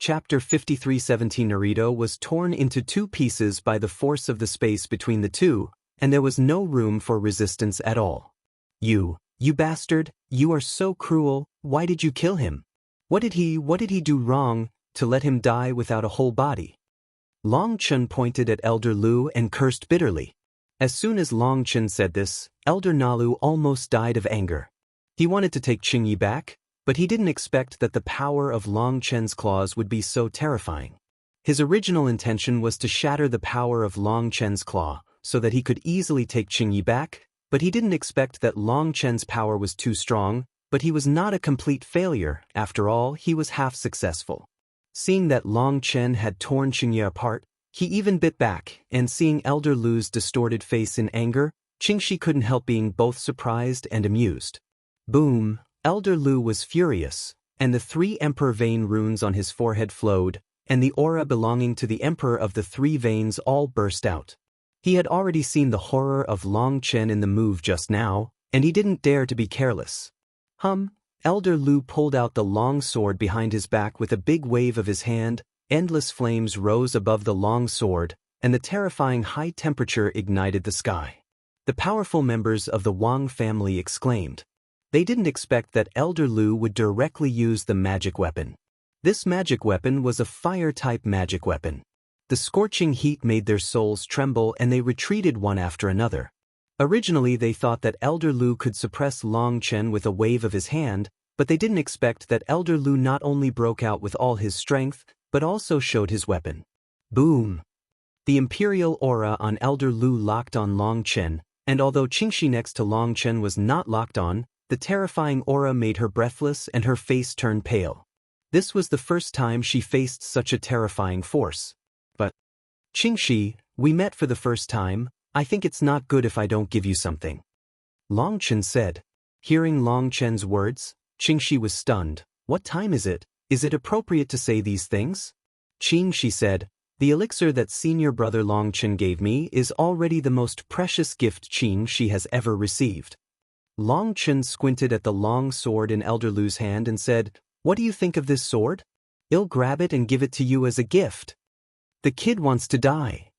Chapter 53:17 Naruto was torn into two pieces by the force of the space between the two, and there was no room for resistance at all. You bastard, you are so cruel, why did you kill him? What did he do wrong, to let him die without a whole body? Long Chen pointed at Elder Lu and cursed bitterly. As soon as Long Chen said this, Elder Nalu almost died of anger. He wanted to take Qingyi back, but he didn't expect that the power of Long Chen's claws would be so terrifying. His original intention was to shatter the power of Long Chen's claw, so that he could easily take Qingyi back, but he didn't expect that Long Chen's power was too strong, but he was not a complete failure, after all, he was half successful. Seeing that Long Chen had torn Qingyi apart, he even bit back, and seeing Elder Lu's distorted face in anger, Qingxi couldn't help being both surprised and amused. Boom! Elder Lu was furious, and the 3 Emperor vein runes on his forehead flowed, and the aura belonging to the Emperor of the 3 veins all burst out. He had already seen the horror of Long Chen in the move just now, and he didn't dare to be careless. Elder Lu pulled out the long sword behind his back with a big wave of his hand, endless flames rose above the long sword, and the terrifying high temperature ignited the sky. The powerful members of the Wang family exclaimed. They didn't expect that Elder Lu would directly use the magic weapon. This magic weapon was a fire-type magic weapon. The scorching heat made their souls tremble and they retreated one after another. Originally they thought that Elder Lu could suppress Long Chen with a wave of his hand, but they didn't expect that Elder Lu not only broke out with all his strength, but also showed his weapon. Boom! The imperial aura on Elder Lu locked on Long Chen, and although Qingxi next to Long Chen was not locked on, the terrifying aura made her breathless and her face turned pale. This was the first time she faced such a terrifying force. But, Qingxi, we met for the first time, I think it's not good if I don't give you something. Long Chen said. Hearing Long Chen's words, Qingxi was stunned. What time is it? Is it appropriate to say these things? Qingxi said, the elixir that senior brother Long Chen gave me is already the most precious gift Qingxi has ever received. Long Chen squinted at the long sword in Elder Lu's hand and said, what do you think of this sword? I'll grab it and give it to you as a gift. The kid wants to die.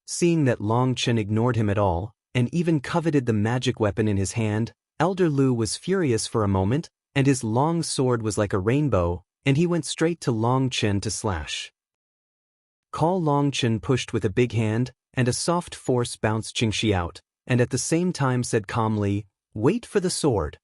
Seeing that Long Chen ignored him at all, and even coveted the magic weapon in his hand, Elder Lu was furious for a moment, and his long sword was like a rainbow, and he went straight to Long Chen to slash. Long Chen pushed with a big hand, and a soft force bounced Qingxi out, and at the same time said calmly, wait for the sword.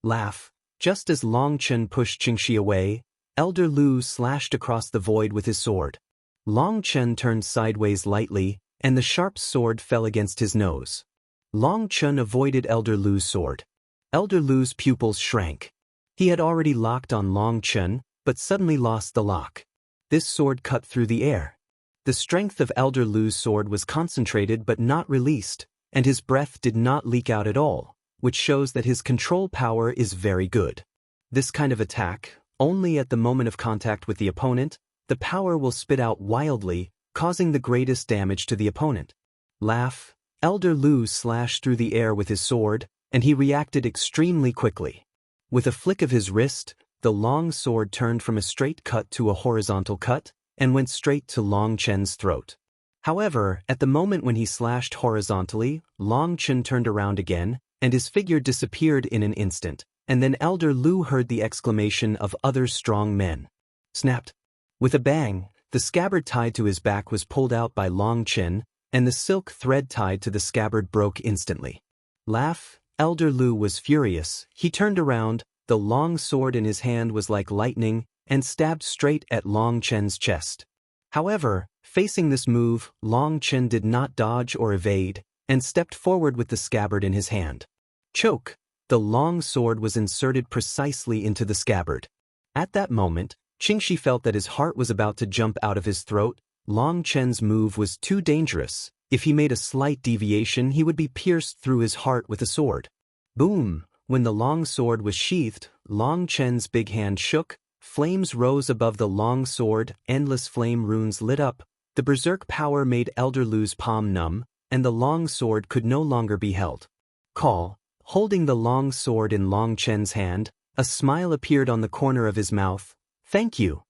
Laugh. Just as Long Chen pushed Qingxi away, Elder Lu slashed across the void with his sword. Long Chen turned sideways lightly, and the sharp sword fell against his nose. Long Chen avoided Elder Lu's sword. Elder Lu's pupils shrank. He had already locked on Long Chen, but suddenly lost the lock. This sword cut through the air. The strength of Elder Lu's sword was concentrated but not released, and his breath did not leak out at all, which shows that his control power is very good. This kind of attack, only at the moment of contact with the opponent, the power will spit out wildly, causing the greatest damage to the opponent. Laugh. Elder Lu slashed through the air with his sword, and he reacted extremely quickly. With a flick of his wrist, the long sword turned from a straight cut to a horizontal cut, and went straight to Long Chen's throat. However, at the moment when he slashed horizontally, Long Chen turned around again, and his figure disappeared in an instant, and then Elder Lu heard the exclamation of other strong men. Snapped. With a bang, the scabbard tied to his back was pulled out by Long Chen, and the silk thread tied to the scabbard broke instantly. Laugh. Elder Lu was furious. He turned around, the long sword in his hand was like lightning, and stabbed straight at Long Chen's chest. However, facing this move, Long Chen did not dodge or evade, and stepped forward with the scabbard in his hand. Choke! The long sword was inserted precisely into the scabbard. At that moment, Qingxi felt that his heart was about to jump out of his throat. Long Chen's move was too dangerous. If he made a slight deviation, he would be pierced through his heart with a sword. Boom! When the long sword was sheathed, Long Chen's big hand shook, flames rose above the long sword, endless flame runes lit up, the berserk power made Elder Lu's palm numb, and the long sword could no longer be held. Holding the long sword in Long Chen's hand, a smile appeared on the corner of his mouth. Thank you.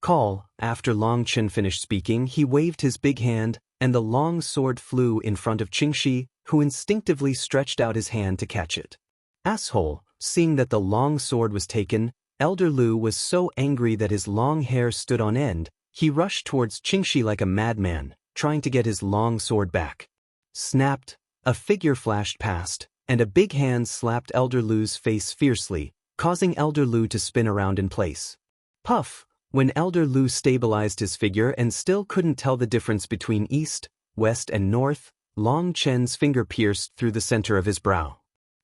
Call. After Long Chen finished speaking, he waved his big hand, and the long sword flew in front of Qingxi, who instinctively stretched out his hand to catch it. Asshole! Seeing that the long sword was taken, Elder Lu was so angry that his long hair stood on end. He rushed towards Qingxi like a madman, trying to get his long sword back. Snapped, a figure flashed past, and a big hand slapped Elder Lu's face fiercely, causing Elder Lu to spin around in place. Puff! When Elder Lu stabilized his figure and still couldn't tell the difference between east, west and north, Long Chen's finger pierced through the center of his brow.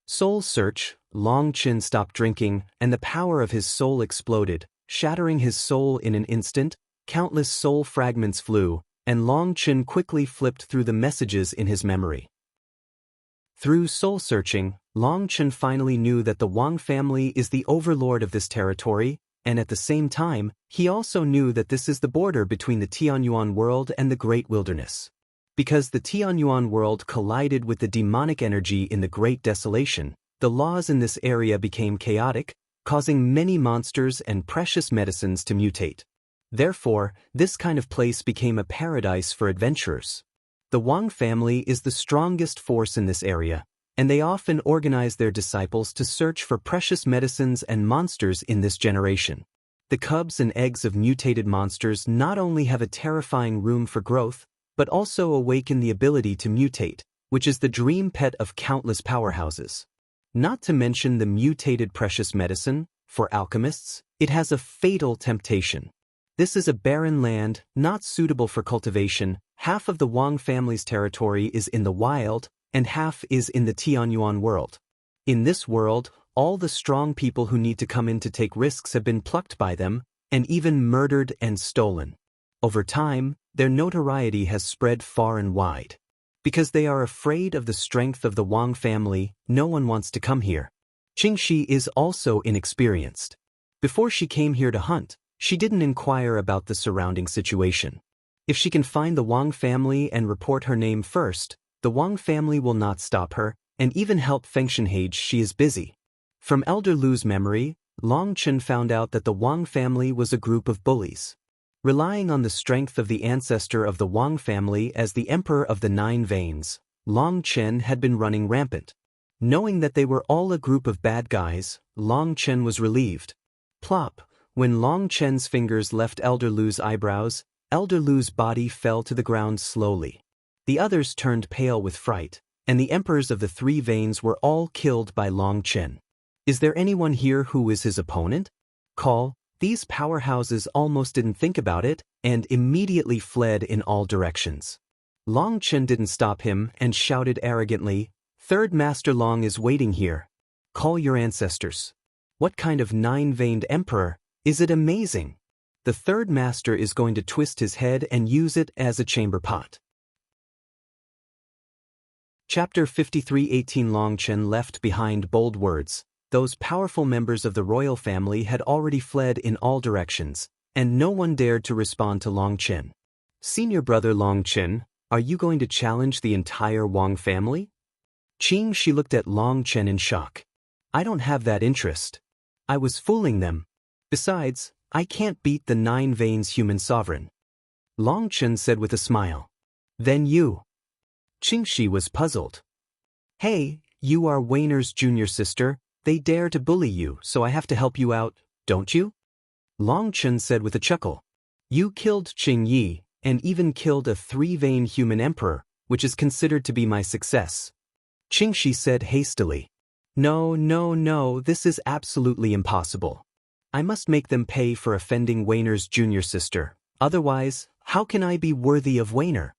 Soul Search. Long Chen stopped drinking, and the power of his soul exploded, shattering his soul in an instant. Countless soul fragments flew, and Long Chen quickly flipped through the messages in his memory. Through soul-searching, Long Chen finally knew that the Wang family is the overlord of this territory, and at the same time, he also knew that this is the border between the Tianyuan world and the Great Wilderness. Because the Tianyuan world collided with the demonic energy in the Great Desolation, the laws in this area became chaotic, causing many monsters and precious medicines to mutate. Therefore, this kind of place became a paradise for adventurers. The Wang family is the strongest force in this area, and they often organize their disciples to search for precious medicines and monsters in this generation. The cubs and eggs of mutated monsters not only have a terrifying room for growth, but also awaken the ability to mutate, which is the dream pet of countless powerhouses. Not to mention the mutated precious medicine, for alchemists, it has a fatal temptation. This is a barren land, not suitable for cultivation. Half of the Wang family's territory is in the wild, and half is in the Tianyuan world. In this world, all the strong people who need to come in to take risks have been plucked by them, and even murdered and stolen. Over time, their notoriety has spread far and wide. Because they are afraid of the strength of the Wang family, no one wants to come here. Qingxi is also inexperienced. Before she came here to hunt, she didn't inquire about the surrounding situation. If she can find the Wang family and report her name first, the Wang family will not stop her, and even help Fengshenhage. She is busy. From Elder Lu's memory, Long Chen found out that the Wang family was a group of bullies. Relying on the strength of the ancestor of the Wang family as the Emperor of the Nine Veins, Long Chen had been running rampant. Knowing that they were all a group of bad guys, Long Chen was relieved. Plop! When Long Chen's fingers left Elder Lu's eyebrows, Elder Lu's body fell to the ground slowly. The others turned pale with fright, and the emperors of the three veins were all killed by Long Chen. Is there anyone here who is his opponent? Call. These powerhouses almost didn't think about it, and immediately fled in all directions. Long Chen didn't stop him and shouted arrogantly, "Third Master Long is waiting here. Call your ancestors." What kind of nine-veined emperor? Is it amazing? The third master is going to twist his head and use it as a chamber pot. Chapter 53:18 Long Chen left behind bold words. Those powerful members of the royal family had already fled in all directions, and no one dared to respond to Long Chen. Senior brother Long Chen, are you going to challenge the entire Wang family? She looked at Long Chen in shock. I don't have that interest. I was fooling them. Besides, I can't beat the Nine Veins human sovereign. Long Chen said with a smile. Then you. Qingxi was puzzled. Hey, you are Weiner's junior sister. They dare to bully you, so I have to help you out, don't you? Long Chen said with a chuckle. You killed Qing Yi, and even killed a three-vein human emperor, which is considered to be my success. Qingxi said hastily. No, this is absolutely impossible. I must make them pay for offending Weiner's junior sister. Otherwise, how can I be worthy of Weiner?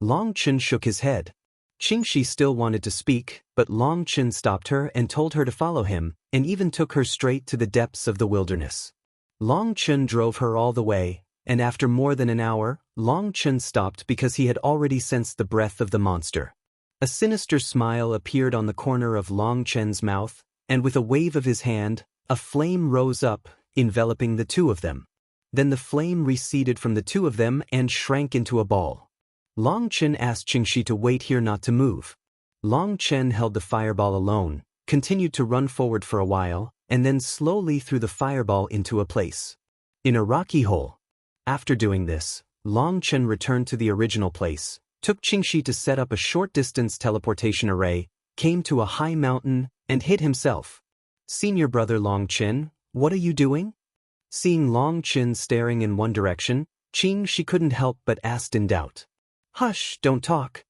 Long Chen shook his head. Qingxi still wanted to speak, but Long Chen stopped her and told her to follow him, and even took her straight to the depths of the wilderness. Long Chen drove her all the way, and after more than an hour, Long Chen stopped because he had already sensed the breath of the monster. A sinister smile appeared on the corner of Long Chen's mouth, and with a wave of his hand, a flame rose up, enveloping the two of them. Then the flame receded from the two of them and shrank into a ball. Long Chen asked Qingxi to wait here, not to move. Long Chen held the fireball alone, continued to run forward for a while, and then slowly threw the fireball into a place. In a rocky hole. After doing this, Long Chen returned to the original place, took Qingxi to set up a short-distance teleportation array, came to a high mountain, and hid himself. "Senior brother Long Chen, what are you doing?" Seeing Long Chen staring in one direction, Qingxi couldn't help but asked in doubt. "Hush, don't talk."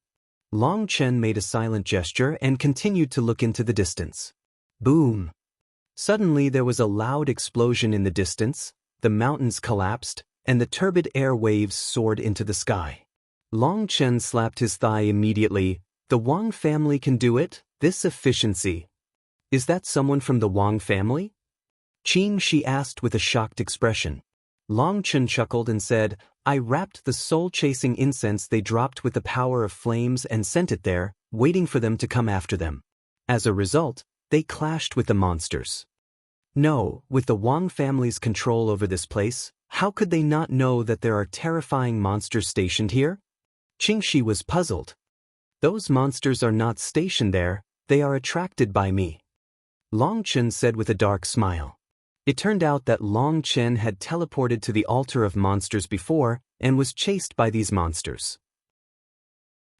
Long Chen made a silent gesture and continued to look into the distance. Boom! Suddenly there was a loud explosion in the distance, the mountains collapsed, and the turbid air waves soared into the sky. Long Chen slapped his thigh immediately. "The Wang family can do it, this efficiency. Is that someone from the Wang family?" Qingxi asked with a shocked expression. Long Chen chuckled and said, "I wrapped the soul-chasing incense they dropped with the power of flames and sent it there, waiting for them to come after them. As a result, they clashed with the monsters." No, with the Wang family's control over this place, how could they not know that there are terrifying monsters stationed here? Qingxi was puzzled. "Those monsters are not stationed there, they are attracted by me," Long Chen said with a dark smile. It turned out that Long Chen had teleported to the altar of monsters before and was chased by these monsters.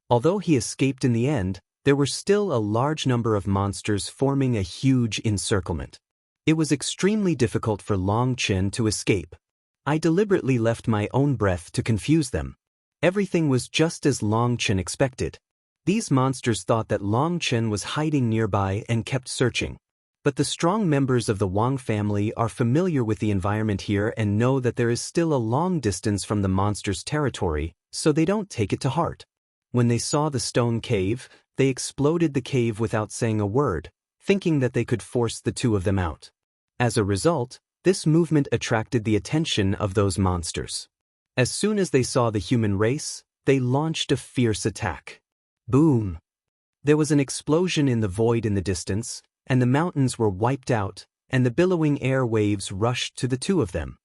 Although he escaped in the end, there were still a large number of monsters forming a huge encirclement. It was extremely difficult for Long Chen to escape. "I deliberately left my own breath to confuse them." Everything was just as Long Chen expected. These monsters thought that Long Chen was hiding nearby and kept searching. But the strong members of the Wang family are familiar with the environment here and know that there is still a long distance from the monster's territory, so they don't take it to heart. When they saw the stone cave, they exploded the cave without saying a word, thinking that they could force the two of them out. As a result, this movement attracted the attention of those monsters. As soon as they saw the human race, they launched a fierce attack. Boom! There was an explosion in the void in the distance, and the mountains were wiped out, and the billowing air waves rushed to the two of them.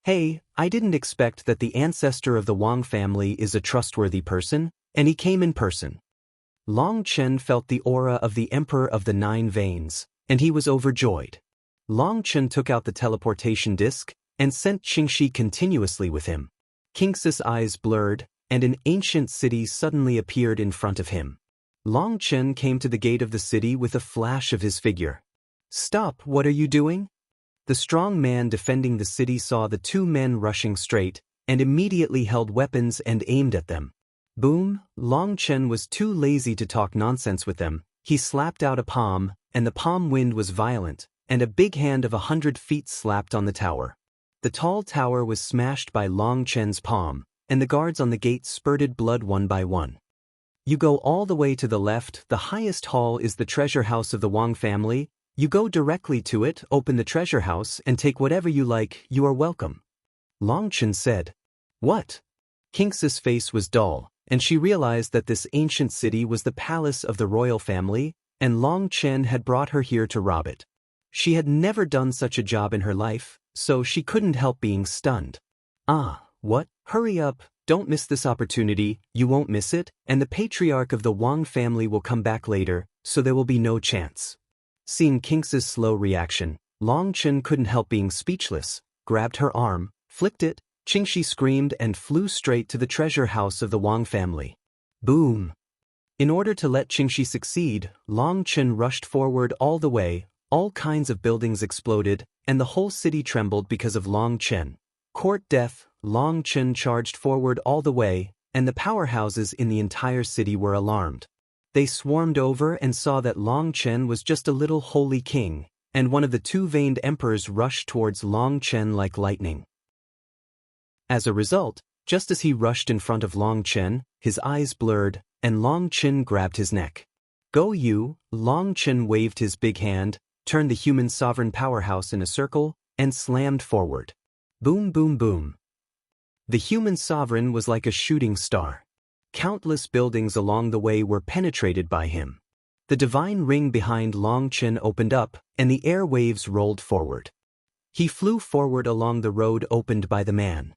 "Hey, I didn't expect that the ancestor of the Wang family is a trustworthy person, and he came in person." Long Chen felt the aura of the Emperor of the Nine Veins, and he was overjoyed. Long Chen took out the teleportation disc and sent Qingxi continuously with him. Qingxi's eyes blurred, and an ancient city suddenly appeared in front of him. Long Chen came to the gate of the city with a flash of his figure. "Stop, what are you doing?" The strong man defending the city saw the two men rushing straight, and immediately held weapons and aimed at them. Boom! Long Chen was too lazy to talk nonsense with them. He slapped out a palm, and the palm wind was violent, and a big hand of 100 feet slapped on the tower. The tall tower was smashed by Long Chen's palm, and the guards on the gate spurted blood one by one. "You go all the way to the left, the highest hall is the treasure house of the Wang family. You go directly to it, open the treasure house, and take whatever you like, you are welcome," Long Chen said. "What?" Qingxi's face was dull, and she realized that this ancient city was the palace of the royal family, and Long Chen had brought her here to rob it. She had never done such a job in her life, so she couldn't help being stunned. "Ah, what? Hurry up, don't miss this opportunity, you won't miss it, and the patriarch of the Wang family will come back later, so there will be no chance." Seeing Qingxi's slow reaction, Long Chen couldn't help being speechless, grabbed her arm, flicked it, Qingxi screamed and flew straight to the treasure house of the Wang family. Boom! In order to let Qingxi succeed, Long Chen rushed forward all the way, all kinds of buildings exploded, and the whole city trembled because of Long Chen. Court death, Long Chen charged forward all the way, and the powerhouses in the entire city were alarmed. They swarmed over and saw that Long Chen was just a little holy king, and one of the two veined emperors rushed towards Long Chen like lightning. As a result, just as he rushed in front of Long Chen, his eyes blurred, and Long Chen grabbed his neck. "Go you!" Long Chen waved his big hand, turned the human sovereign powerhouse in a circle, and slammed forward. Boom boom boom. The human sovereign was like a shooting star. Countless buildings along the way were penetrated by him. The divine ring behind Long Chen opened up, and the air waves rolled forward. He flew forward along the road opened by the man.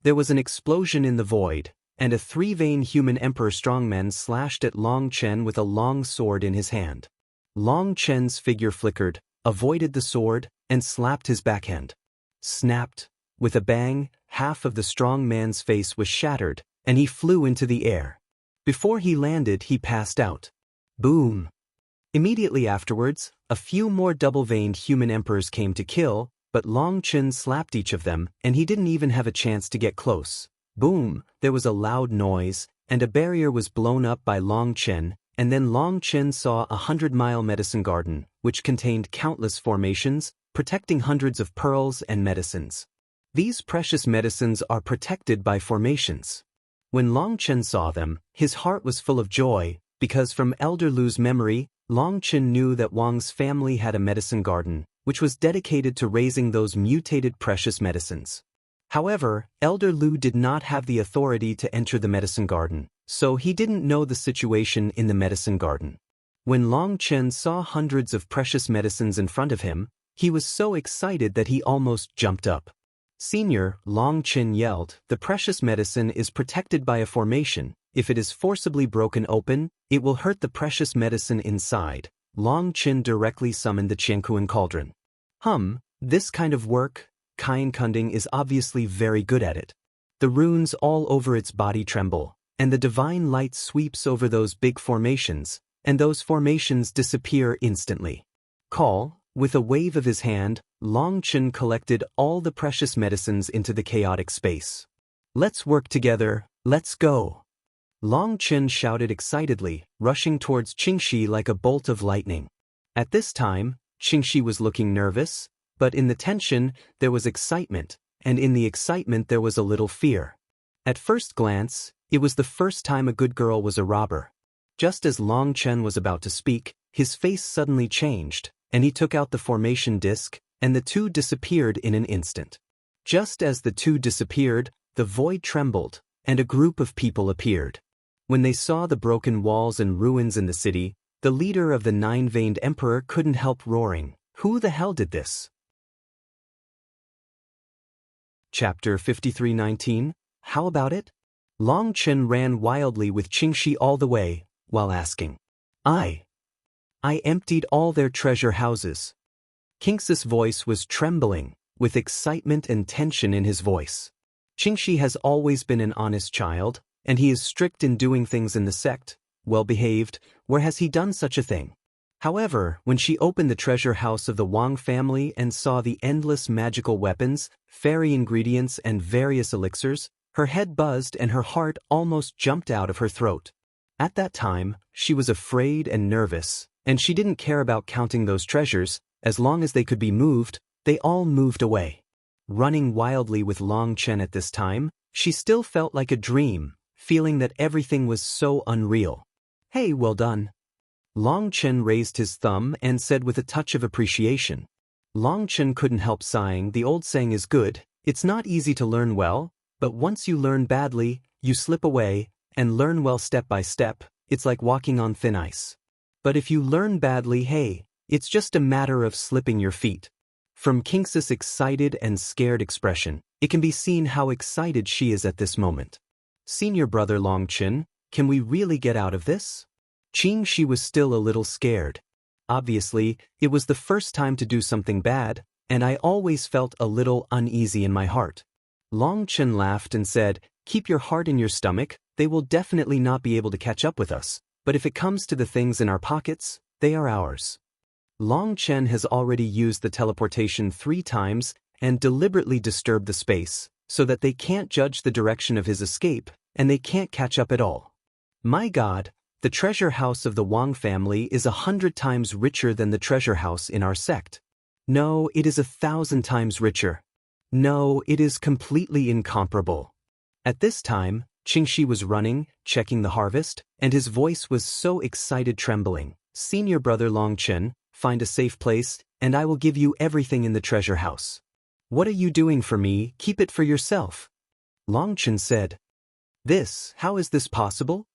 There was an explosion in the void, and a three-veined human emperor strongman slashed at Long Chen with a long sword in his hand. Long Chen's figure flickered, avoided the sword, and slapped his backhand. Snapped. With a bang, half of the strong man's face was shattered, and he flew into the air. Before he landed, he passed out. Boom! Immediately afterwards, a few more double-veined human emperors came to kill, but Long Chen slapped each of them, and he didn't even have a chance to get close. Boom! There was a loud noise, and a barrier was blown up by Long Chen, and then Long Chen saw a 100-mile medicine garden, which contained countless formations, protecting hundreds of pearls and medicines. These precious medicines are protected by formations. When Long Chen saw them, his heart was full of joy, because from Elder Lu's memory, Long Chen knew that Wang's family had a medicine garden, which was dedicated to raising those mutated precious medicines. However, Elder Lu did not have the authority to enter the medicine garden, so he didn't know the situation in the medicine garden. When Long Chen saw hundreds of precious medicines in front of him, he was so excited that he almost jumped up. Senior, Long Chen yelled, "The precious medicine is protected by a formation. If it is forcibly broken open, it will hurt the precious medicine inside." Long Chen directly summoned the Qiankuan cauldron. This kind of work, Qian Kunding is obviously very good at it. The runes all over its body tremble, and the divine light sweeps over those big formations, and those formations disappear instantly. With a wave of his hand, Long Chen collected all the precious medicines into the chaotic space. "Let's work together, let's go!" Long Chen shouted excitedly, rushing towards Qingxi like a bolt of lightning. At this time, Qingxi was looking nervous, but in the tension, there was excitement, and in the excitement there was a little fear. At first glance, it was the first time a good girl was a robber. Just as Long Chen was about to speak, his face suddenly changed, and he took out the formation disc, and the two disappeared in an instant. Just as the two disappeared, the void trembled, and a group of people appeared. When they saw the broken walls and ruins in the city, the leader of the Nine-Veined Emperor couldn't help roaring, "Who the hell did this?" Chapter 53:19, How about it? Long Chen ran wildly with Qingxi all the way, while asking, I emptied all their treasure houses." Qingxi's voice was trembling, with excitement and tension in his voice. Qingxi has always been an honest child, and he is strict in doing things in the sect, well-behaved. Where has he done such a thing? However, when she opened the treasure house of the Wang family and saw the endless magical weapons, fairy ingredients and various elixirs, her head buzzed and her heart almost jumped out of her throat. At that time, she was afraid and nervous, and she didn't care about counting those treasures. As long as they could be moved, they all moved away. Running wildly with Long Chen at this time, she still felt like a dream, feeling that everything was so unreal. "Hey, well done." Long Chen raised his thumb and said with a touch of appreciation. Long Chen couldn't help sighing. The old saying is good, it's not easy to learn well, but once you learn badly, you slip away, and learn well step by step, it's like walking on thin ice. But if you learn badly, hey, it's just a matter of slipping your feet. From Qingxi's excited and scared expression, it can be seen how excited she is at this moment. "Senior brother Long Chen, can we really get out of this?" Qingxi was still a little scared. Obviously, it was the first time to do something bad, and I always felt a little uneasy in my heart. Long Chen laughed and said, "Keep your heart in your stomach, they will definitely not be able to catch up with us, but if it comes to the things in our pockets, they are ours." Long Chen has already used the teleportation 3 times and deliberately disturbed the space, so that they can't judge the direction of his escape, and they can't catch up at all. My God, the treasure house of the Wang family is 100 times richer than the treasure house in our sect. No, it is 1,000 times richer. No, it is completely incomparable. At this time, Qingxi was running, checking the harvest, and his voice was so excited trembling. "Senior brother Long Chen, find a safe place, and I will give you everything in the treasure house." "What are you doing for me? Keep it for yourself." Long Chen said. How is this possible?"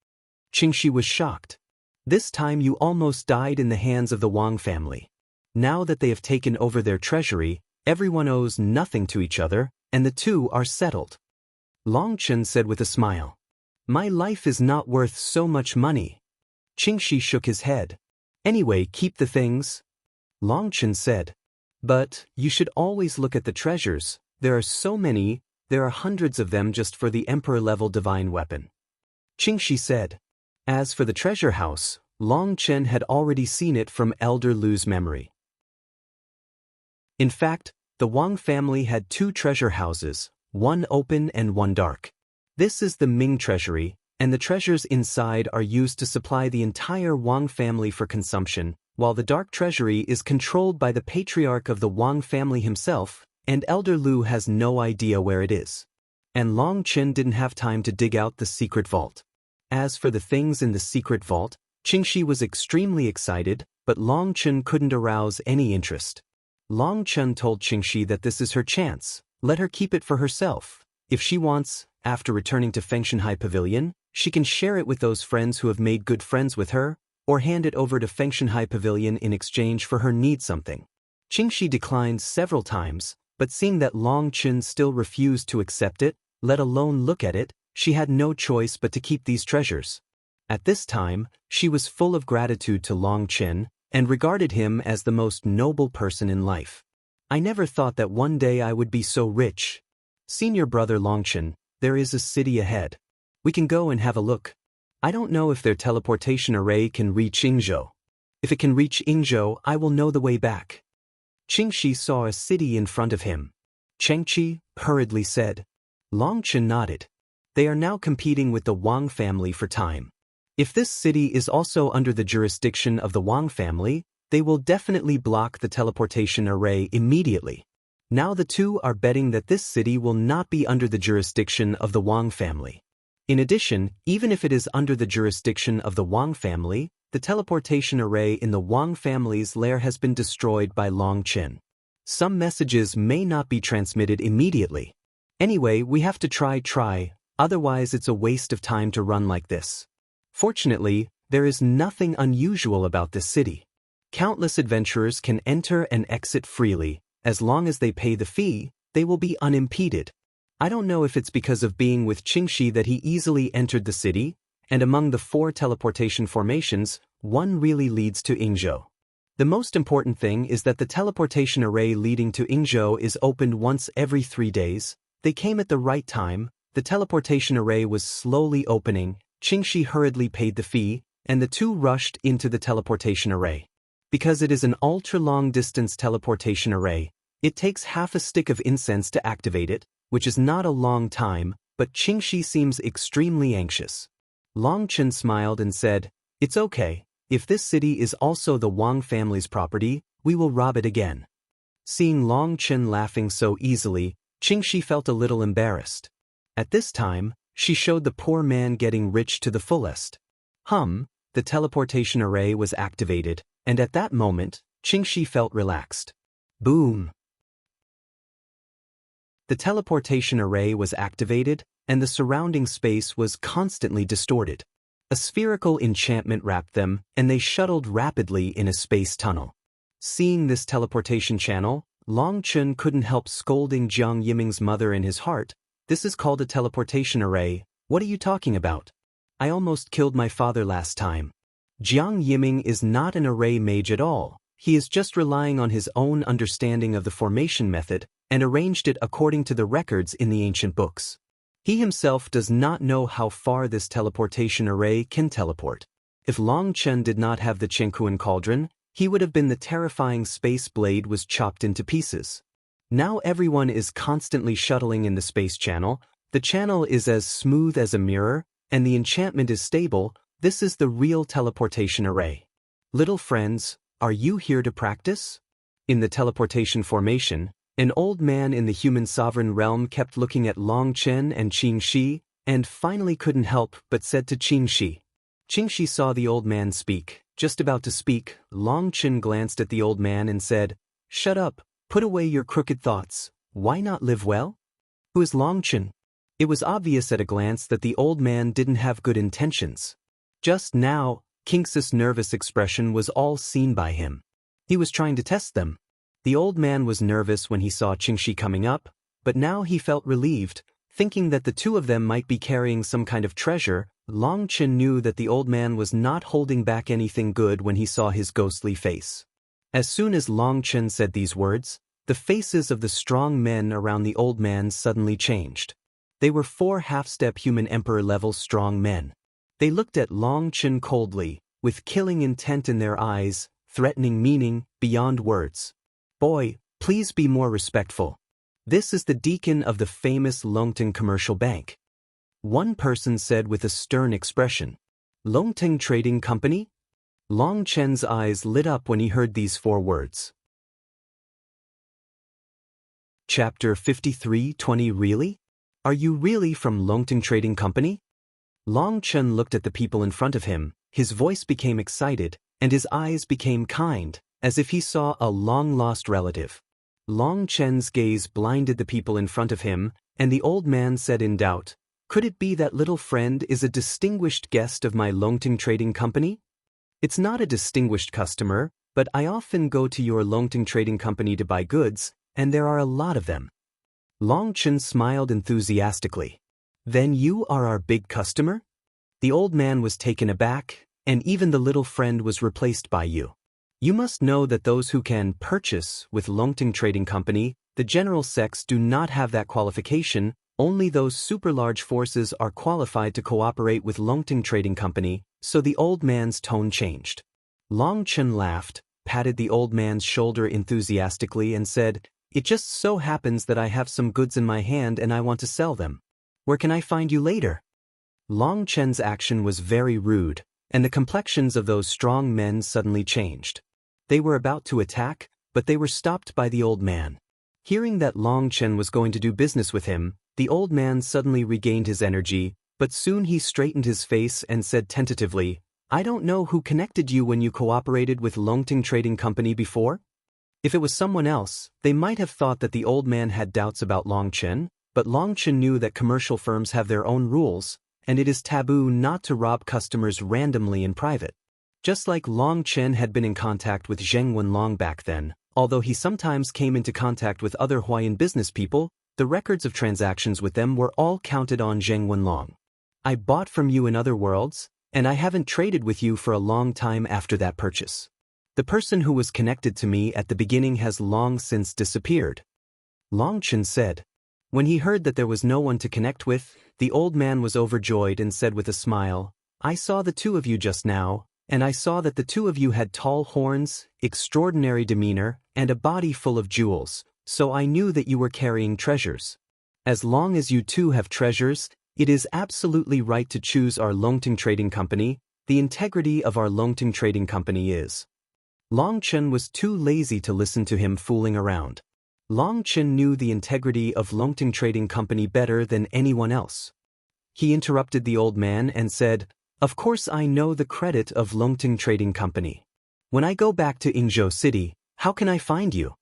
Qingxi was shocked. "This time you almost died in the hands of the Wang family. Now that they have taken over their treasury, everyone owes nothing to each other, and the two are settled." Long Chen said with a smile. "My life is not worth so much money." Qingxi shook his head. "Anyway, keep the things." Long Chen said. "But you should always look at the treasures, there are so many, There are hundreds of them just for the emperor-level divine weapon. Qingxi said. As for the treasure house, Long Chen had already seen it from Elder Lu's memory. In fact, the Wang family had two treasure houses, one open and one dark. This is the Ming treasury, and the treasures inside are used to supply the entire Wang family for consumption, while the dark treasury is controlled by the patriarch of the Wang family himself, and Elder Lu has no idea where it is. And Long Chen didn't have time to dig out the secret vault. As for the things in the secret vault, Qingxi was extremely excited, but Long Chen couldn't arouse any interest. Long Chen told Qingxi that this is her chance, let her keep it for herself. If she wants, after returning to Fengshanhai Pavilion, she can share it with those friends who have made good friends with her, or hand it over to Fengshanhai Pavilion in exchange for her need something. Qingxi declined several times, but seeing that Long Chen still refused to accept it, let alone look at it, she had no choice but to keep these treasures. At this time, she was full of gratitude to Long Chen, and regarded him as the most noble person in life. I never thought that one day I would be so rich. Senior brother Long Chen, there is a city ahead. We can go and have a look. I don't know if their teleportation array can reach Yingzhou. If it can reach Yingzhou, I will know the way back. Qingxi saw a city in front of him. Chengqi hurriedly said. Long Chen nodded. They are now competing with the Wang family for time. If this city is also under the jurisdiction of the Wang family, they will definitely block the teleportation array immediately. Now the two are betting that this city will not be under the jurisdiction of the Wang family. In addition, even if it is under the jurisdiction of the Wang family, the teleportation array in the Wang family's lair has been destroyed by Long Chen. Some messages may not be transmitted immediately. Anyway, we have to try, otherwise it's a waste of time to run like this. Fortunately, there is nothing unusual about this city. Countless adventurers can enter and exit freely. As long as they pay the fee, they will be unimpeded. I don't know if it's because of being with Qingxi that he easily entered the city, and among the 4 teleportation formations, one really leads to Yingzhou. The most important thing is that the teleportation array leading to Yingzhou is opened once every 3 days. They came at the right time, the teleportation array was slowly opening, Qingxi hurriedly paid the fee, and the two rushed into the teleportation array. Because it is an ultra-long-distance teleportation array, it takes half a stick of incense to activate it, which is not a long time, but Qingxi seems extremely anxious. Long Chen smiled and said, It's okay, if this city is also the Wang family's property, we will rob it again. Seeing Long Chen laughing so easily, Qingxi felt a little embarrassed. At this time, she showed the poor man getting rich to the fullest. The teleportation array was activated, and at that moment, Qingxi felt relaxed. Boom! The teleportation array was activated, and the surrounding space was constantly distorted. A spherical enchantment wrapped them, and they shuttled rapidly in a space tunnel. Seeing this teleportation channel, Long Chen couldn't help scolding Jiang Yiming's mother in his heart. This is called a teleportation array. What are you talking about? I almost killed my father last time. Jiang Yiming is not an array mage at all. He is just relying on his own understanding of the formation method and arranged it according to the records in the ancient books. He himself does not know how far this teleportation array can teleport. If Long Chen did not have the Chenkuan cauldron, he would have been the terrifying space blade was chopped into pieces. Now everyone is constantly shuttling in the space channel. The channel is as smooth as a mirror, and the enchantment is stable. This is the real teleportation array. Little friends, are you here to practice? In the teleportation formation, an old man in the human sovereign realm kept looking at Long Chen and Qingxi, and finally couldn't help but said to Qingxi. Qingxi saw the old man speak. Just about to speak, Long Chen glanced at the old man and said, Shut up, put away your crooked thoughts. Why not live well? Who is Long Chen? It was obvious at a glance that the old man didn't have good intentions. Just now, King's nervous expression was all seen by him. He was trying to test them. The old man was nervous when he saw Qingxi coming up, but now he felt relieved, thinking that the two of them might be carrying some kind of treasure. Long Chen knew that the old man was not holding back anything good when he saw his ghostly face. As soon as Long Chen said these words, The faces of the strong men around the old man suddenly changed. They were 4 half-step human emperor-level strong men. They looked at Long Chen coldly, with killing intent in their eyes, threatening meaning beyond words. "Boy, please be more respectful. This is the deacon of the famous Longting Commercial Bank," one person said with a stern expression. "Longting Trading Company?" Long Chen's eyes lit up when he heard these 4 words. Chapter 53:20 Really? Are you really from Longting Trading Company? Long Chen looked at the people in front of him, his voice became excited, and his eyes became kind, as if he saw a long-lost relative. Long Chen's gaze blinded the people in front of him, and the old man said in doubt, "Could it be that little friend is a distinguished guest of my Longting Trading Company?" "It's not a distinguished customer, but I often go to your Longting Trading Company to buy goods, and there are a lot of them." Long Chen smiled enthusiastically. "Then you are our big customer?" The old man was taken aback, "And even the little friend was replaced by you. You must know that those who can purchase with Longting Trading Company, the general sex do not have that qualification, only those super large forces are qualified to cooperate with Longting Trading Company," so the old man's tone changed. Long Chen laughed, patted the old man's shoulder enthusiastically and said, "It just so happens that I have some goods in my hand and I want to sell them. Where can I find you later?" Long Chen's action was very rude, and the complexions of those strong men suddenly changed. They were about to attack, but they were stopped by the old man. Hearing that Long Chen was going to do business with him, the old man suddenly regained his energy, but soon he straightened his face and said tentatively, "I don't know who connected you when you cooperated with Longting Trading Company before?" If it was someone else, they might have thought that the old man had doubts about Long Chen, but Long Chen knew that commercial firms have their own rules, and it is taboo not to rob customers randomly in private. Just like Long Chen had been in contact with Zheng Wenlong back then, although he sometimes came into contact with other Huayan business people, the records of transactions with them were all counted on Zheng Wenlong. "I bought from you in other worlds, and I haven't traded with you for a long time after that purchase. The person who was connected to me at the beginning has long since disappeared," Long Chen said. When he heard that there was no one to connect with, the old man was overjoyed and said with a smile, "I saw the 2 of you just now, and I saw that the 2 of you had tall horns, extraordinary demeanor, and a body full of jewels, so I knew that you were carrying treasures. As long as you 2 have treasures, it is absolutely right to choose our Longting Trading Company. The integrity of our Longting Trading Company is." Long Chen was too lazy to listen to him fooling around. Long Chen knew the integrity of Longting Trading Company better than anyone else. He interrupted the old man and said, "Of course I know the credit of Longting Trading Company. When I go back to Yingzhou City, how can I find you?"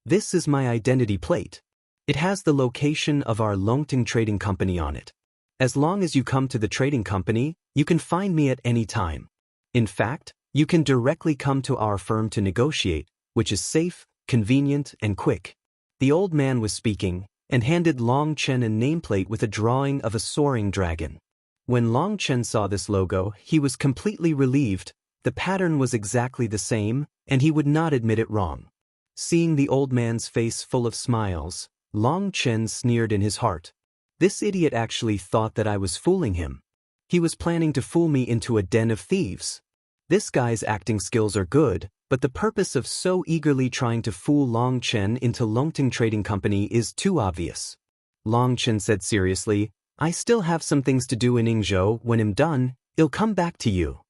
"This is my identity plate. It has the location of our Longting Trading Company on it. As long as you come to the trading company, you can find me at any time. In fact, you can directly come to our firm to negotiate, which is safe, convenient, and quick." The old man was speaking, and handed Long Chen a nameplate with a drawing of a soaring dragon. When Long Chen saw this logo, he was completely relieved. The pattern was exactly the same, and he would not admit it wrong. Seeing the old man's face full of smiles, Long Chen sneered in his heart. This idiot actually thought that I was fooling him. He was planning to fool me into a den of thieves. This guy's acting skills are good, but the purpose of so eagerly trying to fool Long Chen into Longting Trading Company is too obvious. Long Chen said seriously, "I still have some things to do in Yingzhou. When I'm done, I'll come back to you."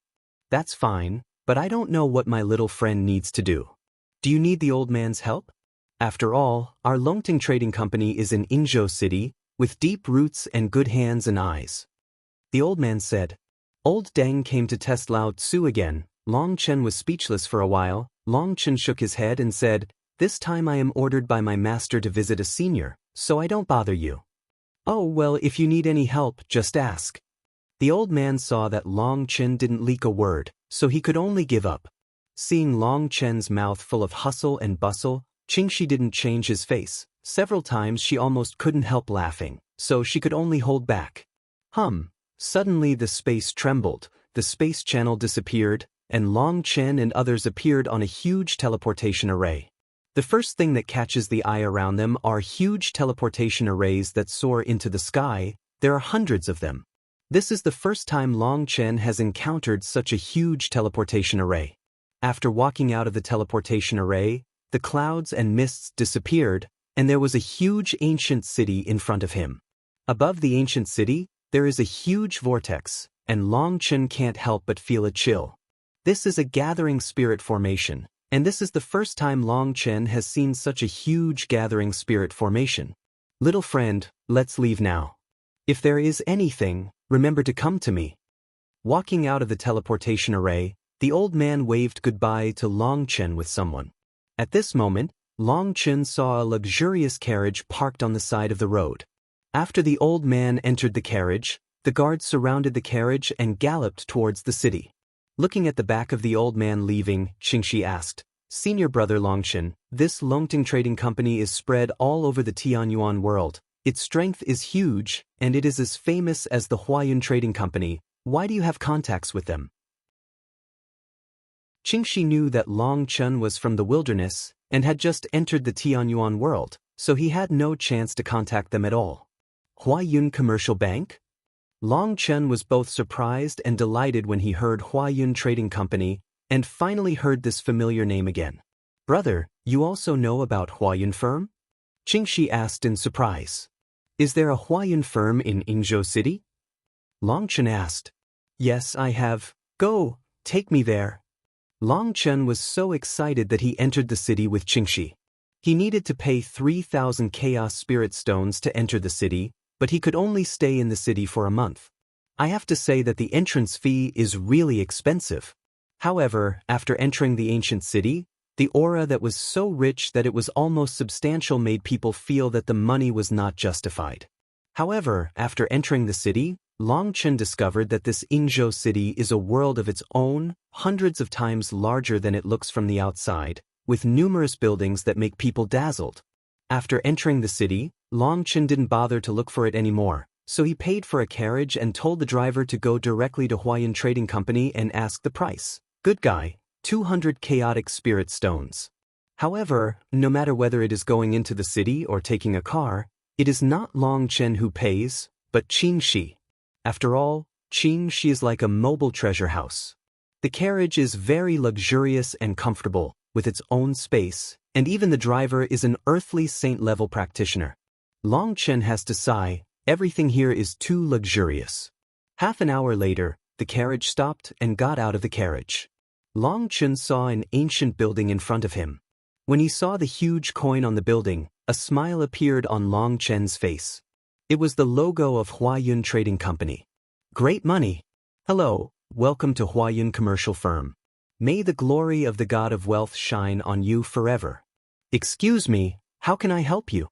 "That's fine, but I don't know what my little friend needs to do." "Do you need the old man's help? After all, our Longting Trading Company is in Yingzhou City, with deep roots and good hands and eyes." The old man said. Old Deng came to test Lao Tzu again. Long Chen was speechless for a while. Long Chen shook his head and said, "This time I am ordered by my master to visit a senior, so I don't bother you." "Oh well, if you need any help, just ask." The old man saw that Long Chen didn't leak a word, so he could only give up. Seeing Long Chen's mouth full of hustle and bustle, Qingxi didn't change his face. Several times she almost couldn't help laughing, so she could only hold back. Suddenly the space trembled, the space channel disappeared, and Long Chen and others appeared on a huge teleportation array. The first thing that catches the eye around them are huge teleportation arrays that soar into the sky. There are hundreds of them. This is the first time Long Chen has encountered such a huge teleportation array. After walking out of the teleportation array, the clouds and mists disappeared, and there was a huge ancient city in front of him. Above the ancient city, there is a huge vortex, and Long Chen can't help but feel a chill. This is a gathering spirit formation, and this is the first time Long Chen has seen such a huge gathering spirit formation. Little friend, let's leave now. If there is anything, remember to come to me. Walking out of the teleportation array, the old man waved goodbye to Long Chen with someone. At this moment, Long Chen saw a luxurious carriage parked on the side of the road. After the old man entered the carriage, the guards surrounded the carriage and galloped towards the city. Looking at the back of the old man leaving, Qingxi asked, "Senior brother Longchen, this Longting Trading Company is spread all over the Tianyuan world. Its strength is huge, and it is as famous as the Huayun Trading Company. Why do you have contacts with them?" Qingxi knew that Long Chen was from the wilderness and had just entered the Tianyuan world, so he had no chance to contact them at all. Huayun Commercial Bank? Long Chen was both surprised and delighted when he heard Huayun Trading Company and finally heard this familiar name again. "Brother, you also know about Huayun Firm?" Qingxi asked in surprise. "Is there a Huayun Firm in Yingzhou City?" Long Chen asked. "Yes, I have. Go, take me there." Long Chen was so excited that he entered the city with Qingxi. He needed to pay 3,000 Chaos Spirit Stones to enter the city, but he could only stay in the city for a month. I have to say that the entrance fee is really expensive. However, after entering the ancient city, the aura that was so rich that it was almost substantial made people feel that the money was not justified. However, after entering the city, Long Chen discovered that this Yingzhou city is a world of its own, hundreds of times larger than it looks from the outside, with numerous buildings that make people dazzled. After entering the city, Long Chen didn't bother to look for it anymore, so he paid for a carriage and told the driver to go directly to Huayun Trading Company and ask the price. Good guy, 200 chaotic spirit stones. However, no matter whether it is going into the city or taking a car, it is not Long Chen who pays, but Qingxi. After all, Qingxi is like a mobile treasure house. The carriage is very luxurious and comfortable, with its own space, and even the driver is an earthly saint-level practitioner. Long Chen has to sigh, everything here is too luxurious. Half an hour later, the carriage stopped and got out of the carriage. Long Chen saw an ancient building in front of him. When he saw the huge coin on the building, a smile appeared on Long Chen's face. It was the logo of Huayun Trading Company. Great money! Hello, welcome to Huayun Commercial Firm. May the glory of the God of Wealth shine on you forever. Excuse me, how can I help you?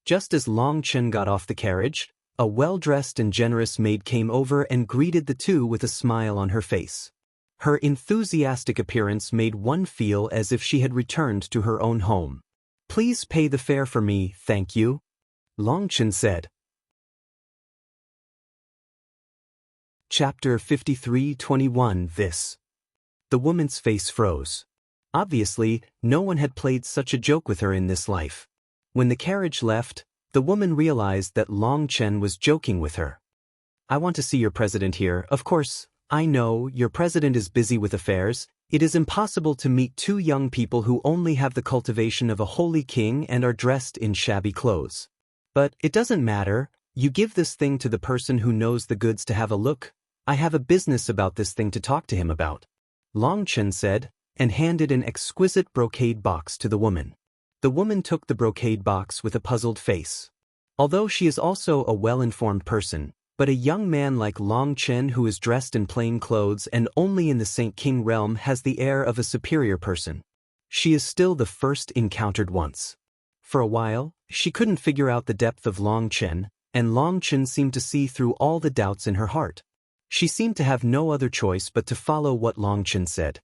Just as Long Chen got off the carriage, a well-dressed and generous maid came over and greeted the two with a smile on her face. Her enthusiastic appearance made one feel as if she had returned to her own home. "Please pay the fare for me, thank you," Long Chen said. Chapter 53:21 This. The woman's face froze. Obviously, no one had played such a joke with her in this life. When the carriage left, the woman realized that Long Chen was joking with her. "I want to see your president here. Of course, I know your president is busy with affairs. It is impossible to meet two young people who only have the cultivation of a holy king and are dressed in shabby clothes. But it doesn't matter. You give this thing to the person who knows the goods to have a look. I have a business about this thing to talk to him about," Long Chen said, and handed an exquisite brocade box to the woman. The woman took the brocade box with a puzzled face. Although she is also a well-informed person, but a young man like Long Chen who is dressed in plain clothes and only in the Saint King realm has the air of a superior person. She is still the first encountered once. For a while, she couldn't figure out the depth of Long Chen, and Long Chen seemed to see through all the doubts in her heart. She seemed to have no other choice but to follow what Long Chen said.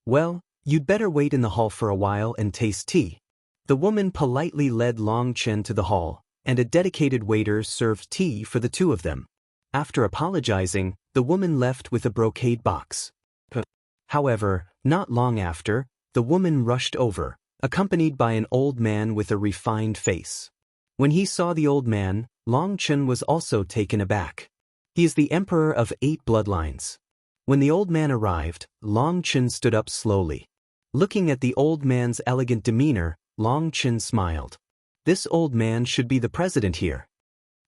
"Well, you'd better wait in the hall for a while and taste tea." The woman politely led Long Chen to the hall, and a dedicated waiter served tea for the two of them. After apologizing, the woman left with a brocade box. However, not long after, the woman rushed over, accompanied by an old man with a refined face. When he saw the old man, Long Chen was also taken aback. He is the emperor of 8 bloodlines. When the old man arrived, Long Chen stood up slowly. Looking at the old man's elegant demeanor, Long Chen smiled. This old man should be the president here.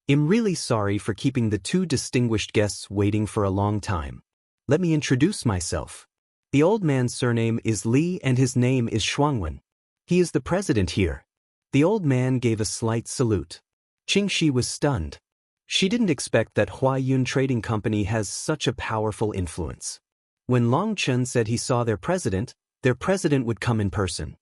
I'm really sorry for keeping the 2 distinguished guests waiting for a long time. Let me introduce myself. The old man's surname is Li and his name is Shuangwen. He is the president here. The old man gave a slight salute. Qingxi was stunned. She didn't expect that Huayun Trading Company has such a powerful influence. When Long Chen said he saw their president would come in person.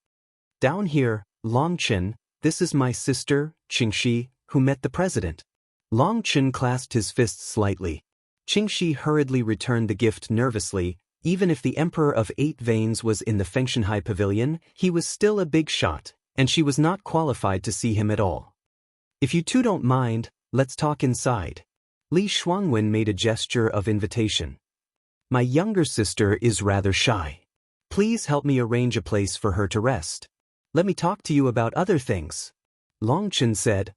Down here, Long Chen, this is my sister, Qingxi, who met the president. Long Chen clasped his fists slightly. Qingxi hurriedly returned the gift nervously. Even if the Emperor of 8 Veins was in the Fengshanhai Pavilion, he was still a big shot, and she was not qualified to see him at all. If you 2 don't mind, let's talk inside. Li Shuangwen made a gesture of invitation. My younger sister is rather shy. Please help me arrange a place for her to rest. Let me talk to you about other things. Long Chen said.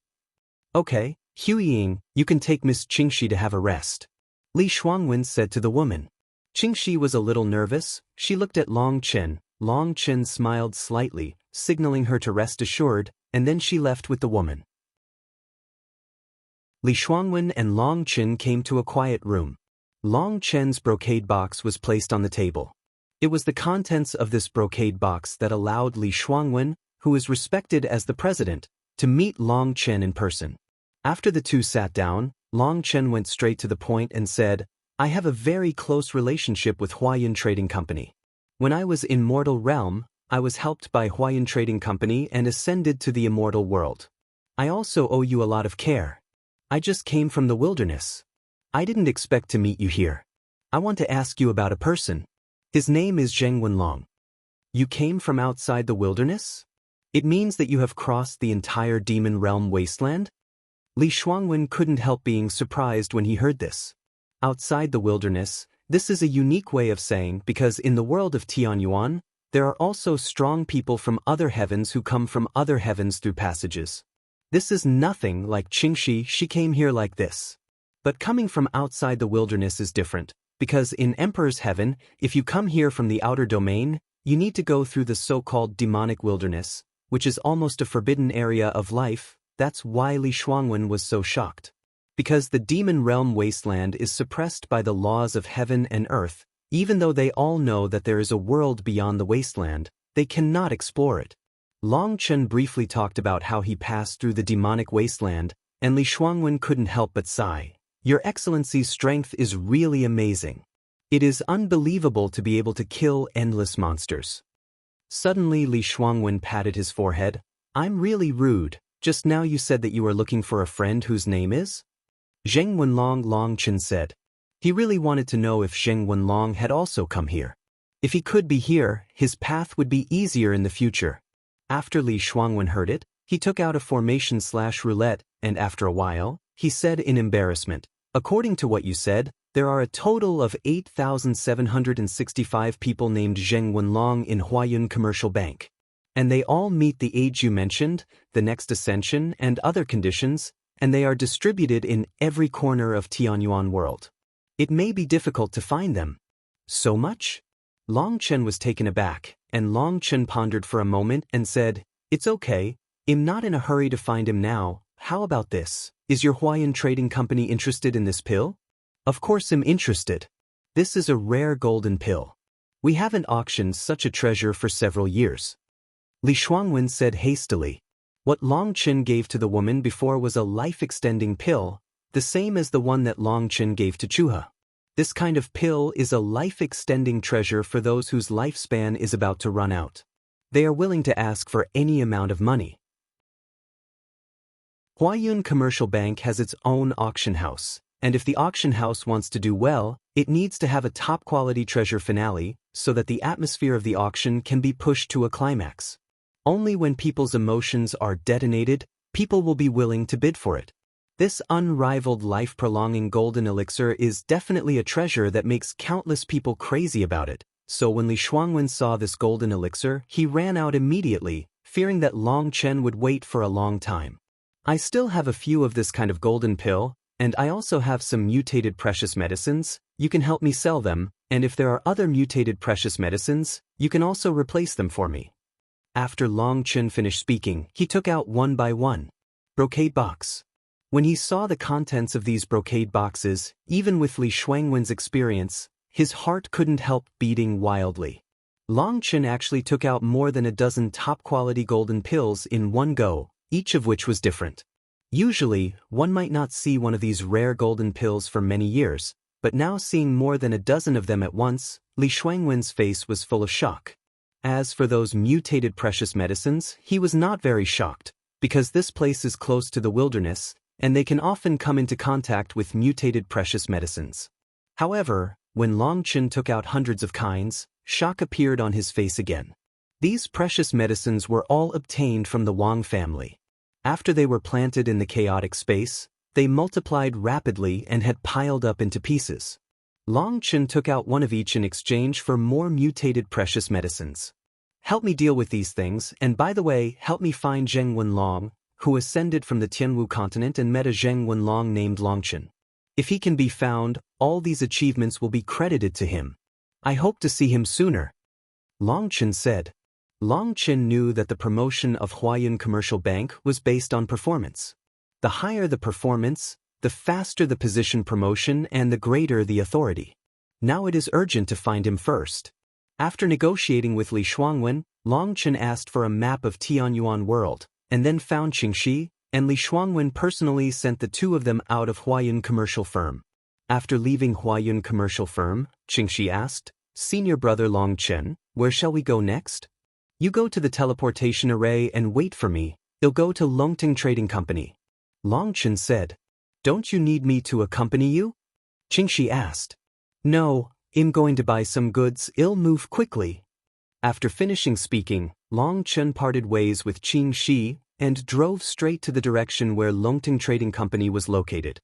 Okay, Huiying, you can take Miss Qingxi to have a rest. Li Shuangwen said to the woman. Qingxi was a little nervous. She looked at Long Chen. Long Chen smiled slightly, signaling her to rest assured, and then she left with the woman. Li Shuangwen and Long Chen came to a quiet room. Long Chen's brocade box was placed on the table. It was the contents of this brocade box that allowed Li Shuangwen, who is respected as the president, to meet Long Chen in person. After the 2 sat down, Long Chen went straight to the point and said, I have a very close relationship with Huayun Trading Company. When I was in Mortal Realm, I was helped by Huayun Trading Company and ascended to the immortal world. I also owe you a lot of care. I just came from the wilderness. I didn't expect to meet you here. I want to ask you about a person. His name is Zheng Wenlong. You came from outside the wilderness? It means that you have crossed the entire demon realm wasteland? Li Shuangwen couldn't help being surprised when he heard this. Outside the wilderness, this is a unique way of saying because in the world of Tianyuan, there are also strong people from other heavens who come from other heavens through passages. This is nothing like Qingxi, she came here like this. But coming from outside the wilderness is different, because in Emperor's Heaven, if you come here from the outer domain, you need to go through the so-called demonic wilderness, which is almost a forbidden area of life. That's why Li Shuangwen was so shocked. Because the demon realm wasteland is suppressed by the laws of heaven and earth, even though they all know that there is a world beyond the wasteland, they cannot explore it. Long Chen briefly talked about how he passed through the demonic wasteland, and Li Shuangwen couldn't help but sigh. Your Excellency's strength is really amazing. It is unbelievable to be able to kill endless monsters. Suddenly Li Shuangwen patted his forehead. I'm really rude. Just now you said that you are looking for a friend whose name is? Zheng Wenlong, Long Chen said. He really wanted to know if Zheng Wenlong had also come here. If he could be here, his path would be easier in the future. After Li Shuangwen heard it, he took out a formation/roulette, and after a while, he said in embarrassment, according to what you said, there are a total of 8,765 people named Zheng Wenlong in Huayun Commercial Bank. And they all meet the age you mentioned, the next ascension, and other conditions, and they are distributed in every corner of Tianyuan world. It may be difficult to find them. So much? Long Chen was taken aback, and Long Chen pondered for a moment and said, It's okay, I'm not in a hurry to find him now. How about this? Is your Huayun Trading Company interested in this pill? Of course I'm interested. This is a rare golden pill. We haven't auctioned such a treasure for several years. Li Shuangwen said hastily. What Long Chen gave to the woman before was a life-extending pill, the same as the one that Long Chen gave to Chuha. This kind of pill is a life-extending treasure for those whose lifespan is about to run out. They are willing to ask for any amount of money. Huayun Commercial Bank has its own auction house, and if the auction house wants to do well, it needs to have a top-quality treasure finale so that the atmosphere of the auction can be pushed to a climax. Only when people's emotions are detonated, people will be willing to bid for it. This unrivaled life-prolonging golden elixir is definitely a treasure that makes countless people crazy about it, so when Li Shuangwen saw this golden elixir, he ran out immediately, fearing that Long Chen would wait for a long time. I still have a few of this kind of golden pill, and I also have some mutated precious medicines. You can help me sell them, and if there are other mutated precious medicines, you can also replace them for me. After Long Chen finished speaking, he took out one by one. Brocade box. When he saw the contents of these brocade boxes, even with Li Shuangwen's experience, his heart couldn't help beating wildly. Long Chen actually took out more than a dozen top-quality golden pills in one go, each of which was different. Usually, one might not see one of these rare golden pills for many years, but now seeing more than a dozen of them at once, Li Shuangwen's face was full of shock. As for those mutated precious medicines, he was not very shocked, because this place is close to the wilderness, and they can often come into contact with mutated precious medicines. However, when Long Chen took out hundreds of kinds, shock appeared on his face again. These precious medicines were all obtained from the Wang family. After they were planted in the chaotic space, they multiplied rapidly and had piled up into pieces. Long Chen took out one of each in exchange for more mutated precious medicines. Help me deal with these things, and by the way, help me find Zheng Wenlong, who ascended from the Tianwu continent and met a Zheng Wenlong named Longchen. If he can be found, all these achievements will be credited to him. I hope to see him sooner. Longchen said. Longchen knew that the promotion of Huayun Commercial Bank was based on performance. The higher the performance, the faster the position promotion and the greater the authority. Now it is urgent to find him first. After negotiating with Li Shuangwen, Longchen asked for a map of Tianyuan world, and then found Qingxi, and Li Shuangwen personally sent the two of them out of Huayun Commercial Firm. After leaving Huayun Commercial Firm, Qingxi asked, "Senior brother Longchen, where shall we go next?" "You go to the teleportation array and wait for me. I'll go to Longting Trading Company." Longchen said. "Don't you need me to accompany you?" Qingxi asked. "No, I'm going to buy some goods. I'll move quickly." After finishing speaking, Longchen parted ways with Qingxi and drove straight to the direction where Longting Trading Company was located.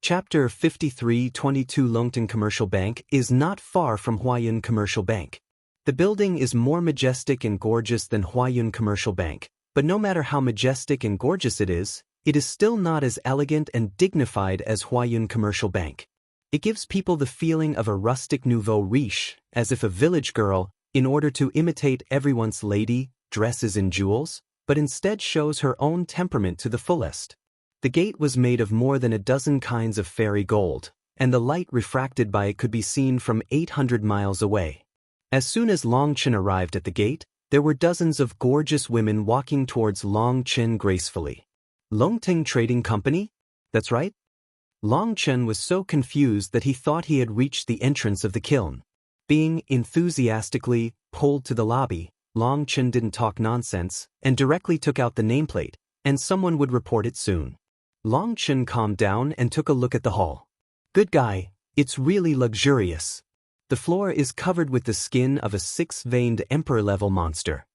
Chapter 53:22 Longting Commercial Bank is not far from Huayun Commercial Bank. The building is more majestic and gorgeous than Huayun Commercial Bank, but no matter how majestic and gorgeous it is still not as elegant and dignified as Huayun Commercial Bank. It gives people the feeling of a rustic nouveau riche, as if a village girl, in order to imitate everyone's lady, dresses in jewels, but instead shows her own temperament to the fullest. The gate was made of more than a dozen kinds of fairy gold, and the light refracted by it could be seen from 800 miles away. As soon as Longchen arrived at the gate, there were dozens of gorgeous women walking towards Longchen gracefully. Longting Trading Company? That's right. Longchen was so confused that he thought he had reached the entrance of the kiln. Being enthusiastically pulled to the lobby, Longchen didn't talk nonsense and directly took out the nameplate, and someone would report it soon. Longchen calmed down and took a look at the hall. "Good guy, it's really luxurious. The floor is covered with the skin of a six-veined emperor-level monster.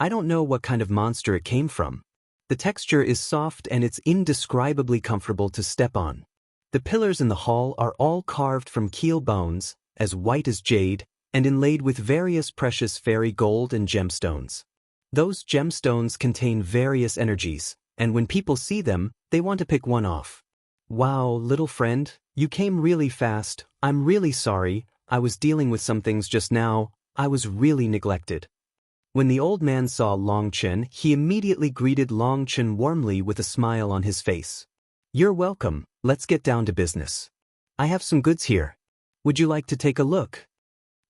I don't know what kind of monster it came from. The texture is soft and it's indescribably comfortable to step on. The pillars in the hall are all carved from keel bones, as white as jade, and inlaid with various precious fairy gold and gemstones. Those gemstones contain various energies, and when people see them, they want to pick one off. Wow, little friend, you came really fast. I'm really sorry. I was dealing with some things just now. I was really neglected." When the old man saw Longchen, he immediately greeted Longchen warmly with a smile on his face. "You're welcome. Let's get down to business. I have some goods here. Would you like to take a look?"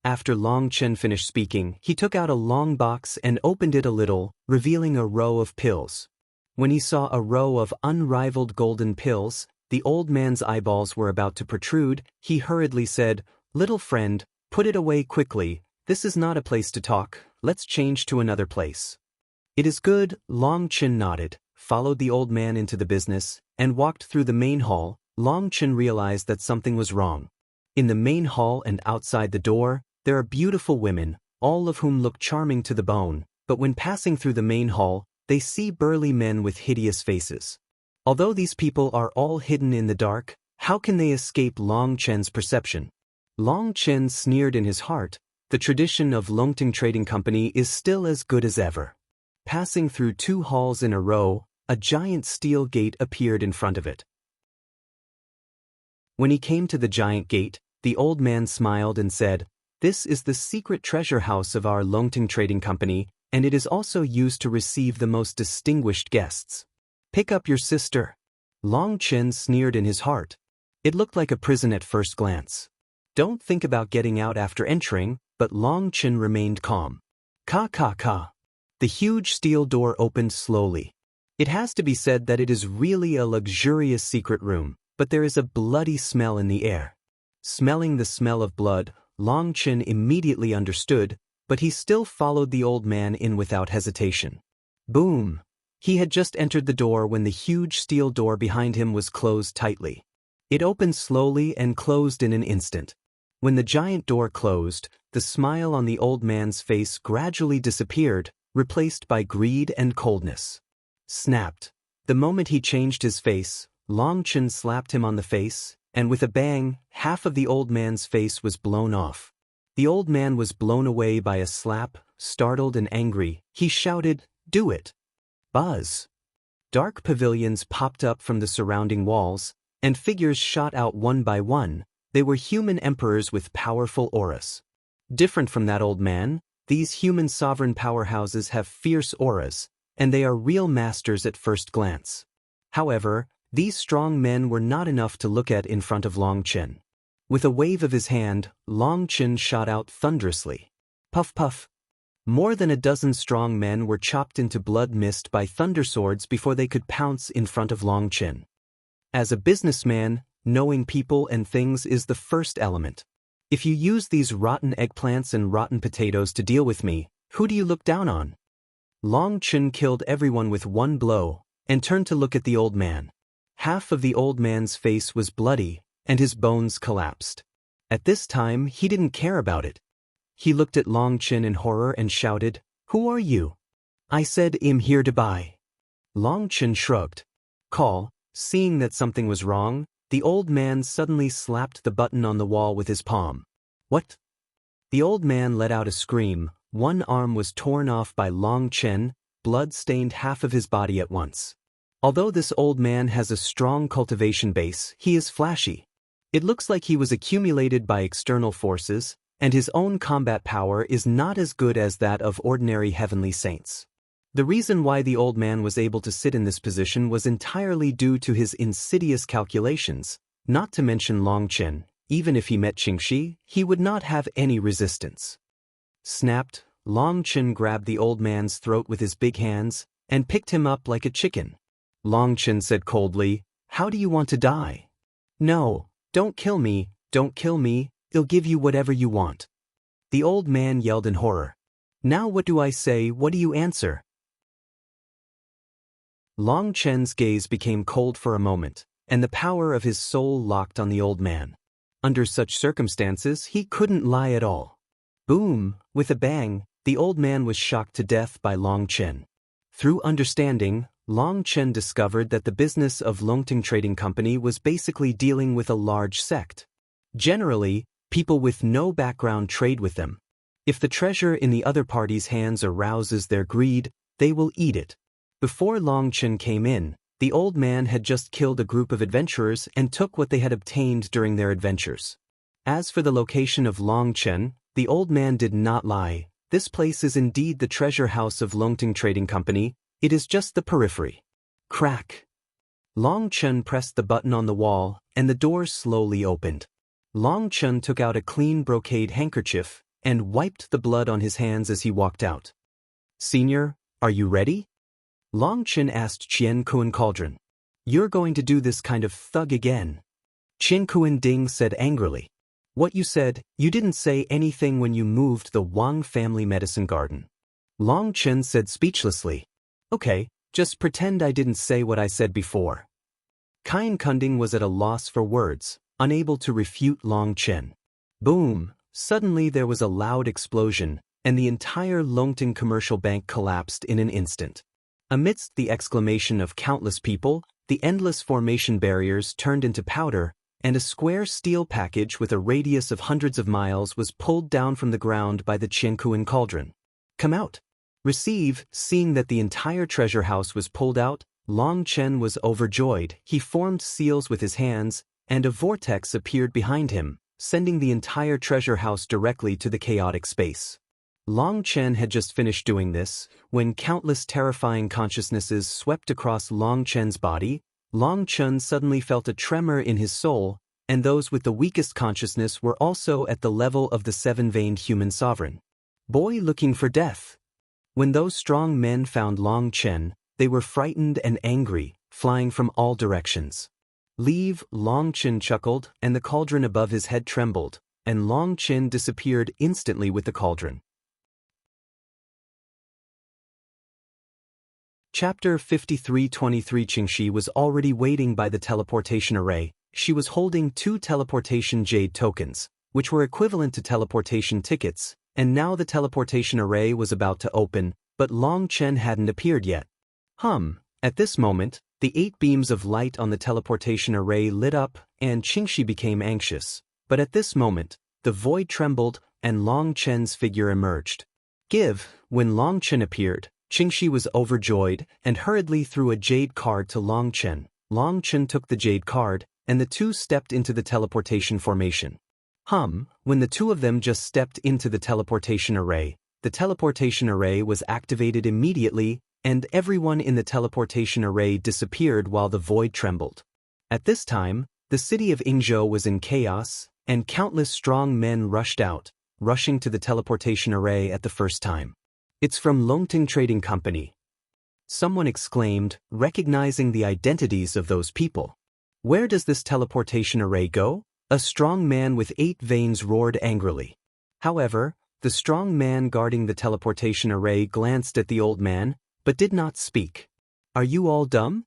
After Longchen finished speaking, he took out a long box and opened it a little, revealing a row of pills. When he saw a row of unrivaled golden pills, the old man's eyeballs were about to protrude. He hurriedly said, "Little friend, put it away quickly. This is not a place to talk. Let's change to another place." "It is good." Longchen nodded, followed the old man into the business, and walked through the main hall. Longchen realized that something was wrong. In the main hall and outside the door, there are beautiful women, all of whom look charming to the bone, but when passing through the main hall, they see burly men with hideous faces. Although these people are all hidden in the dark, How can they escape Long Chen's perception? Long Chen sneered in his heart. The tradition of Longting Trading Company is still as good as ever. Passing through 2 halls in a row, a giant steel gate appeared in front of it. When he came to the giant gate, the old man smiled and said, "This is the secret treasure house of our Longting Trading Company, and it is also used to receive the most distinguished guests. Pick up your sister." Long Chen sneered in his heart. It looked like a prison at first glance. Don't think about getting out after entering, but Long Chen remained calm. Ka ka ka. The huge steel door opened slowly. It has to be said that it is really a luxurious secret room, but there is a bloody smell in the air. Smelling the smell of blood, Long Chen immediately understood, but he still followed the old man in without hesitation. Boom! He had just entered the door when the huge steel door behind him was closed tightly. It opened slowly and closed in an instant. When the giant door closed, the smile on the old man's face gradually disappeared, replaced by greed and coldness. Snapped. The moment he changed his face, Long Chen slapped him on the face, and with a bang, half of the old man's face was blown off. The old man was blown away by a slap. Startled and angry, he shouted, "Do it!" Buzz! Dark pavilions popped up from the surrounding walls, and figures shot out one by one. They were human emperors with powerful auras. Different from that old man, these human sovereign powerhouses have fierce auras, and they are real masters at first glance. However, these strong men were not enough to look at in front of Long Chen. With a wave of his hand, Long Chen shot out thunderously. Puff puff. More than a dozen strong men were chopped into blood mist by thunder swords before they could pounce in front of Long Chen. As a businessman, knowing people and things is the first element. If you use these rotten eggplants and rotten potatoes to deal with me, who do you look down on? Long Chen killed everyone with one blow, and turned to look at the old man. Half of the old man's face was bloody, and his bones collapsed. At this time, he didn't care about it. He looked at Long Chen in horror and shouted, "Who are you?" "I said I'm here to buy." Long Chen shrugged. Seeing that something was wrong, the old man suddenly slapped the button on the wall with his palm. "What?" The old man let out a scream. One arm was torn off by Long Chen, blood stained half of his body at once. Although this old man has a strong cultivation base, he is flashy. It looks like he was accumulated by external forces, and his own combat power is not as good as that of ordinary heavenly saints. The reason why the old man was able to sit in this position was entirely due to his insidious calculations, not to mention Long Chen. Even if he met Qingxi, he would not have any resistance. Snapped, Long Chen grabbed the old man's throat with his big hands, and picked him up like a chicken. Long Chen said coldly, "How do you want to die?" "No, don't kill me, I'll give you whatever you want." The old man yelled in horror. "Now what do I say, what do you answer?" Long Chen's gaze became cold for a moment, and the power of his soul locked on the old man. Under such circumstances, he couldn't lie at all. Boom! With a bang, the old man was shocked to death by Long Chen. Through understanding, Long Chen discovered that the business of Longting Trading Company was basically dealing with a large sect. Generally, people with no background trade with them. If the treasure in the other party's hands arouses their greed, they will eat it. Before Long Chen came in, the old man had just killed a group of adventurers and took what they had obtained during their adventures. As for the location of Long Chen, the old man did not lie. This place is indeed the treasure house of Longting Trading Company. It is just the periphery. Crack! Long Chen pressed the button on the wall, and the door slowly opened. Long Chen took out a clean brocade handkerchief and wiped the blood on his hands as he walked out. "Senior, are you ready?" Long Chen asked Qian Kuan Cauldron. "You're going to do this kind of thug again?" Qian Kuan Ding said angrily. "What you said, you didn't say anything when you moved the Wang family medicine garden." Long Chen said speechlessly. "Okay, just pretend I didn't say what I said before." Qian Kunding was at a loss for words, unable to refute Long Chen. Boom! Suddenly there was a loud explosion, and the entire Longting Commercial Bank collapsed in an instant. Amidst the exclamation of countless people, the endless formation barriers turned into powder, and a square steel package with a radius of hundreds of miles was pulled down from the ground by the Qiankuan cauldron. "Come out. Receive." Seeing that the entire treasure house was pulled out, Long Chen was overjoyed. He formed seals with his hands, and a vortex appeared behind him, sending the entire treasure house directly to the chaotic space. Long Chen had just finished doing this, when countless terrifying consciousnesses swept across Long Chen's body. Long Chen suddenly felt a tremor in his soul, and those with the weakest consciousness were also at the level of the seven-veined human sovereign. Boy looking for death. When those strong men found Long Chen, they were frightened and angry, flying from all directions. "Leave," Long Chen chuckled, and the cauldron above his head trembled, and Long Chen disappeared instantly with the cauldron. Chapter 53:23. Qingxi was already waiting by the teleportation array. She was holding 2 teleportation jade tokens, which were equivalent to teleportation tickets, and now the teleportation array was about to open, but Long Chen hadn't appeared yet. At this moment, the 8 beams of light on the teleportation array lit up, and Qingxi became anxious. But at this moment, the void trembled, and Long Chen's figure emerged. When Long Chen appeared, Qingxi was overjoyed and hurriedly threw a jade card to Long Chen. Long Chen took the jade card, and the two stepped into the teleportation formation. When the two of them just stepped into the teleportation array was activated immediately, and everyone in the teleportation array disappeared while the void trembled. At this time, the city of Yingzhou was in chaos, and countless strong men rushed out, rushing to the teleportation array at the first time. "It's from Longting Trading Company," someone exclaimed, recognizing the identities of those people. "Where does this teleportation array go?" A strong man with 8 veins roared angrily. However, the strong man guarding the teleportation array glanced at the old man, but did not speak. "Are you all dumb?"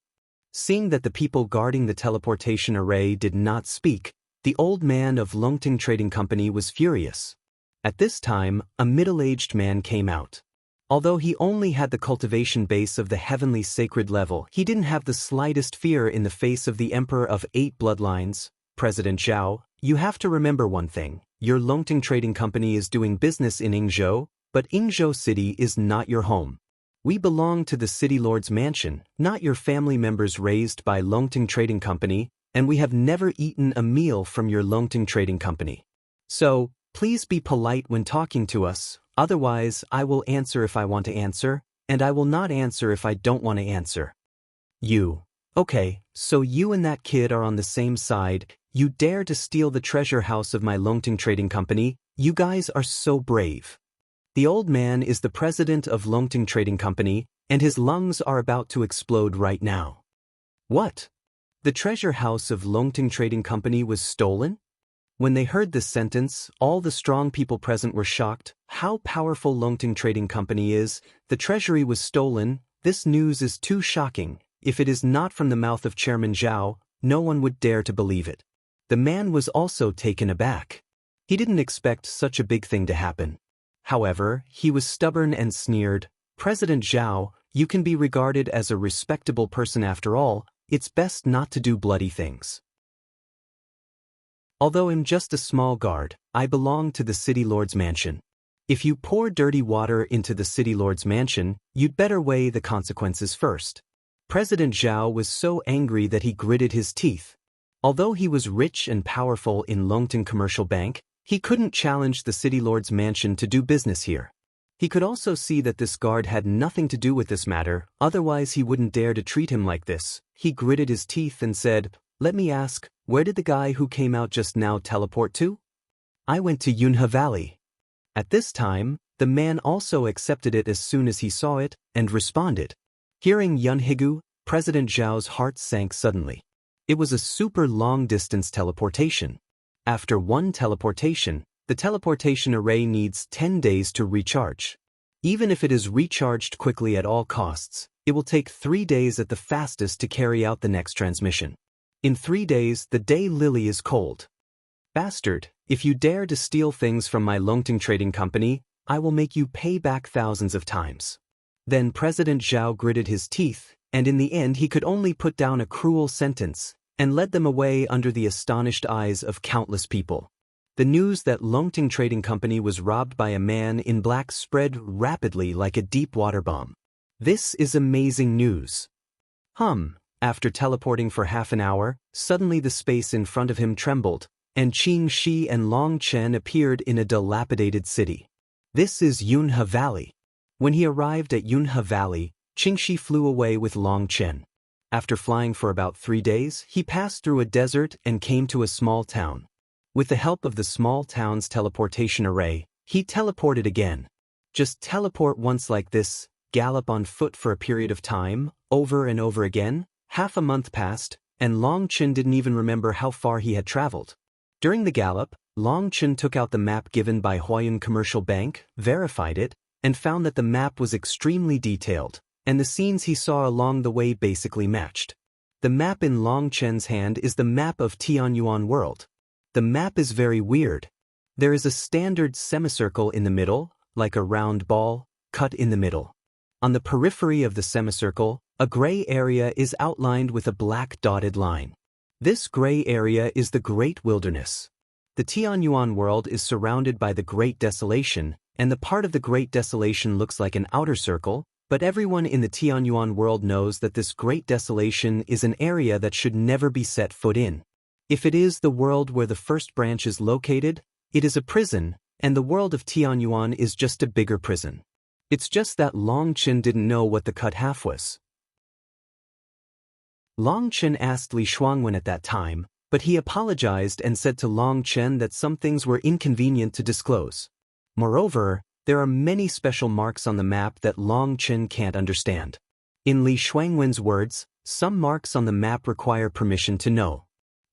Seeing that the people guarding the teleportation array did not speak, the old man of Longting Trading Company was furious. At this time, a middle-aged man came out. Although he only had the cultivation base of the heavenly sacred level, he didn't have the slightest fear in the face of the Emperor of 8 bloodlines, President Zhao. "You have to remember one thing. Your Longting Trading Company is doing business in Yingzhou, but Yingzhou City is not your home. We belong to the City Lord's mansion, not your family members raised by Longting Trading Company, and we have never eaten a meal from your Longting Trading Company. So, please be polite when talking to us, otherwise I will answer if I want to answer, and I will not answer if I don't want to answer." Okay, so you and that kid are on the same side. You dare to steal the treasure house of my Longting Trading Company? You guys are so brave. The old man is the president of Longting Trading Company, and his lungs are about to explode right now. What? The treasure house of Longting Trading Company was stolen? When they heard this sentence, all the strong people present were shocked. How powerful Longting Trading Company is. The treasury was stolen. This news is too shocking. If it is not from the mouth of Chairman Zhao, no one would dare to believe it. The man was also taken aback. He didn't expect such a big thing to happen. However, he was stubborn and sneered. "President Zhao, you can be regarded as a respectable person after all. It's best not to do bloody things. Although I'm just a small guard, I belong to the City Lord's mansion. If you pour dirty water into the City Lord's mansion, you'd better weigh the consequences first." President Zhao was so angry that he gritted his teeth. Although he was rich and powerful in Longting Commercial Bank, he couldn't challenge the City Lord's mansion to do business here. He could also see that this guard had nothing to do with this matter, otherwise he wouldn't dare to treat him like this. He gritted his teeth and said, "Let me ask, where did the guy who came out just now teleport to?" "I went to Yunhe Valley." At this time, the man also accepted it as soon as he saw it, and responded. Hearing Yunhigu, President Zhao's heart sank suddenly. It was a super long-distance teleportation. After one teleportation, the teleportation array needs 10 days to recharge. Even if it is recharged quickly at all costs, it will take 3 days at the fastest to carry out the next transmission. In 3 days, the day lily is cold. "Bastard, if you dare to steal things from my Longting Trading Company, I will make you pay back thousands of times." Then President Zhao gritted his teeth, and in the end he could only put down a cruel sentence. and led them away under the astonished eyes of countless people. The news that Longting Trading Company was robbed by a man in black spread rapidly like a deep water bomb. This is amazing news. After teleporting for half an hour, suddenly the space in front of him trembled, and Qing Shi and Long Chen appeared in a dilapidated city. This is Yunhe Valley. When he arrived at Yunhe Valley, Qing Shi flew away with Long Chen. After flying for about 3 days, he passed through a desert and came to a small town. With the help of the small town's teleportation array, he teleported again. Just teleport once like this, gallop on foot for a period of time, over and over again. Half a month passed, and Long Chen didn't even remember how far he had traveled. During the gallop, Long Chen took out the map given by Huayun Commercial Bank, verified it, and found that the map was extremely detailed, and the scenes he saw along the way basically matched. The map in Long Chen's hand is the map of Tianyuan World. The map is very weird. There is a standard semicircle in the middle, like a round ball, cut in the middle. On the periphery of the semicircle, a gray area is outlined with a black dotted line. This gray area is the Great Wilderness. The Tianyuan World is surrounded by the Great Desolation, and the part of the Great Desolation looks like an outer circle, but everyone in the Tianyuan World knows that this Great Desolation is an area that should never be set foot in. If it is the world where the first branch is located, it is a prison, and the world of Tianyuan is just a bigger prison. It's just that Long Chen didn't know what the cut half was. Long Chen asked Li Shuangwen at that time, but he apologized and said to Long Chen that some things were inconvenient to disclose. Moreover, there are many special marks on the map that Long Chen can't understand. In Li Shuangwen's words, some marks on the map require permission to know.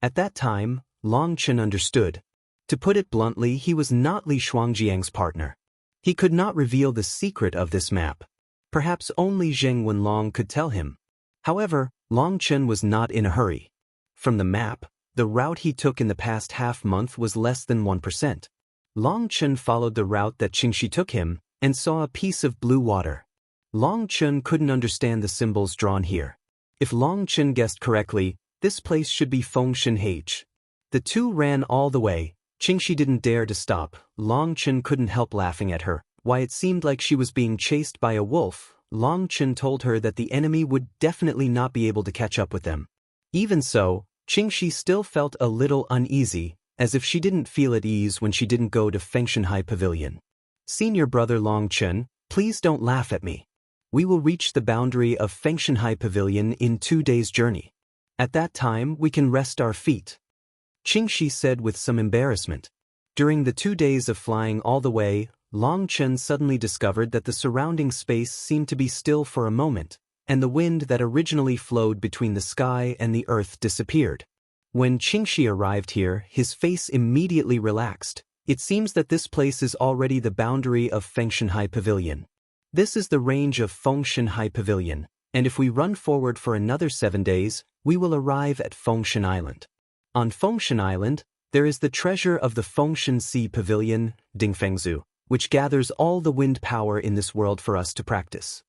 At that time, Long Chen understood. To put it bluntly, he was not Li Shuangjiang's partner. He could not reveal the secret of this map. Perhaps only Zheng Wenlong could tell him. However, Long Chen was not in a hurry. From the map, the route he took in the past half-month was less than 1%. Long Chen followed the route that Qing Shi took him, and saw a piece of blue water. Long Chen couldn't understand the symbols drawn here. If Long Chen guessed correctly, this place should be Fengshen Hage. The two ran all the way. Qing Shi didn't dare to stop. Long Chen couldn't help laughing at her. Why it seemed like she was being chased by a wolf. Long Chen told her that the enemy would definitely not be able to catch up with them. Even so, Qing Shi still felt a little uneasy, as if she didn't feel at ease when she didn't go to Fengshenhai Pavilion. Senior brother Long Chen, please don't laugh at me. We will reach the boundary of Fengshenhai Pavilion in 2 days' journey. At that time, we can rest our feet. Qing Shi said with some embarrassment. During the 2 days of flying all the way, Long Chen suddenly discovered that the surrounding space seemed to be still for a moment, and the wind that originally flowed between the sky and the earth disappeared. When Qing Shi arrived here, his face immediately relaxed. It seems that this place is already the boundary of Fengshenhai Pavilion. This is the range of Fengshenhai Pavilion, and if we run forward for another 7 days, we will arrive at Fengshen Island. On Fengshen Island, there is the treasure of the Fengshen Sea Pavilion, Dingfengzu, which gathers all the wind power in this world for us to practice.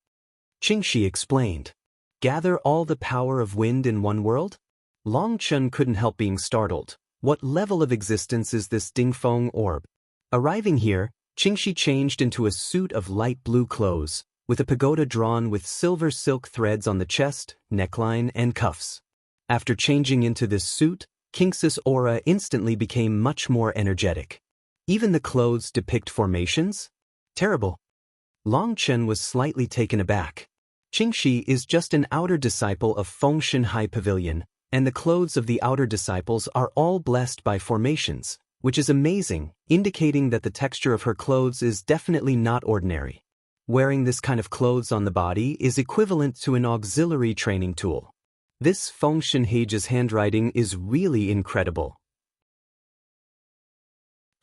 Qing Shi explained. Gather all the power of wind in one world? Long Chen couldn't help being startled. What level of existence is this Dingfeng orb? Arriving here, Qing Shi changed into a suit of light blue clothes, with a pagoda drawn with silver silk threads on the chest, neckline, and cuffs. After changing into this suit, King's aura instantly became much more energetic. Even the clothes depict formations? Terrible. Long Chen was slightly taken aback. Qing Shi is just an outer disciple of Fengshen High Pavilion, and the clothes of the outer disciples are all blessed by formations, which is amazing, indicating that the texture of her clothes is definitely not ordinary. Wearing this kind of clothes on the body is equivalent to an auxiliary training tool. This Fengshen Hage's handwriting is really incredible.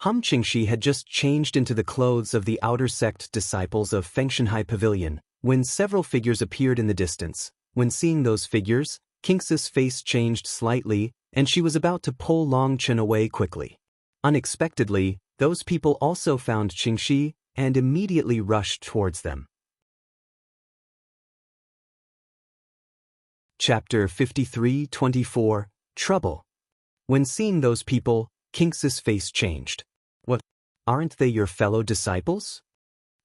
Qing Shi had just changed into the clothes of the outer sect disciples of Fengshenhai Pavilion, when several figures appeared in the distance. When seeing those figures, King's face changed slightly, and she was about to pull Long Chen away quickly. Unexpectedly, those people also found Qing Shi and immediately rushed towards them. Chapter 53-24, Trouble. When seeing those people, King's face changed. What? Aren't they your fellow disciples?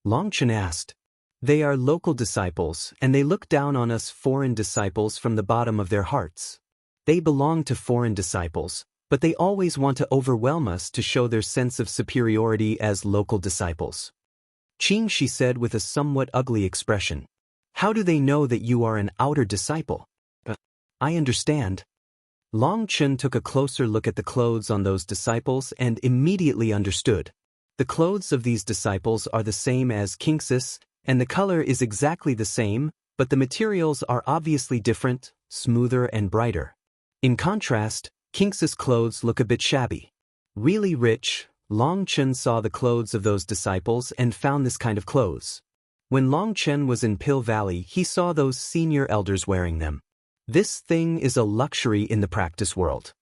Long Chen asked. They are local disciples, and they look down on us foreign disciples from the bottom of their hearts. They belong to foreign disciples, but they always want to overwhelm us to show their sense of superiority as local disciples. Qing, she said with a somewhat ugly expression. How do they know that you are an outer disciple? I understand. Long Chen took a closer look at the clothes on those disciples and immediately understood. The clothes of these disciples are the same as King's, and the color is exactly the same, but the materials are obviously different, smoother and brighter. In contrast, King's clothes look a bit shabby. Really rich, Long Chen saw the clothes of those disciples and found this kind of clothes. When Long Chen was in Pill Valley, he saw those senior elders wearing them. This thing is a luxury in the practice world.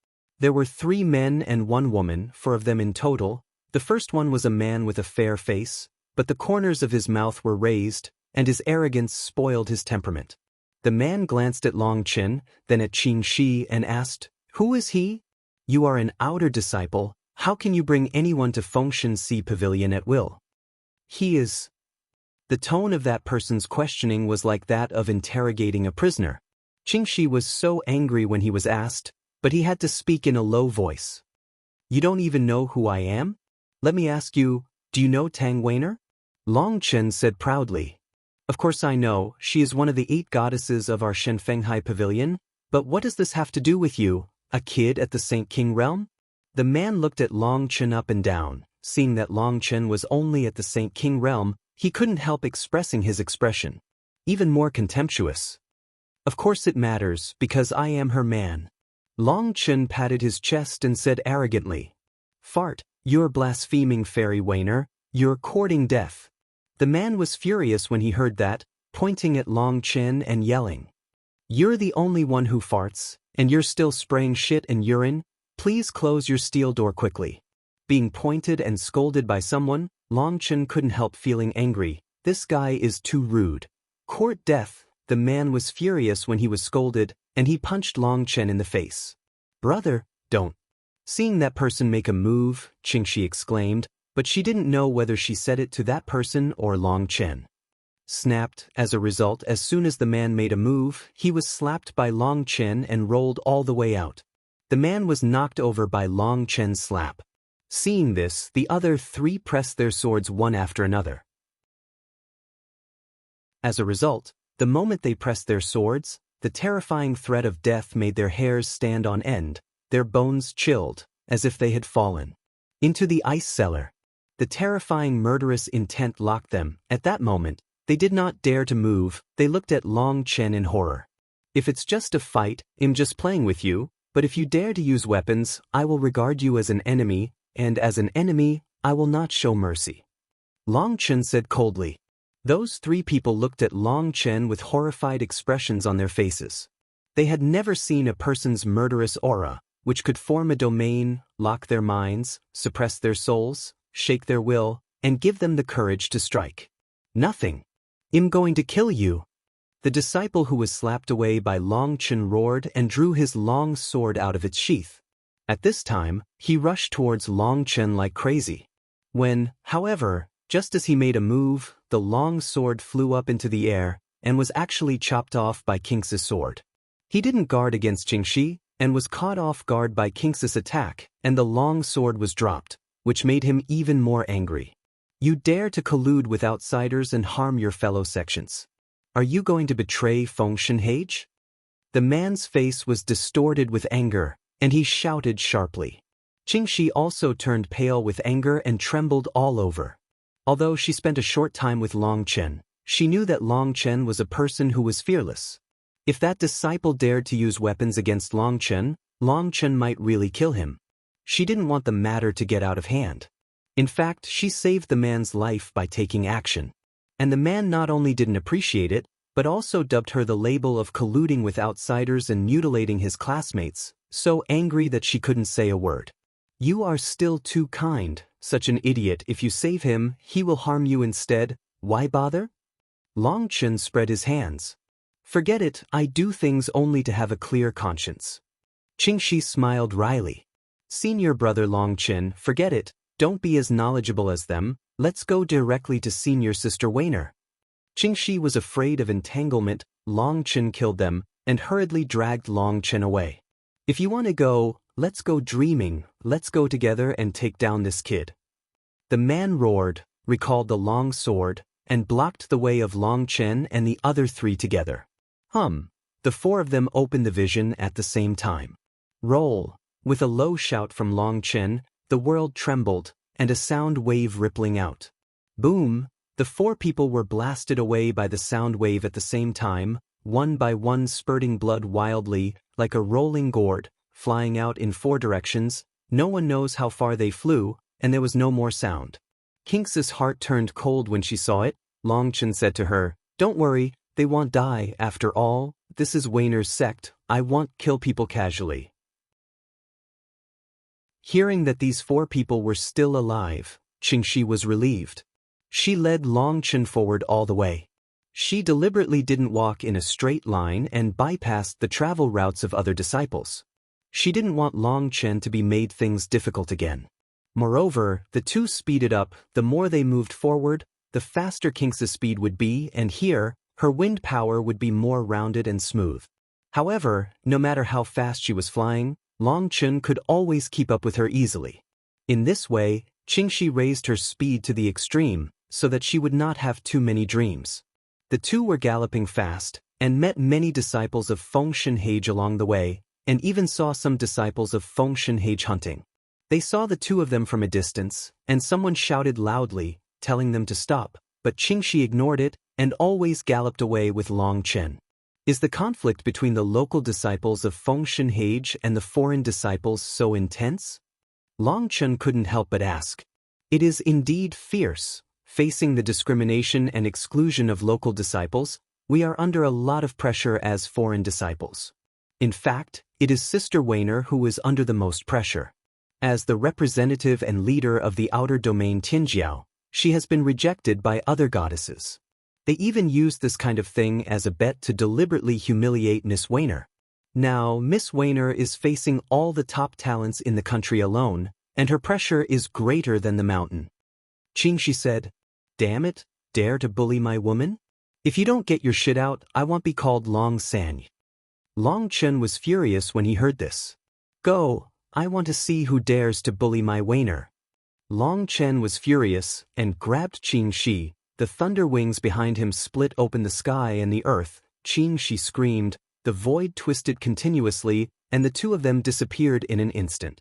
There were 3 men and 1 woman, 4 of them in total. The first one was a man with a fair face, but the corners of his mouth were raised, and his arrogance spoiled his temperament. The man glanced at Long Chen, then at Qing Shi and asked, Who is he? You are an outer disciple, how can you bring anyone to Fengshen Sea Pavilion at will? He is. The tone of that person's questioning was like that of interrogating a prisoner. Qing Shi was so angry when he was asked, but he had to speak in a low voice. You don't even know who I am? Let me ask you, do you know Tang Weiner? Long Chen said proudly. Of course I know, she is one of the 8 goddesses of our Shenfenghai Pavilion, but what does this have to do with you, a kid at the Saint King realm? The man looked at Long Chen up and down. Seeing that Long Chen was only at the Saint King realm, he couldn't help expressing his expression. Even more contemptuous. Of course it matters, because I am her man. Long Chen patted his chest and said arrogantly. Fart, you're blaspheming Fairy Weiner, you're courting death. The man was furious when he heard that, pointing at Long Chen and yelling. You're the only one who farts, and you're still spraying shit and urine, please close your steel door quickly. Being pointed and scolded by someone, Long Chen couldn't help feeling angry. This guy is too rude. Court death. The man was furious when he was scolded, and he punched Long Chen in the face. Brother, don't. Seeing that person make a move, Qing Shi exclaimed, but she didn't know whether she said it to that person or Long Chen. Snapped, as a result, as soon as the man made a move, he was slapped by Long Chen and rolled all the way out. The man was knocked over by Long Chen's slap. Seeing this, the other 3 pressed their swords one after another. As a result, the moment they pressed their swords, the terrifying threat of death made their hairs stand on end, their bones chilled, as if they had fallen into the ice cellar. The terrifying murderous intent locked them. At that moment, they did not dare to move. They looked at Long Chen in horror. If it's just a fight, I'm just playing with you, but if you dare to use weapons, I will regard you as an enemy, and as an enemy, I will not show mercy. Long Chen said coldly. Those 3 people looked at Long Chen with horrified expressions on their faces. They had never seen a person's murderous aura, which could form a domain, lock their minds, suppress their souls, shake their will, and give them the courage to strike. Nothing. I'm going to kill you. The disciple who was slapped away by Long Chen roared and drew his long sword out of its sheath. At this time, he rushed towards Long Chen like crazy. When, however, just as he made a move, the long sword flew up into the air and was actually chopped off by King's sword. He didn't guard against Qing Shi and was caught off guard by King's attack, and the long sword was dropped, which made him even more angry. You dare to collude with outsiders and harm your fellow sections. Are you going to betray Fengshen Hage? The man's face was distorted with anger, and he shouted sharply. Qing Shi also turned pale with anger and trembled all over. Although she spent a short time with Long Chen, she knew that Long Chen was a person who was fearless. If that disciple dared to use weapons against Long Chen might really kill him. She didn't want the matter to get out of hand. In fact, she saved the man's life by taking action. And the man not only didn't appreciate it, but also dubbed her the label of colluding with outsiders and mutilating his classmates, so angry that she couldn't say a word. You are still too kind, such an idiot. If you save him, he will harm you instead. Why bother? Long Chen spread his hands. Forget it, I do things only to have a clear conscience. Qingxi smiled wryly. Senior brother Longchen, forget it, don't be as knowledgeable as them, let's go directly to senior sister Weiner. Qingxi was afraid of entanglement. Longchen killed them, and hurriedly dragged Longchen away. If you want to go, let's go dreaming, let's go together and take down this kid. The man roared, recalled the long sword, and blocked the way of Longchen and the other three together. The four of them opened the vision at the same time. Roll! With a low shout from Longchen, the world trembled, and a sound wave rippling out. Boom! The four people were blasted away by the sound wave at the same time, one by one spurting blood wildly, like a rolling gourd, flying out in four directions. No one knows how far they flew, and there was no more sound. Kinx's heart turned cold when she saw it. Longchen said to her, "Don't worry, they won't die, after all, this is Weiner's sect, I won't kill people casually." Hearing that these four people were still alive, Qingxi was relieved. She led Longchen forward all the way. She deliberately didn't walk in a straight line and bypassed the travel routes of other disciples. She didn't want Longchen to be made things difficult again. Moreover, the two speeded up. The more they moved forward, the faster Kinx's speed would be, and here, her wind power would be more rounded and smooth. However, no matter how fast she was flying, Longchen could always keep up with her easily. In this way, Qingxi raised her speed to the extreme, so that she would not have too many dreams. The two were galloping fast, and met many disciples of Fengshen Hage along the way, and even saw some disciples of Fengshen Hage hunting. They saw the two of them from a distance, and someone shouted loudly, telling them to stop, but Qingxi ignored it, and always galloped away with Longchen. Is the conflict between the local disciples of Fengshen Hage and the foreign disciples so intense? Longchen couldn't help but ask. It is indeed fierce. Facing the discrimination and exclusion of local disciples, we are under a lot of pressure as foreign disciples. In fact, it is Sister Weiner who is under the most pressure. As the representative and leader of the outer domain Tinjiao, she has been rejected by other goddesses. They even used this kind of thing as a bet to deliberately humiliate Miss Weiner. Now, Miss Weiner is facing all the top talents in the country alone, and her pressure is greater than the mountain. Qingxi said, "Damn it, dare to bully my woman? If you don't get your shit out, I won't be called Long San." Longchen was furious when he heard this. "Go, I want to see who dares to bully my Weiner." Longchen was furious and grabbed Qingxi. The thunder wings behind him split open the sky and the earth. Qingxi screamed, the void twisted continuously, and the two of them disappeared in an instant.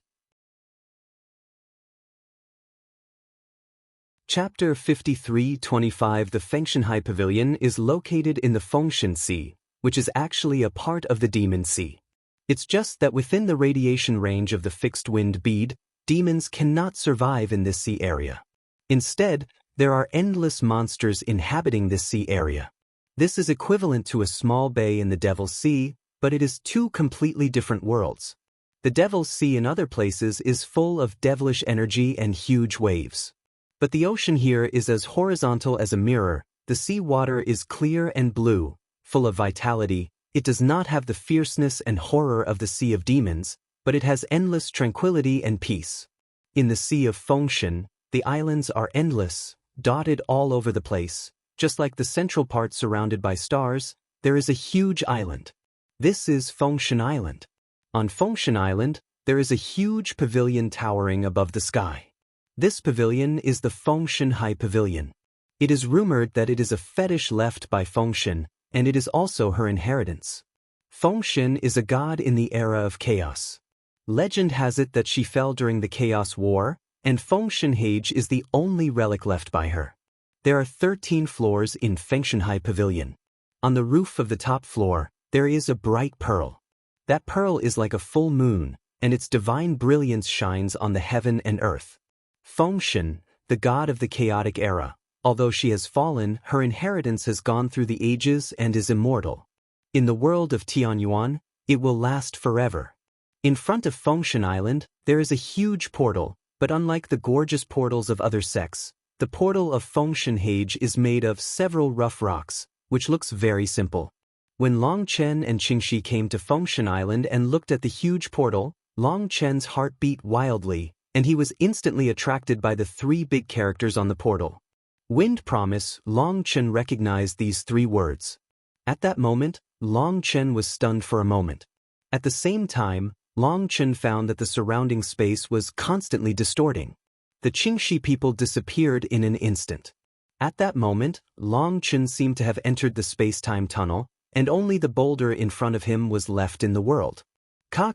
Chapter 53-25. The Fengshenhai Pavilion is located in the Fengshen Sea, which is actually a part of the Demon Sea. It's just that within the radiation range of the fixed wind bead, demons cannot survive in this sea area. Instead, there are endless monsters inhabiting this sea area. This is equivalent to a small bay in the Devil's Sea, but it is two completely different worlds. The Devil's Sea in other places is full of devilish energy and huge waves. But the ocean here is as horizontal as a mirror. The sea water is clear and blue, full of vitality. It does not have the fierceness and horror of the Sea of Demons, but it has endless tranquility and peace. In the Sea of Fengshen, the islands are endless, dotted all over the place. Just like the central part surrounded by stars, there is a huge island. This is Fengshen Island. On Fengshen Island, there is a huge pavilion towering above the sky. This pavilion is the Fengshenhai Pavilion. It is rumored that it is a fetish left by Fengshen, and it is also her inheritance. Fengshen is a god in the era of chaos. Legend has it that she fell during the Chaos War, and Fengshen Hage is the only relic left by her. There are 13 floors in Fengshenhai Pavilion. On the roof of the top floor, there is a bright pearl. That pearl is like a full moon, and its divine brilliance shines on the heaven and earth. Fengshen, the god of the chaotic era, although she has fallen, her inheritance has gone through the ages and is immortal. In the world of Tianyuan, it will last forever. In front of Fengshen Island, there is a huge portal, but unlike the gorgeous portals of other sects, the portal of Fengshen Hage is made of several rough rocks, which looks very simple. When Long Chen and Qingxi came to Fengshan Island and looked at the huge portal, Long Chen's heart beat wildly, and he was instantly attracted by the three big characters on the portal. Wind promise. Long Chen recognized these three words. At that moment, Long Chen was stunned for a moment. At the same time, Long Chen found that the surrounding space was constantly distorting. The Qingxi people disappeared in an instant. At that moment, Long Chen seemed to have entered the space-time tunnel, and only the boulder in front of him was left in the world. Ka.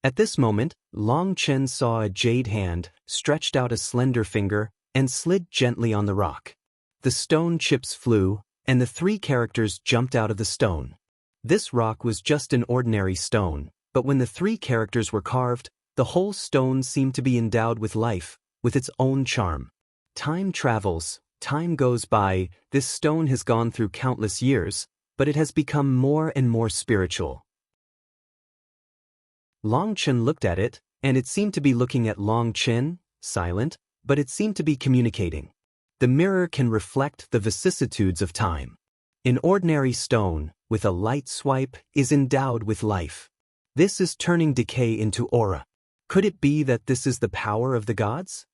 At this moment, Long Chen saw a jade hand, stretched out a slender finger, and slid gently on the rock. The stone chips flew, and the three characters jumped out of the stone. This rock was just an ordinary stone, but when the three characters were carved, the whole stone seemed to be endowed with life, with its own charm. Time travels, time goes by, this stone has gone through countless years, but it has become more and more spiritual. Long Chen looked at it, and it seemed to be looking at Long Chen, silent, but it seemed to be communicating. The mirror can reflect the vicissitudes of time. An ordinary stone, with a light swipe, is endowed with life. This is turning decay into aura. Could it be that this is the power of the gods?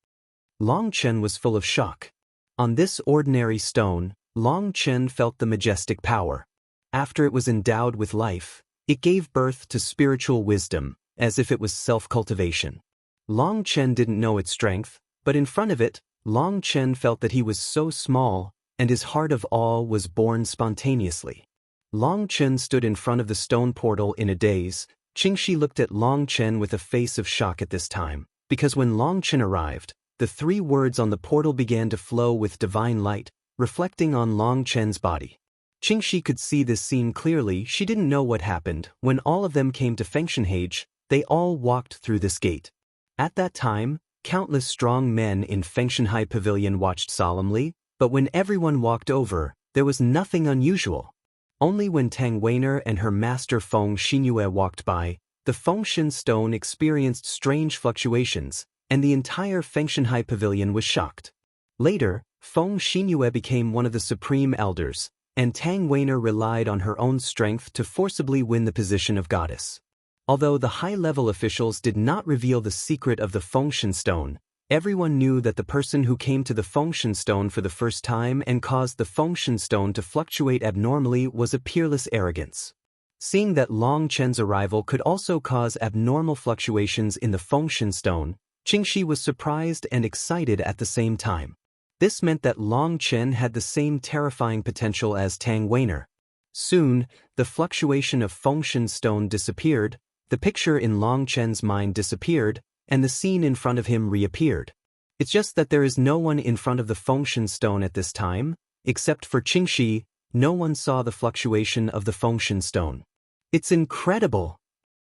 Long Chen was full of shock. On this ordinary stone, Long Chen felt the majestic power. After it was endowed with life, it gave birth to spiritual wisdom, as if it was self-cultivation. Long Chen didn't know its strength, but in front of it, Long Chen felt that he was so small, and his heart of awe was born spontaneously. Long Chen stood in front of the stone portal in a daze. Qingxi looked at Long Chen with a face of shock at this time, because when Long Chen arrived, the three words on the portal began to flow with divine light, reflecting on Long Chen's body. Qingxi could see this scene clearly. She didn't know what happened. When all of them came to Fengshanhage, they all walked through this gate. At that time, countless strong men in Fengshanhai Pavilion watched solemnly, but when everyone walked over, there was nothing unusual. Only when Tang Weiner and her master Feng Xinyue walked by, the Fengshan stone experienced strange fluctuations, and the entire Fengshanhai Pavilion was shocked. Later, Feng Xinyue became one of the supreme elders, and Tang Weiner relied on her own strength to forcibly win the position of goddess. Although the high-level officials did not reveal the secret of the Fengshan stone, everyone knew that the person who came to the Fengshan stone for the first time and caused the Fengshan stone to fluctuate abnormally was a peerless arrogance. Seeing that Long Chen's arrival could also cause abnormal fluctuations in the Fengshan stone, Qingxi was surprised and excited at the same time. This meant that Long Chen had the same terrifying potential as Tang Weiner. Soon, the fluctuation of Fengshan stone disappeared, the picture in Long Chen's mind disappeared, and the scene in front of him reappeared. It's just that there is no one in front of the Fengshan stone at this time, except for Qingxi. No one saw the fluctuation of the Fengshan stone. It's incredible!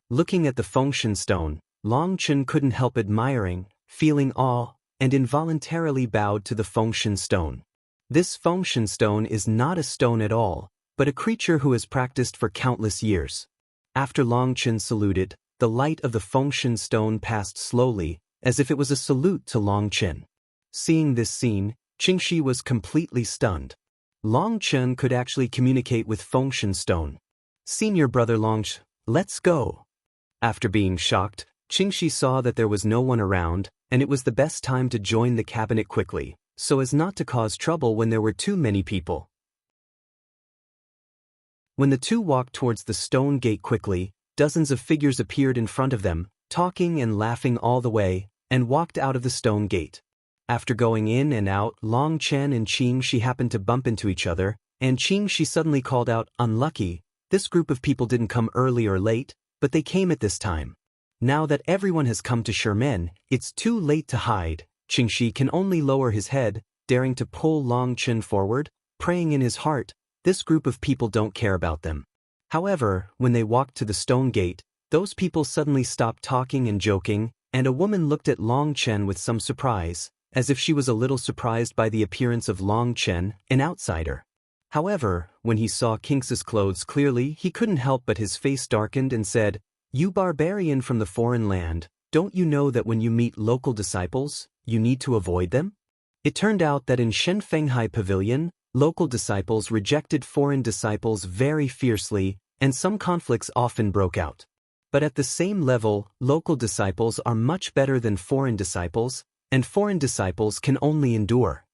Looking at the Fengshan stone, Long Chen couldn't help admiring, feeling awe, and involuntarily bowed to the Fengshan stone. This Fengshan stone is not a stone at all, but a creature who has practiced for countless years. After Long Chen saluted, the light of the Fengshan stone passed slowly, as if it was a salute to Long Chen. Seeing this scene, Qingxi was completely stunned. Long Chen could actually communicate with Fengshan stone. "Senior brother Long Chen, let's go." After being shocked, Qingxi saw that there was no one around, and it was the best time to join the cabinet quickly, so as not to cause trouble when there were too many people. When the two walked towards the stone gate quickly, dozens of figures appeared in front of them, talking and laughing all the way, and walked out of the stone gate. After going in and out, Long Chen and Qingxi happened to bump into each other, and Qingxi suddenly called out, "Unlucky, this group of people didn't come early or late, but they came at this time. Now that everyone has come to Shermen, it's too late to hide." Qingxi can only lower his head, daring to pull Long Chen forward, praying in his heart, this group of people don't care about them. However, when they walked to the stone gate, those people suddenly stopped talking and joking, and a woman looked at Long Chen with some surprise, as if she was a little surprised by the appearance of Long Chen, an outsider. However, when he saw King's clothes clearly, he couldn't help but his face darkened and said, "You barbarian from the foreign land, don't you know that when you meet local disciples, you need to avoid them?" It turned out that in Shenfenghai Pavilion, Local disciples rejected foreign disciples very fiercely, and some conflicts often broke out. But at the same level, local disciples are much better than foreign disciples, and foreign disciples can only endure.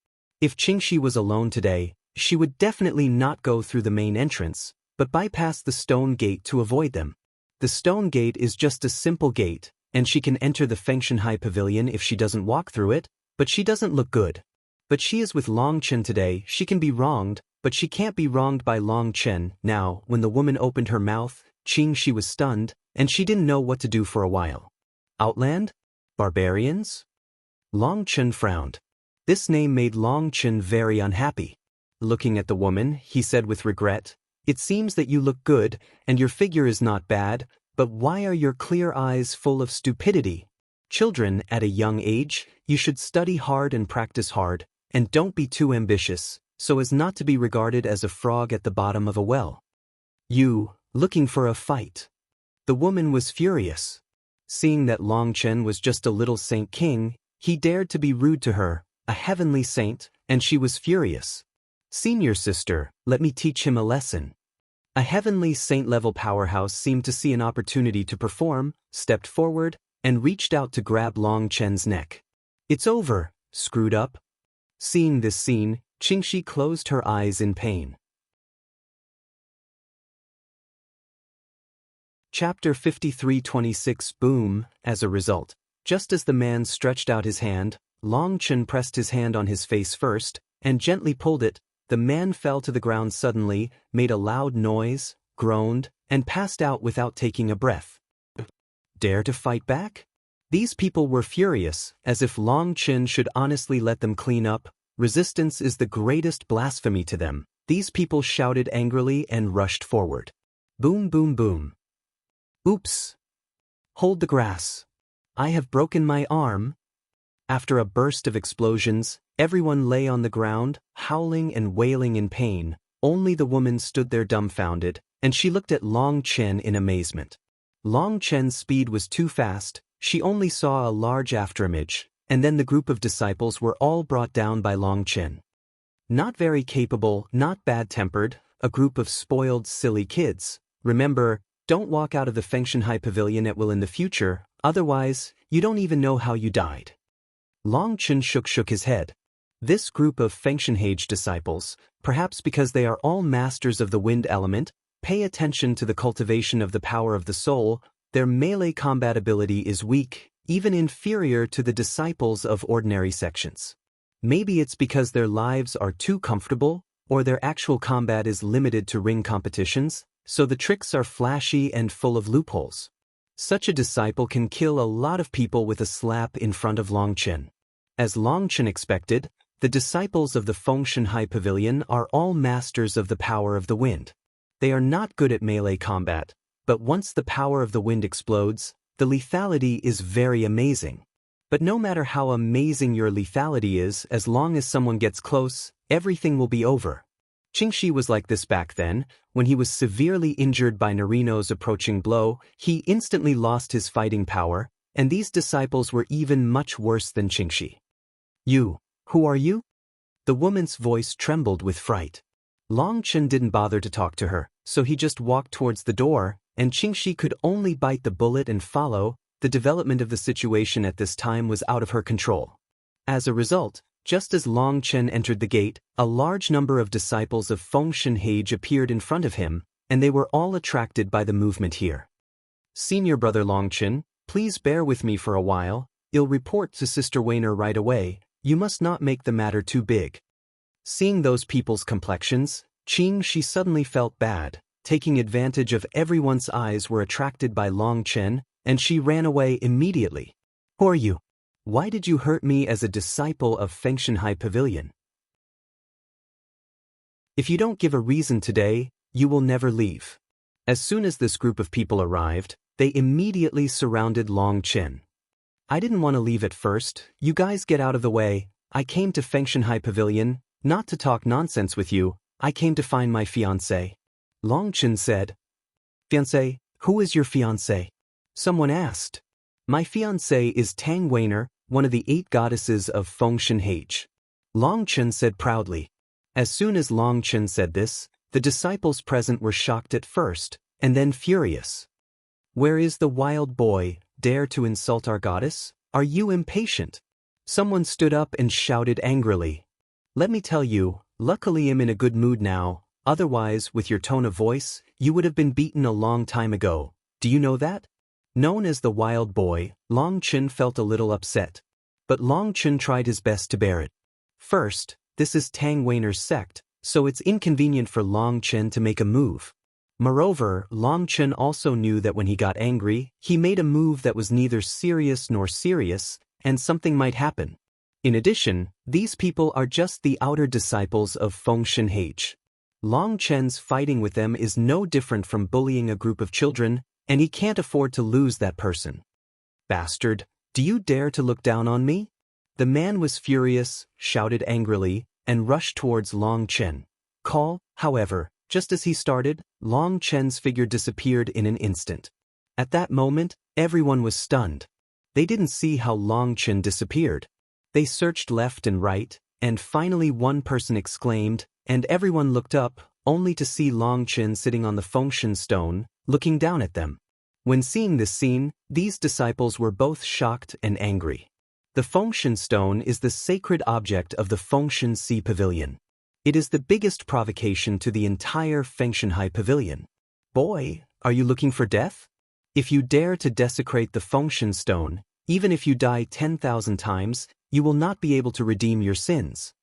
If Qingxi was alone today, she would definitely not go through the main entrance, but bypass the stone gate to avoid them. The stone gate is just a simple gate, and she can enter the Fengshanhai Pavilion if she doesn't walk through it, but she doesn't look good. But she is with Long Chen today. She can be wronged, but she can't be wronged by Long Chen. Now, when the woman opened her mouth, Qingxi was stunned, and she didn't know what to do for a while. Outland? Barbarians? Long Chen frowned. This name made Long Chen very unhappy. Looking at the woman, he said with regret, "It seems that you look good, and your figure is not bad, but why are your clear eyes full of stupidity? Children, at a young age, you should study hard and practice hard, and don't be too ambitious, so as not to be regarded as a frog at the bottom of a well. You, looking for a fight." The woman was furious. Seeing that Long Chen was just a little saint king, he dared to be rude to her, a heavenly saint, and she was furious. "Senior sister, let me teach him a lesson." A heavenly saint-level powerhouse seemed to see an opportunity to perform, stepped forward, and reached out to grab Long Chen's neck. "It's over, screwed up." Seeing this scene, Qingxi closed her eyes in pain. Chapter 53:26 Boom. As a result, just as the man stretched out his hand, Long Chen pressed his hand on his face first, and gently pulled it. The man fell to the ground suddenly, made a loud noise, groaned, and passed out without taking a breath. Dare to fight back? These people were furious, as if Long Chen should honestly let them clean up. Resistance is the greatest blasphemy to them. These people shouted angrily and rushed forward. Boom, boom, boom. Oops. Hold the grass. I have broken my arm. After a burst of explosions, everyone lay on the ground, howling and wailing in pain. Only the woman stood there dumbfounded, and she looked at Long Chen in amazement. Long Chen's speed was too fast. She only saw a large afterimage, and then the group of disciples were all brought down by Long Chen. Not very capable, not bad-tempered, a group of spoiled, silly kids. Remember, don't walk out of the Fengshanhai Pavilion at will in the future, otherwise, you don't even know how you died. Long Chen shook his head. This group of Fengshanhai disciples, perhaps because they are all masters of the wind element, pay attention to the cultivation of the power of the soul. Their melee combat ability is weak, even inferior to the disciples of ordinary sections. Maybe it's because their lives are too comfortable, or their actual combat is limited to ring competitions, so the tricks are flashy and full of loopholes. Such a disciple can kill a lot of people with a slap in front of Long Chen. As Long Chen expected, the disciples of the Fengshanhai Pavilion are all masters of the power of the wind. They are not good at melee combat, but once the power of the wind explodes, the lethality is very amazing. But no matter how amazing your lethality is, as long as someone gets close, everything will be over. Qingxi was like this back then. When he was severely injured by Narino's approaching blow, he instantly lost his fighting power, and these disciples were even much worse than Qingxi. "You, who are you?" The woman's voice trembled with fright. Long Chen didn't bother to talk to her, so he just walked towards the door, and Qingxi could only bite the bullet and follow. The development of the situation at this time was out of her control. As a result, just as Long Chen entered the gate, a large number of disciples of Fengshanhai appeared in front of him, and they were all attracted by the movement here. "Senior brother Long Chen, please bear with me for a while. I'll report to Sister Weiner right away. You must not make the matter too big." Seeing those people's complexions, Qingxi suddenly felt bad. Taking advantage of everyone's eyes were attracted by Long Chen, and she ran away immediately. "Who are you? Why did you hurt me as a disciple of Fengshanhai Pavilion? If you don't give a reason today, you will never leave." As soon as this group of people arrived, they immediately surrounded Long Chen. "I didn't want to leave at first. You guys get out of the way. I came to Fengshanhai Pavilion, not to talk nonsense with you. I came to find my fiancé." Long Chen said. "Fiancé? Who is your fiancé?" Someone asked. "My fiancé is Tang Weiner, one of the 8 goddesses of Fengshanhai." Long Chen said proudly. As soon as Long Chen said this, the disciples present were shocked at first, and then furious. "Where is the wild boy, dare to insult our goddess? Are you impatient?" Someone stood up and shouted angrily. "Let me tell you, luckily I'm in a good mood now, otherwise, with your tone of voice, you would have been beaten a long time ago. Do you know that?" Known as the wild boy, Long Chen felt a little upset. But Long Chen tried his best to bear it. First, this is Tang Weiner's sect, so it's inconvenient for Long Chen to make a move. Moreover, Long Chen also knew that when he got angry, he made a move that was neither serious nor serious, and something might happen. In addition, these people are just the outer disciples of Fengshen H. Long Chen's fighting with them is no different from bullying a group of children, and he can't afford to lose that person. "Bastard, do you dare to look down on me?" The man was furious, shouted angrily, and rushed towards Long Chen. However, just as he started, Long Chen's figure disappeared in an instant. At that moment, everyone was stunned. They didn't see how Long Chen disappeared. They searched left and right, and finally one person exclaimed, and everyone looked up, only to see Long Chen sitting on the Fengshen stone, looking down at them. When seeing this scene, these disciples were both shocked and angry. The Fengshen stone is the sacred object of the Fengshen Sea Pavilion. It is the biggest provocation to the entire Fengshenhai Pavilion. "Boy, are you looking for death? If you dare to desecrate the Fengshen stone, even if you die 10,000 times, you will not be able to redeem your sins."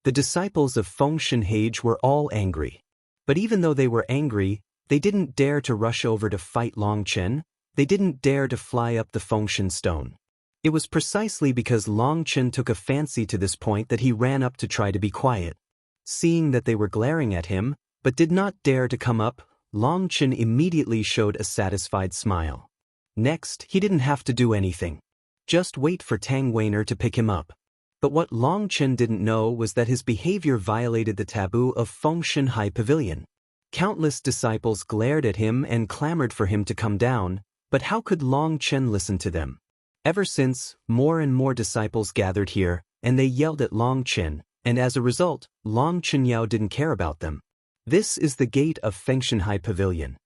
The disciples of Fengshen Hage were all angry. But even though they were angry, they didn't dare to rush over to fight Long Chen. They didn't dare to fly up the Fengshen stone. It was precisely because Long Chen took a fancy to this point that he ran up to try to be quiet. Seeing that they were glaring at him, but did not dare to come up, Long Chen immediately showed a satisfied smile. Next, he didn't have to do anything. Just wait for Tang Weiner to pick him up. But what Long Chen didn't know was that his behavior violated the taboo of Fengshen High Pavilion. Countless disciples glared at him and clamored for him to come down, but how could Long Chen listen to them? Ever since, more and more disciples gathered here, and they yelled at Long Chen, and as a result, Long Chen Yao didn't care about them. This is the gate of Fengshen High Pavilion.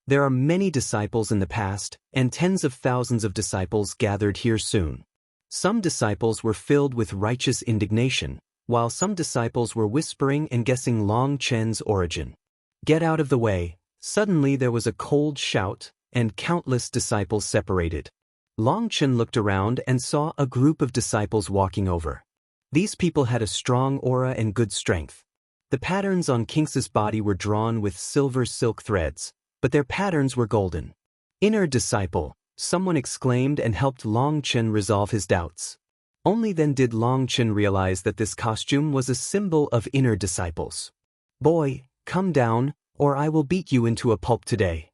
There are many disciples in the past, and tens of thousands of disciples gathered here soon. Some disciples were filled with righteous indignation, while some disciples were whispering and guessing Long Chen's origin. "Get out of the way." Suddenly there was a cold shout, and countless disciples separated. Long Chen looked around and saw a group of disciples walking over. These people had a strong aura and good strength. The patterns on Kings's body were drawn with silver silk threads, but their patterns were golden. "Inner disciple," someone exclaimed and helped Long Chen resolve his doubts. Only then did Long Chen realize that this costume was a symbol of inner disciples. "Boy, come down, or I will beat you into a pulp today."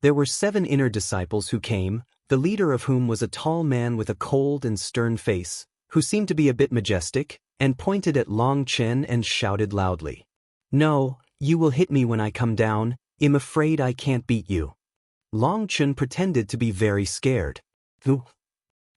There were 7 inner disciples who came, the leader of whom was a tall man with a cold and stern face, who seemed to be a bit majestic, and pointed at Long Chen and shouted loudly, "No, you will hit me when I come down. I'm afraid I can't beat you." Long Chen pretended to be very scared. "Who?"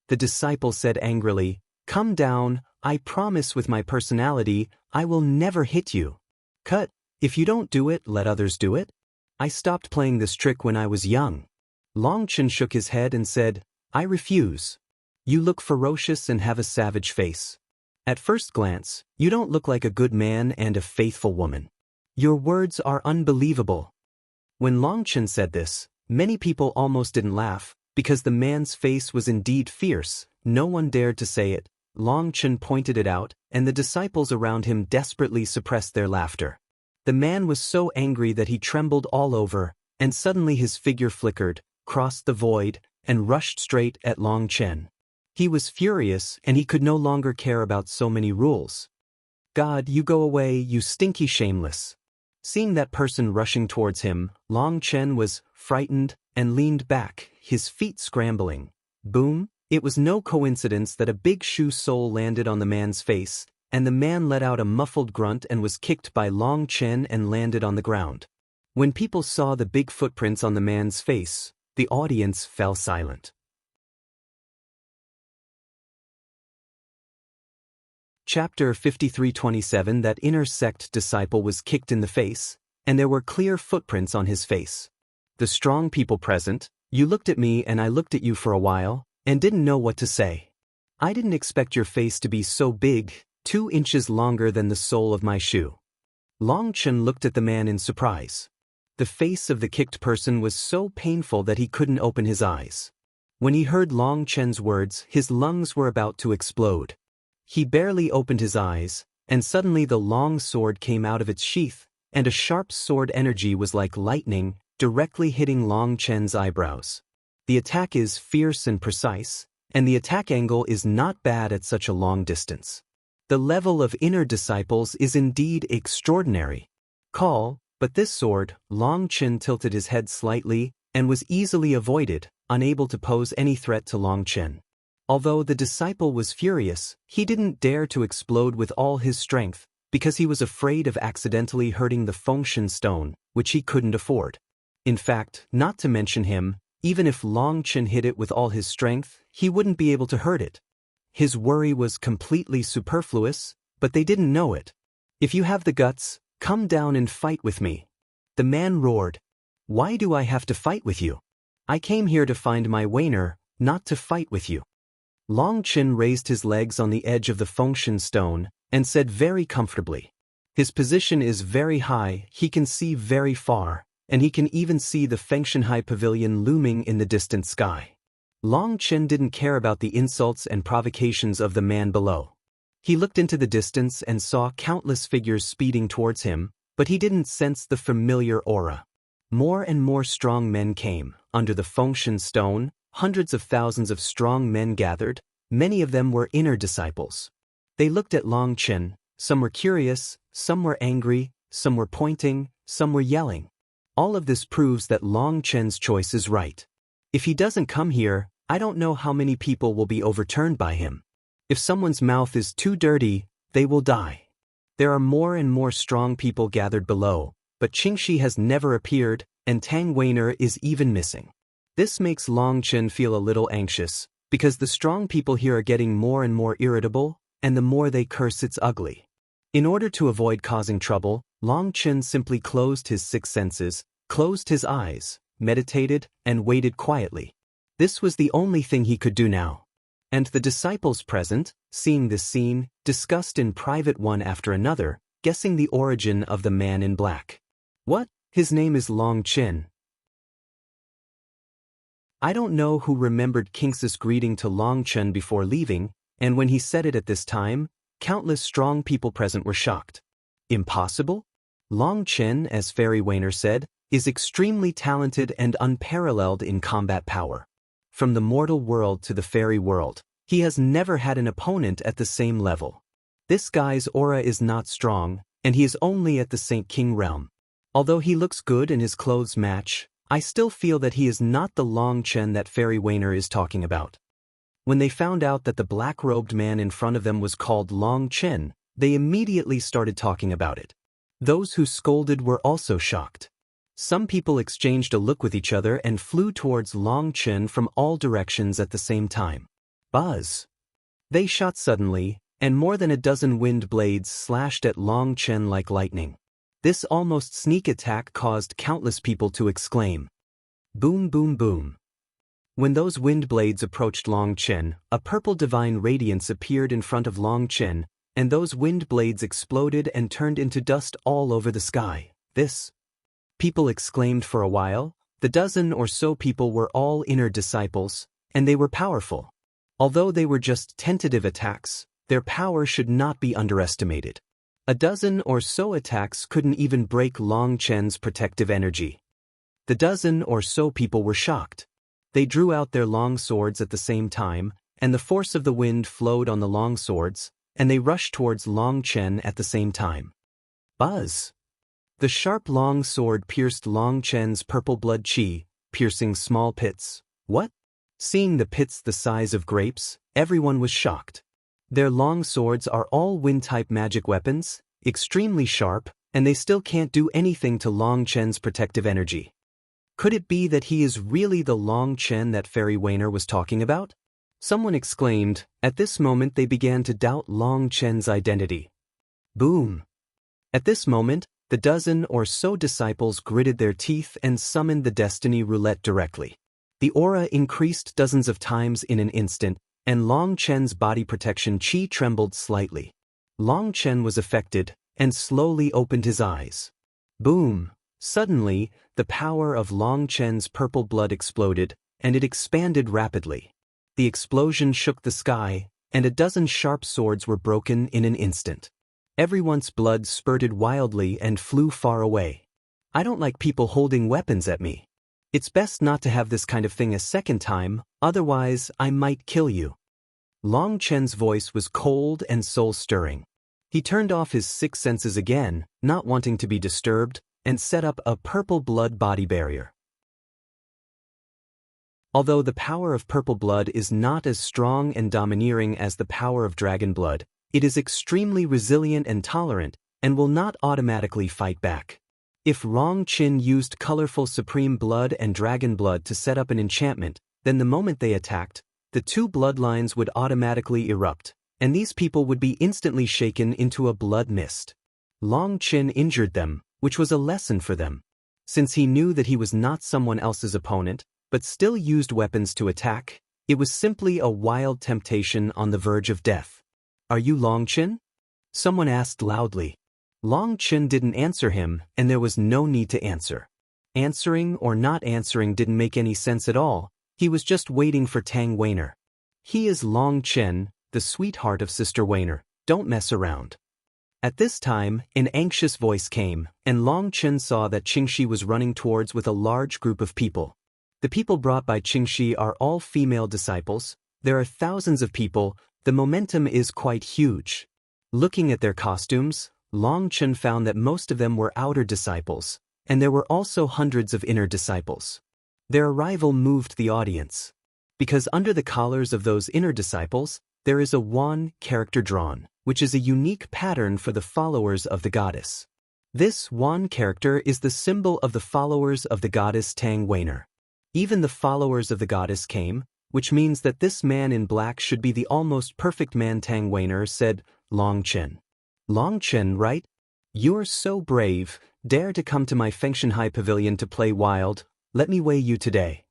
The disciple said angrily, "Come down, I promise with my personality, I will never hit you." "Cut, if you don't do it, let others do it. I stopped playing this trick when I was young." Long Chen shook his head and said, "I refuse. You look ferocious and have a savage face. At first glance, you don't look like a good man and a faithful woman. Your words are unbelievable." When Long Chen said this, many people almost didn't laugh, because the man's face was indeed fierce. No one dared to say it. Long Chen pointed it out, and the disciples around him desperately suppressed their laughter. The man was so angry that he trembled all over, and suddenly his figure flickered, crossed the void, and rushed straight at Long Chen. He was furious, and he could no longer care about so many rules. "God, you go away, you stinky shameless." Seeing that person rushing towards him, Long Chen was frightened and leaned back, his feet scrambling. Boom! It was no coincidence that a big shoe sole landed on the man's face, and the man let out a muffled grunt and was kicked by Long Chen and landed on the ground. When people saw the big footprints on the man's face, the audience fell silent. Chapter 53:27. That inner sect disciple was kicked in the face, and there were clear footprints on his face. The strong people present, you looked at me and I looked at you for a while, and didn't know what to say. I didn't expect your face to be so big, 2 inches longer than the sole of my shoe. Long Chen looked at the man in surprise. The face of the kicked person was so painful that he couldn't open his eyes. When he heard Long Chen's words, his lungs were about to explode. He barely opened his eyes, and suddenly the long sword came out of its sheath, and a sharp sword energy was like lightning, directly hitting Long Chen's eyebrows. The attack is fierce and precise, and the attack angle is not bad at such a long distance. The level of inner disciples is indeed extraordinary. But this sword, Long Chen tilted his head slightly, and was easily avoided, unable to pose any threat to Long Chen. Although the disciple was furious, he didn't dare to explode with all his strength, because he was afraid of accidentally hurting the Fengshen stone, which he couldn't afford. In fact, not to mention him, even if Long Chen hit it with all his strength, he wouldn't be able to hurt it. His worry was completely superfluous, but they didn't know it. If you have the guts, come down and fight with me. The man roared. Why do I have to fight with you? I came here to find my Wainer, not to fight with you. Long Chen raised his legs on the edge of the Fengshen stone, and said very comfortably. His position is very high, he can see very far, and he can even see the Fengshenhai pavilion looming in the distant sky. Long Chen didn't care about the insults and provocations of the man below. He looked into the distance and saw countless figures speeding towards him, but he didn't sense the familiar aura. More and more strong men came. Under the Fengshen stone, hundreds of thousands of strong men gathered, many of them were inner disciples. They looked at Long Chen, some were curious, some were angry, some were pointing, some were yelling. All of this proves that Long Chen's choice is right. If he doesn't come here, I don't know how many people will be overturned by him. If someone's mouth is too dirty, they will die. There are more and more strong people gathered below, but Qingxi has never appeared, and Tang Weiner is even missing. This makes Long Chen feel a little anxious, because the strong people here are getting more and more irritable, and the more they curse it's ugly. In order to avoid causing trouble, Long Chen simply closed his 6 senses, closed his eyes, meditated, and waited quietly. This was the only thing he could do now. And the disciples present, seeing this scene, discussed in private one after another, guessing the origin of the man in black. What? His name is Long Chen. I don't know who remembered King's greeting to Long Chen before leaving, and when he said it at this time, countless strong people present were shocked. Impossible? Long Chen, as Fairy Wainer said, is extremely talented and unparalleled in combat power. From the mortal world to the fairy world, he has never had an opponent at the same level. This guy's aura is not strong, and he is only at the Saint King realm. Although he looks good and his clothes match, I still feel that he is not the Long Chen that Fairy Wainer is talking about. When they found out that the black-robed man in front of them was called Long Chen, they immediately started talking about it. Those who scolded were also shocked. Some people exchanged a look with each other and flew towards Long Chen from all directions at the same time. Buzz! They shot suddenly, and more than a dozen wind blades slashed at Long Chen like lightning. This almost sneak attack caused countless people to exclaim. Boom, boom, boom. When those wind blades approached Long Chen, a purple divine radiance appeared in front of Long Chen, and those wind blades exploded and turned into dust all over the sky. This! People exclaimed for a while. The dozen or so people were all inner disciples, and they were powerful. Although they were just tentative attacks, their power should not be underestimated. A dozen or so attacks couldn't even break Long Chen's protective energy. The dozen or so people were shocked. They drew out their long swords at the same time, and the force of the wind flowed on the long swords, and they rushed towards Long Chen at the same time. Buzz! The sharp long sword pierced Long Chen's purple blood chi, piercing small pits. What? Seeing the pits the size of grapes, everyone was shocked. Their long swords are all wind-type magic weapons, extremely sharp, and they still can't do anything to Long Chen's protective energy. Could it be that he is really the Long Chen that Fairy Wainer was talking about? Someone exclaimed. At this moment they began to doubt Long Chen's identity. Boom! At this moment, the dozen or so disciples gritted their teeth and summoned the destiny roulette directly. The aura increased dozens of times in an instant, and Long Chen's body protection chi trembled slightly. Long Chen was affected, and slowly opened his eyes. Boom! Suddenly, the power of Long Chen's purple blood exploded, and it expanded rapidly. The explosion shook the sky, and a dozen sharp swords were broken in an instant. Everyone's blood spurted wildly and flew far away. I don't like people holding weapons at me. It's best not to have this kind of thing a second time, otherwise I might kill you. Long Chen's voice was cold and soul-stirring. He turned off his six senses again, not wanting to be disturbed, and set up a purple blood body barrier. Although the power of purple blood is not as strong and domineering as the power of dragon blood, it is extremely resilient and tolerant, and will not automatically fight back. If Long Chen used colorful supreme blood and dragon blood to set up an enchantment, then the moment they attacked, the two bloodlines would automatically erupt, and these people would be instantly shaken into a blood mist. Long Chen injured them, which was a lesson for them. Since he knew that he was not someone else's opponent, but still used weapons to attack, it was simply a wild temptation on the verge of death. Are you Long Chen? Someone asked loudly. Long Chen didn't answer him, and there was no need to answer. Answering or not answering didn't make any sense at all. He was just waiting for Tang Weiner. He is Long Chen, the sweetheart of Sister Weiner. Don't mess around. At this time, an anxious voice came, and Long Chen saw that Qingxi was running towards with a large group of people. The people brought by Qingxi are all female disciples. There are thousands of people. The momentum is quite huge. Looking at their costumes, Long Chen found that most of them were outer disciples, and there were also hundreds of inner disciples. Their arrival moved the audience. Because under the collars of those inner disciples, there is a Wan character drawn, which is a unique pattern for the followers of the goddess. This Wan character is the symbol of the followers of the goddess Tang Weiner. Even the followers of the goddess came, which means that this man in black should be the almost perfect man. Tang Weiner said, Long Chen. Long Chen, right? You're so brave, dare to come to my Fengshanhai pavilion to play wild, let me weigh you today.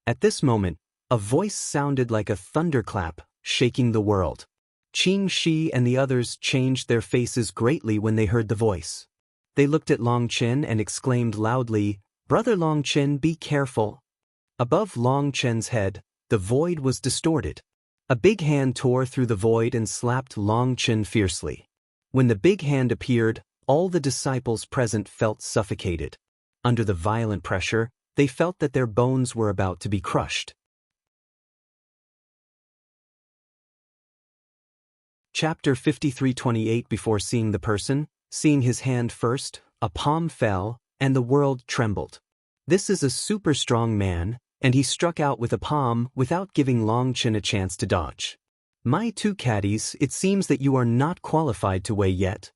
At this moment, a voice sounded like a thunderclap, shaking the world. Qingxi and the others changed their faces greatly when they heard the voice. They looked at Long Chen and exclaimed loudly, Brother Long Chen, be careful. Above Long Chen's head, the void was distorted. A big hand tore through the void and slapped Long Chen fiercely. When the big hand appeared, all the disciples present felt suffocated. Under the violent pressure, they felt that their bones were about to be crushed. Chapter 53:28. Before seeing the person, seeing his hand first, a palm fell, and the world trembled. This is a super strong man, and he struck out with a palm without giving Long Chen a chance to dodge. My two caddies, it seems that you are not qualified to weigh yet.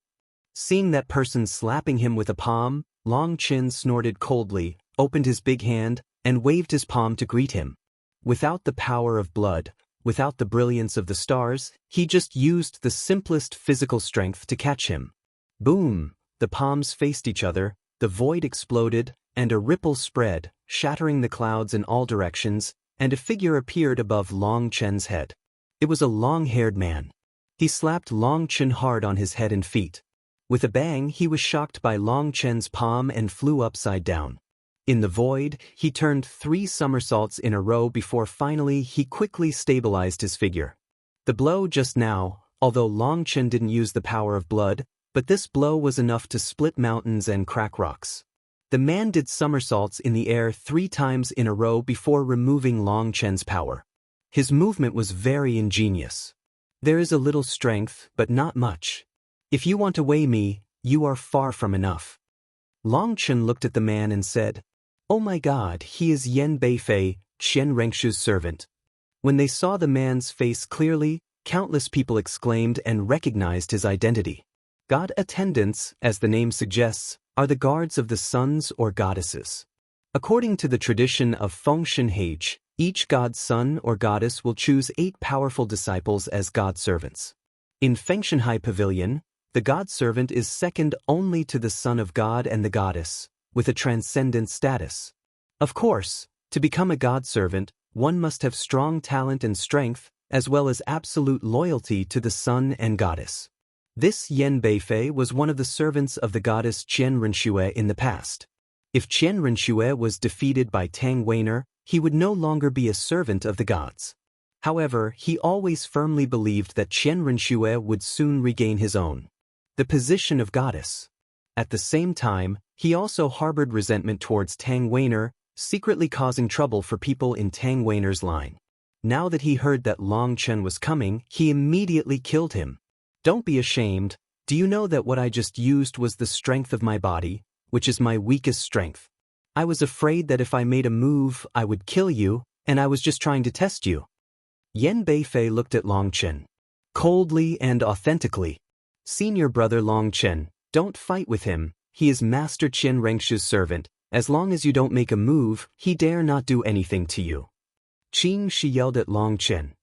Seeing that person slapping him with a palm, Long Chen snorted coldly, opened his big hand, and waved his palm to greet him. Without the power of blood, without the brilliance of the stars, he just used the simplest physical strength to catch him. Boom! The palms faced each other, the void exploded, and a ripple spread, shattering the clouds in all directions, and a figure appeared above Long Chen's head. It was a long-haired man. He slapped Long Chen hard on his head and feet. With a bang, he was shocked by Long Chen's palm and flew upside down. In the void, he turned 3 somersaults in a row before finally he quickly stabilized his figure. The blow just now, although Long Chen didn't use the power of blood, but this blow was enough to split mountains and crack rocks. The man did somersaults in the air 3 times in a row before removing Long Chen's power. His movement was very ingenious. There is a little strength, but not much. If you want to weigh me, you are far from enough. Long Chen looked at the man and said, Oh my God, he is Yan Beifei, Qian Rengshu's servant. When they saw the man's face clearly, countless people exclaimed and recognized his identity. God attendants, as the name suggests, are the guards of the sons or goddesses. According to the tradition of Fengshanhai, Each god's son or goddess will choose 8 powerful disciples as god servants. In Fengshanhai Pavilion, the god servant is second only to the son of God and the goddess, with a transcendent status. Of course, to become a god servant, one must have strong talent and strength, as well as absolute loyalty to the son and goddess. This Yan Beifei was one of the servants of the goddess Qian Renxue in the past. If Qian Renxue was defeated by Tang Weiner, he would no longer be a servant of the gods. However, he always firmly believed that Qian Renxue would soon regain his own, the position of goddess. At the same time, he also harbored resentment towards Tang Weiner, secretly causing trouble for people in Tang Weiner's line. Now that he heard that Long Chen was coming, he immediately killed him. Don't be ashamed. Do you know that what I just used was the strength of my body, which is my weakest strength? I was afraid that if I made a move, I would kill you, and I was just trying to test you. Yan Beifei looked at Long Chen coldly and authentically. Senior brother Long Chen, don't fight with him. He is Master Qian Rengshu's servant. As long as you don't make a move, he dare not do anything to you. Qing Shi yelled at Long Chen.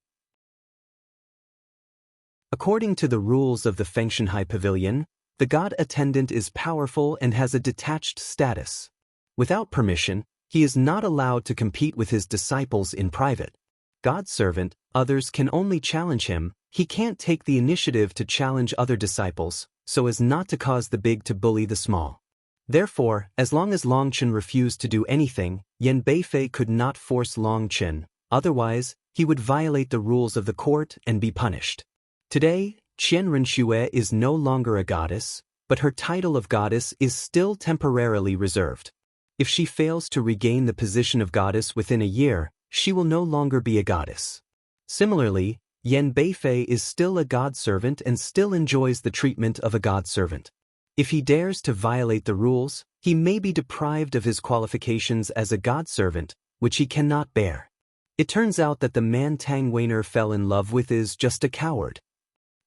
According to the rules of the Fengshanhai Pavilion, the god attendant is powerful and has a detached status. Without permission, he is not allowed to compete with his disciples in private. God servant, others can only challenge him. He can't take the initiative to challenge other disciples, so as not to cause the big to bully the small. Therefore, as long as Long Chen refused to do anything, Yan Beifei could not force Long Chen, otherwise, he would violate the rules of the court and be punished. Today, Qian Renxue is no longer a goddess, but her title of goddess is still temporarily reserved. If she fails to regain the position of goddess within a year, she will no longer be a goddess. Similarly, Yan Beifei is still a god servant and still enjoys the treatment of a god servant. If he dares to violate the rules, he may be deprived of his qualifications as a god servant, which he cannot bear. It turns out that the man Tang Weiner fell in love with is just a coward.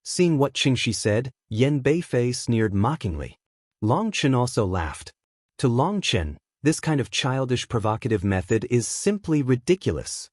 Seeing what Qingxi said, Yan Beifei sneered mockingly. Long Chen also laughed. To Long Chen, this kind of childish provocative method is simply ridiculous.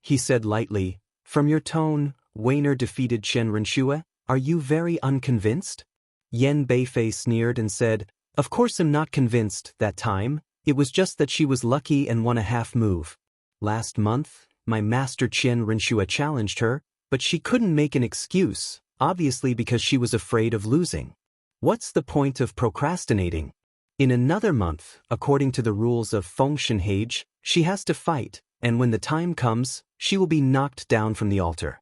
He said lightly, "From your tone, Weiner defeated Qian Renxue. Are you very unconvinced?" Yan Beifei sneered and said, "Of course I'm not convinced that time. It was just that she was lucky and won a half move. Last month, my master Qian Renxue challenged her, but she couldn't make an excuse, obviously because she was afraid of losing. What's the point of procrastinating? In another month, according to the rules of Fengshanhai, she has to fight, and when the time comes, she will be knocked down from the altar.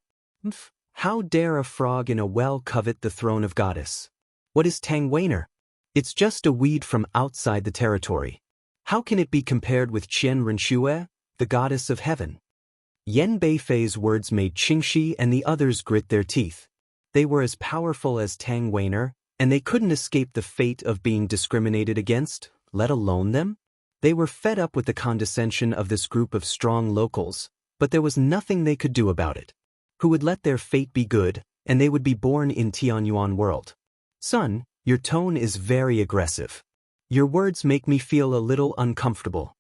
How dare a frog in a well covet the throne of goddess? What is Tang Weiner? It's just a weed from outside the territory. How can it be compared with Qian Renxue, the goddess of heaven?" Yan Beifei's words made Qingxi and the others grit their teeth. They were as powerful as Tang Weiner, and they couldn't escape the fate of being discriminated against, let alone them. They were fed up with the condescension of this group of strong locals, but there was nothing they could do about it. Who would let their fate be good, and they would be born in Tianyuan world. "Son, your tone is very aggressive. Your words make me feel a little uncomfortable."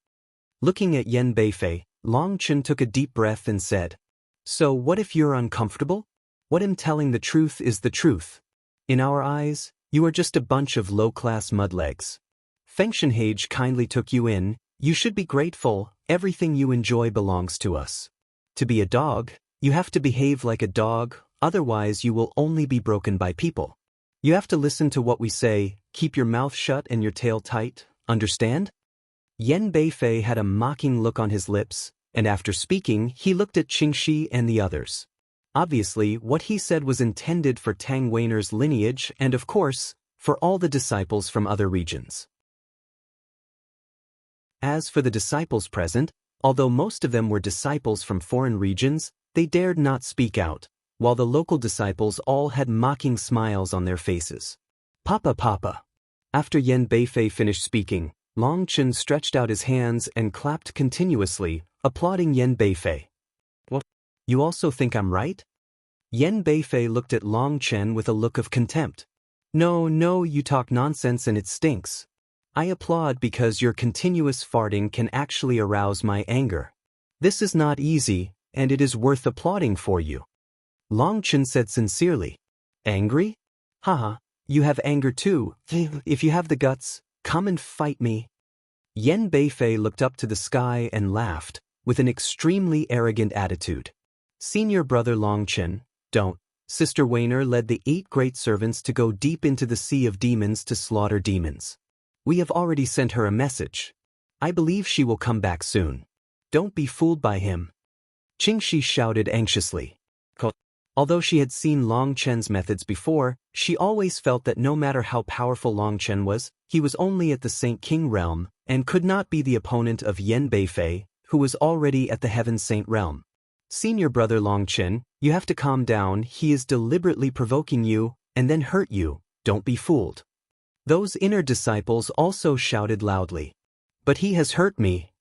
Looking at Yan Beifei, Long Chen took a deep breath and said, "So what if you're uncomfortable? What I'm telling the truth is the truth. In our eyes, you are just a bunch of low-class mudlegs. Fengshanhai kindly took you in. You should be grateful. Everything you enjoy belongs to us. To be a dog, you have to behave like a dog, otherwise you will only be broken by people. You have to listen to what we say, keep your mouth shut and your tail tight, understand?" Yan Beifei had a mocking look on his lips, and after speaking, he looked at Qingxi and the others. Obviously, what he said was intended for Tang Weiner's lineage and, of course, for all the disciples from other regions. As for the disciples present, although most of them were disciples from foreign regions, they dared not speak out, while the local disciples all had mocking smiles on their faces. "Papa, Papa." After Yan Beifei finished speaking, Long Chen stretched out his hands and clapped continuously, applauding Yan Beifei. "What? You also think I'm right?" Yan Beifei looked at Long Chen with a look of contempt. No, you talk nonsense and it stinks. I applaud because your continuous farting can actually arouse my anger." This is not easy, and it is worth applauding for you. Long Chen said sincerely. Angry? Haha, you have anger too. If you have the guts, come and fight me. Yen Beifei looked up to the sky and laughed, with an extremely arrogant attitude. Senior brother Long Chen, don't. Sister Weiner led the 8 great servants to go deep into the sea of demons to slaughter demons. We have already sent her a message. I believe she will come back soon. Don't be fooled by him. Qingxi shouted anxiously. Although she had seen Long Chen's methods before, she always felt that no matter how powerful Long Chen was, he was only at the Saint King realm, and could not be the opponent of Yen Beifei, who was already at the Heaven Saint realm. Senior brother Long Chen, you have to calm down. He is deliberately provoking you, and then hurt you. Don't be fooled. Those inner disciples also shouted loudly. But he has hurt me.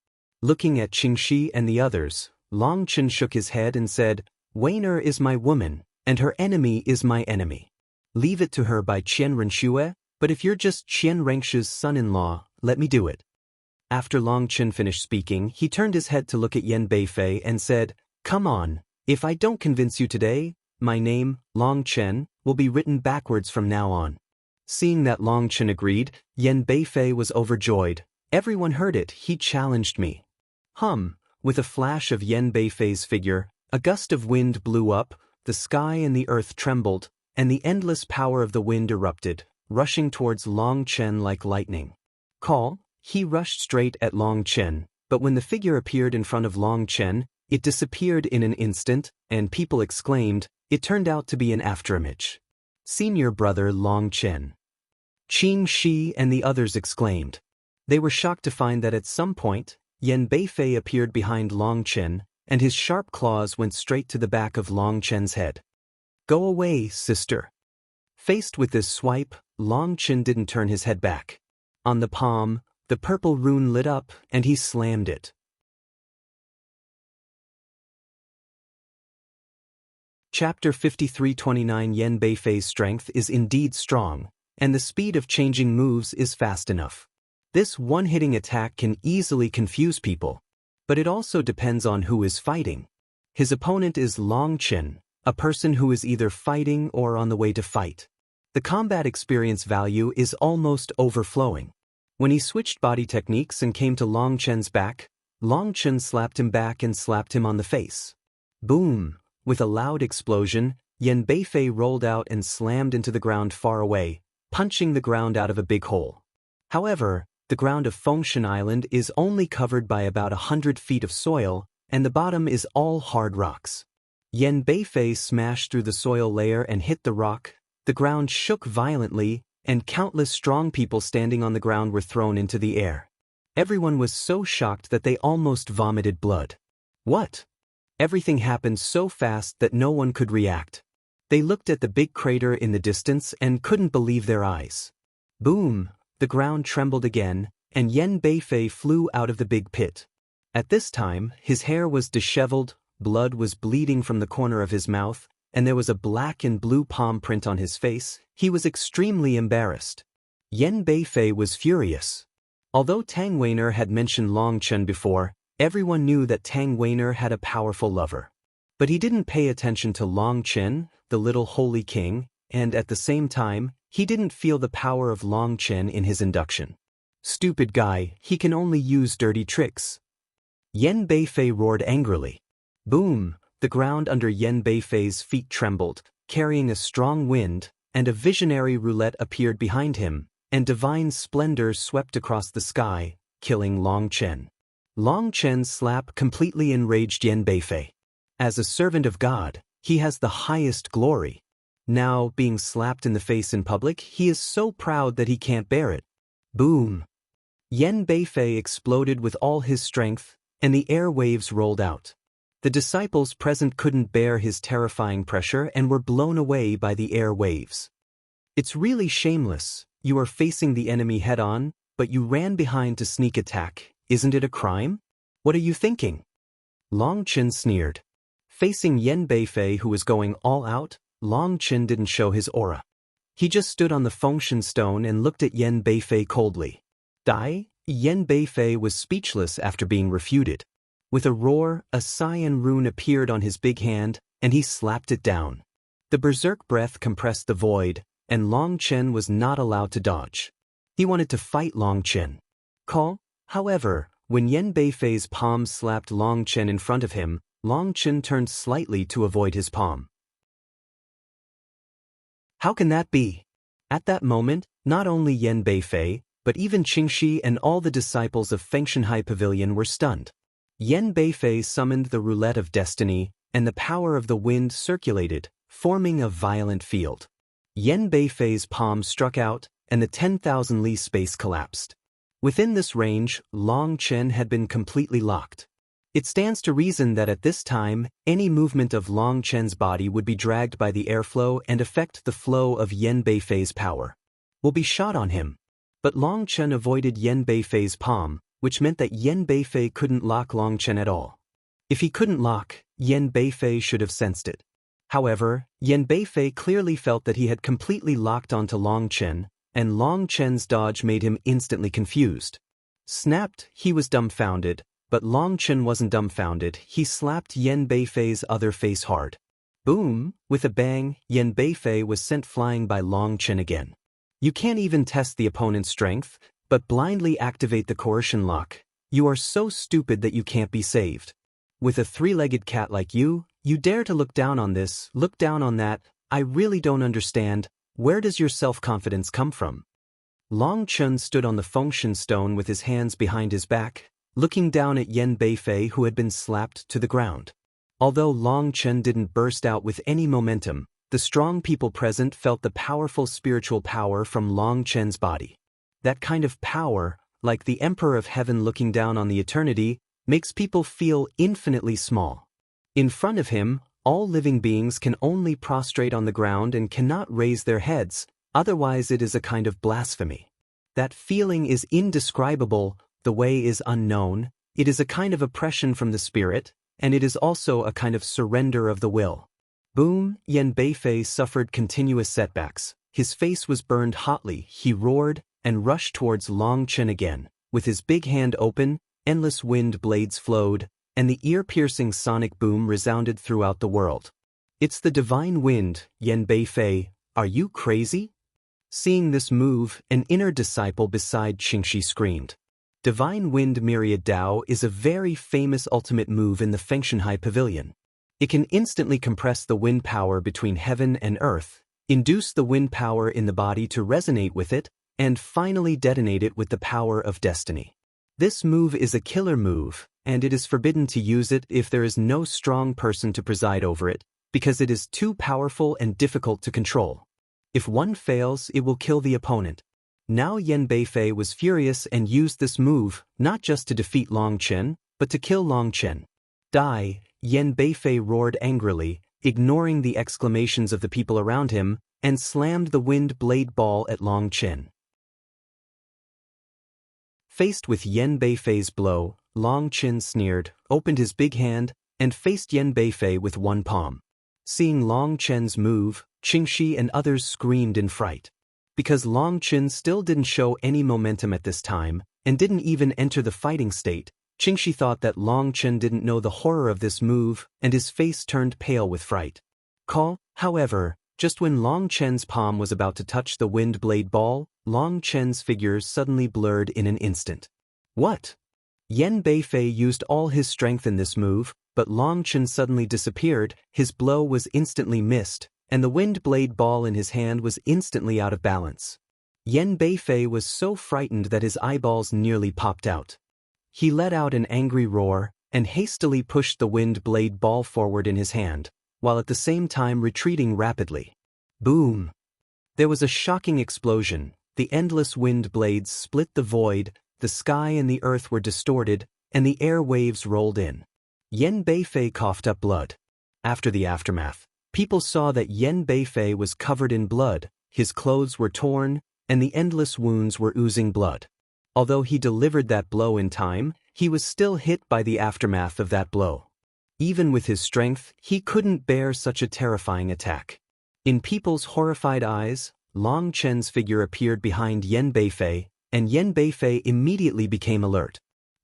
Looking at Qingxi and the others, Long Chen shook his head and said, Weiner is my woman, and her enemy is my enemy. Leave it to her by Qian Renxue, but if you're just Qian Rengshu's son-in-law, let me do it. After Long Chen finished speaking, he turned his head to look at Yen Beifei and said, Come on, if I don't convince you today, my name, Long Chen, will be written backwards from now on. Seeing that Long Chen agreed, Yen Beifei was overjoyed. Everyone heard it. He challenged me. With a flash of Yen Beifei's figure, a gust of wind blew up, the sky and the earth trembled, and the endless power of the wind erupted, rushing towards Long Chen like lightning. He rushed straight at Long Chen, but when the figure appeared in front of Long Chen, it disappeared in an instant, and people exclaimed, it turned out to be an afterimage. Senior brother Long Chen. Qingxi and the others exclaimed. They were shocked to find that at some point, Yen Beifei appeared behind Long Chen, and his sharp claws went straight to the back of Long Chen's head. Go away, sister. Faced with this swipe, Long Chen didn't turn his head back. On the palm, the purple rune lit up, and he slammed it. Chapter 53:29 Yen Beifei's strength is indeed strong, and the speed of changing moves is fast enough. This one-hitting attack can easily confuse people. But it also depends on who is fighting. His opponent is Long Chen, a person who is either fighting or on the way to fight. The combat experience value is almost overflowing. When he switched body techniques and came to Long Chen's back, Long Chen slapped him back and slapped him on the face. Boom! With a loud explosion, Yen Beifei rolled out and slammed into the ground far away, punching the ground out of a big hole. However, the ground of Fengshan Island is only covered by about 100 feet of soil, and the bottom is all hard rocks. Yen Beifei smashed through the soil layer and hit the rock. The ground shook violently, and countless strong people standing on the ground were thrown into the air. Everyone was so shocked that they almost vomited blood. What? Everything happened so fast that no one could react. They looked at the big crater in the distance and couldn't believe their eyes. Boom! The ground trembled again, and Yen Beifei flew out of the big pit. At this time, his hair was disheveled, blood was bleeding from the corner of his mouth, and there was a black and blue palm print on his face. He was extremely embarrassed. Yen Beifei was furious. Although Tang Weiner had mentioned Long Chen before, everyone knew that Tang Weiner had a powerful lover. But he didn't pay attention to Long Chen, the little holy king, and at the same time, he didn't feel the power of Long Chen in his induction. Stupid guy, he can only use dirty tricks. Yen Beifei roared angrily. Boom! The ground under Yen Beifei's feet trembled, carrying a strong wind, and a visionary roulette appeared behind him, and divine splendor swept across the sky, killing Long Chen. Long Chen's slap completely enraged Yen Beifei. As a servant of God, he has the highest glory. Now, being slapped in the face in public, he is so proud that he can't bear it. Boom! Yen Beifei exploded with all his strength, and the air waves rolled out. The disciples present couldn't bear his terrifying pressure and were blown away by the air waves. It's really shameless. You are facing the enemy head-on, but you ran behind to sneak attack. Isn't it a crime? What are you thinking? Long Chen sneered. Facing Yen Beifei, who was going all out, Long Chen didn't show his aura. He just stood on the Fengshan stone and looked at Yen Beifei coldly. Yen Beifei was speechless after being refuted. With a roar, a cyan rune appeared on his big hand, and he slapped it down. The berserk breath compressed the void, and Long Chen was not allowed to dodge. He wanted to fight Long Chen. However, when Yan Beifei's palm slapped Long Chen in front of him, Long Chen turned slightly to avoid his palm. How can that be? At that moment, not only Yan Beifei, but even Qingxi and all the disciples of Fengshanhai Pavilion were stunned. Yan Beifei summoned the roulette of destiny, and the power of the wind circulated, forming a violent field. Yan Beifei's palm struck out, and the 10,000 li space collapsed. Within this range, Long Chen had been completely locked. It stands to reason that at this time, any movement of Long Chen's body would be dragged by the airflow and affect the flow of Yan Beifei's power. Will be shot on him. But Long Chen avoided Yan Beifei's palm, which meant that Yan Beifei couldn't lock Long Chen at all. If he couldn't lock, Yan Beifei should have sensed it. However, Yan Beifei clearly felt that he had completely locked onto Long Chen, and Long Chen's dodge made him instantly confused. Snapped, he was dumbfounded, but Long Chen wasn't dumbfounded. He slapped Yan Beifei's other face hard. Boom! With a bang, Yan Beifei was sent flying by Long Chen again. You can't even test the opponent's strength, but blindly activate the coercion lock. You are so stupid that you can't be saved. With a three-legged cat like you dare to look down on this, look down on that. I really don't understand. Where does your self-confidence come from? Long Chen stood on the Fengshan stone with his hands behind his back, looking down at Yan Beifei, who had been slapped to the ground. Although Long Chen didn't burst out with any momentum, the strong people present felt the powerful spiritual power from Long Chen's body. That kind of power, like the Emperor of Heaven looking down on the eternity, makes people feel infinitely small. In front of him, all living beings can only prostrate on the ground and cannot raise their heads, otherwise it is a kind of blasphemy. That feeling is indescribable, the way is unknown, it is a kind of oppression from the spirit, and it is also a kind of surrender of the will. Boom! Yan Beifei suffered continuous setbacks. His face was burned hotly. He roared and rushed towards Long Chen again. With his big hand open, endless wind blades flowed, and the ear-piercing sonic boom resounded throughout the world. It's the divine wind, Yan Beifei, are you crazy? Seeing this move, an inner disciple beside Qingxi screamed. Divine Wind Myriad Dao is a very famous ultimate move in the Fengshanhai Pavilion. It can instantly compress the wind power between heaven and earth, induce the wind power in the body to resonate with it, and finally detonate it with the power of destiny. This move is a killer move, and it is forbidden to use it if there is no strong person to preside over it, because it is too powerful and difficult to control. If one fails, it will kill the opponent. Now Yan Beifei was furious and used this move, not just to defeat Long Chen, but to kill Long Chen. Die! Yan Beifei roared angrily, ignoring the exclamations of the people around him, and slammed the wind blade ball at Long Chen. Faced with Yan Beifei's blow, Long Chen sneered, opened his big hand, and faced Yan Beifei with one palm. Seeing Long Chen's move, Qingxi and others screamed in fright. Because Long Chen still didn't show any momentum at this time, and didn't even enter the fighting state, Qingxi thought that Long Chen didn't know the horror of this move, and his face turned pale with fright. However, just when Long Chen's palm was about to touch the wind blade ball, Long Chen's figure suddenly blurred in an instant. What? Yan Beifei used all his strength in this move, but Long Chen suddenly disappeared, his blow was instantly missed, and the wind blade ball in his hand was instantly out of balance. Yan Beifei was so frightened that his eyeballs nearly popped out. He let out an angry roar, and hastily pushed the wind blade ball forward in his hand, while at the same time retreating rapidly. Boom! There was a shocking explosion, the endless wind blades split the void, the sky and the earth were distorted, and the air waves rolled in. Yan Beifei coughed up blood. After the aftermath, people saw that Yan Beifei was covered in blood, his clothes were torn, and the endless wounds were oozing blood. Although he delivered that blow in time, he was still hit by the aftermath of that blow. Even with his strength, he couldn't bear such a terrifying attack. In people's horrified eyes, Long Chen's figure appeared behind Yan Beifei, and Yan Beifei immediately became alert.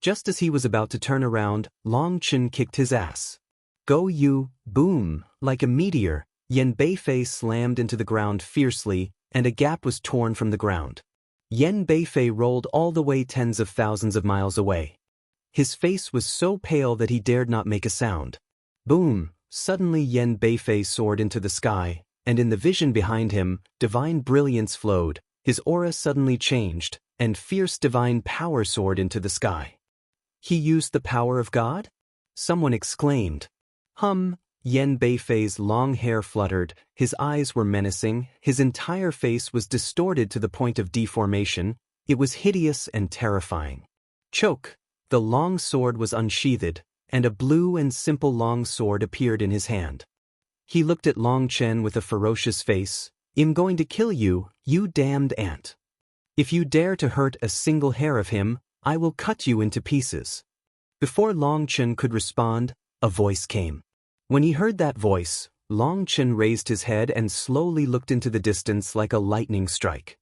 Just as he was about to turn around, Long Chen kicked his ass. Go you, boom, like a meteor, Yen Beifei slammed into the ground fiercely, and a gap was torn from the ground. Yen Beifei rolled all the way tens of thousands of miles away. His face was so pale that he dared not make a sound. Boom, suddenly Yen Beifei soared into the sky, and in the vision behind him, divine brilliance flowed, his aura suddenly changed, and fierce divine power soared into the sky. He used the power of God? Someone exclaimed. Yen Beifei's long hair fluttered, his eyes were menacing, his entire face was distorted to the point of deformation, it was hideous and terrifying. Choke! The long sword was unsheathed, and a blue and simple long sword appeared in his hand. He looked at Long Chen with a ferocious face. I'm going to kill you, you damned ant. If you dare to hurt a single hair of him, I will cut you into pieces. Before Long Chen could respond, a voice came. When he heard that voice, Long Chen raised his head and slowly looked into the distance like a lightning strike.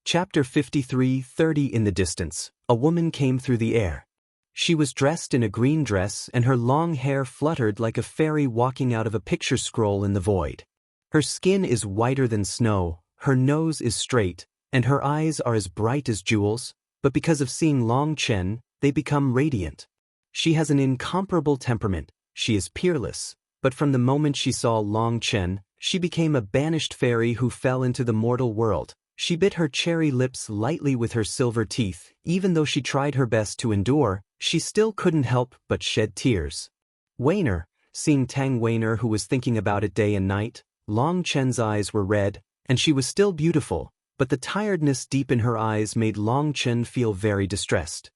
Chapter 53:30 In the distance, a woman came through the air. She was dressed in a green dress and her long hair fluttered like a fairy walking out of a picture scroll in the void. Her skin is whiter than snow, her nose is straight, and her eyes are as bright as jewels, but because of seeing Long Chen, they become radiant. She has an incomparable temperament, she is peerless, but from the moment she saw Long Chen, she became a banished fairy who fell into the mortal world. She bit her cherry lips lightly with her silver teeth. Even though she tried her best to endure, she still couldn't help but shed tears. Weiner, seeing Tang Weiner who was thinking about it day and night, Long Chen's eyes were red, and she was still beautiful, but the tiredness deep in her eyes made Long Chen feel very distressed.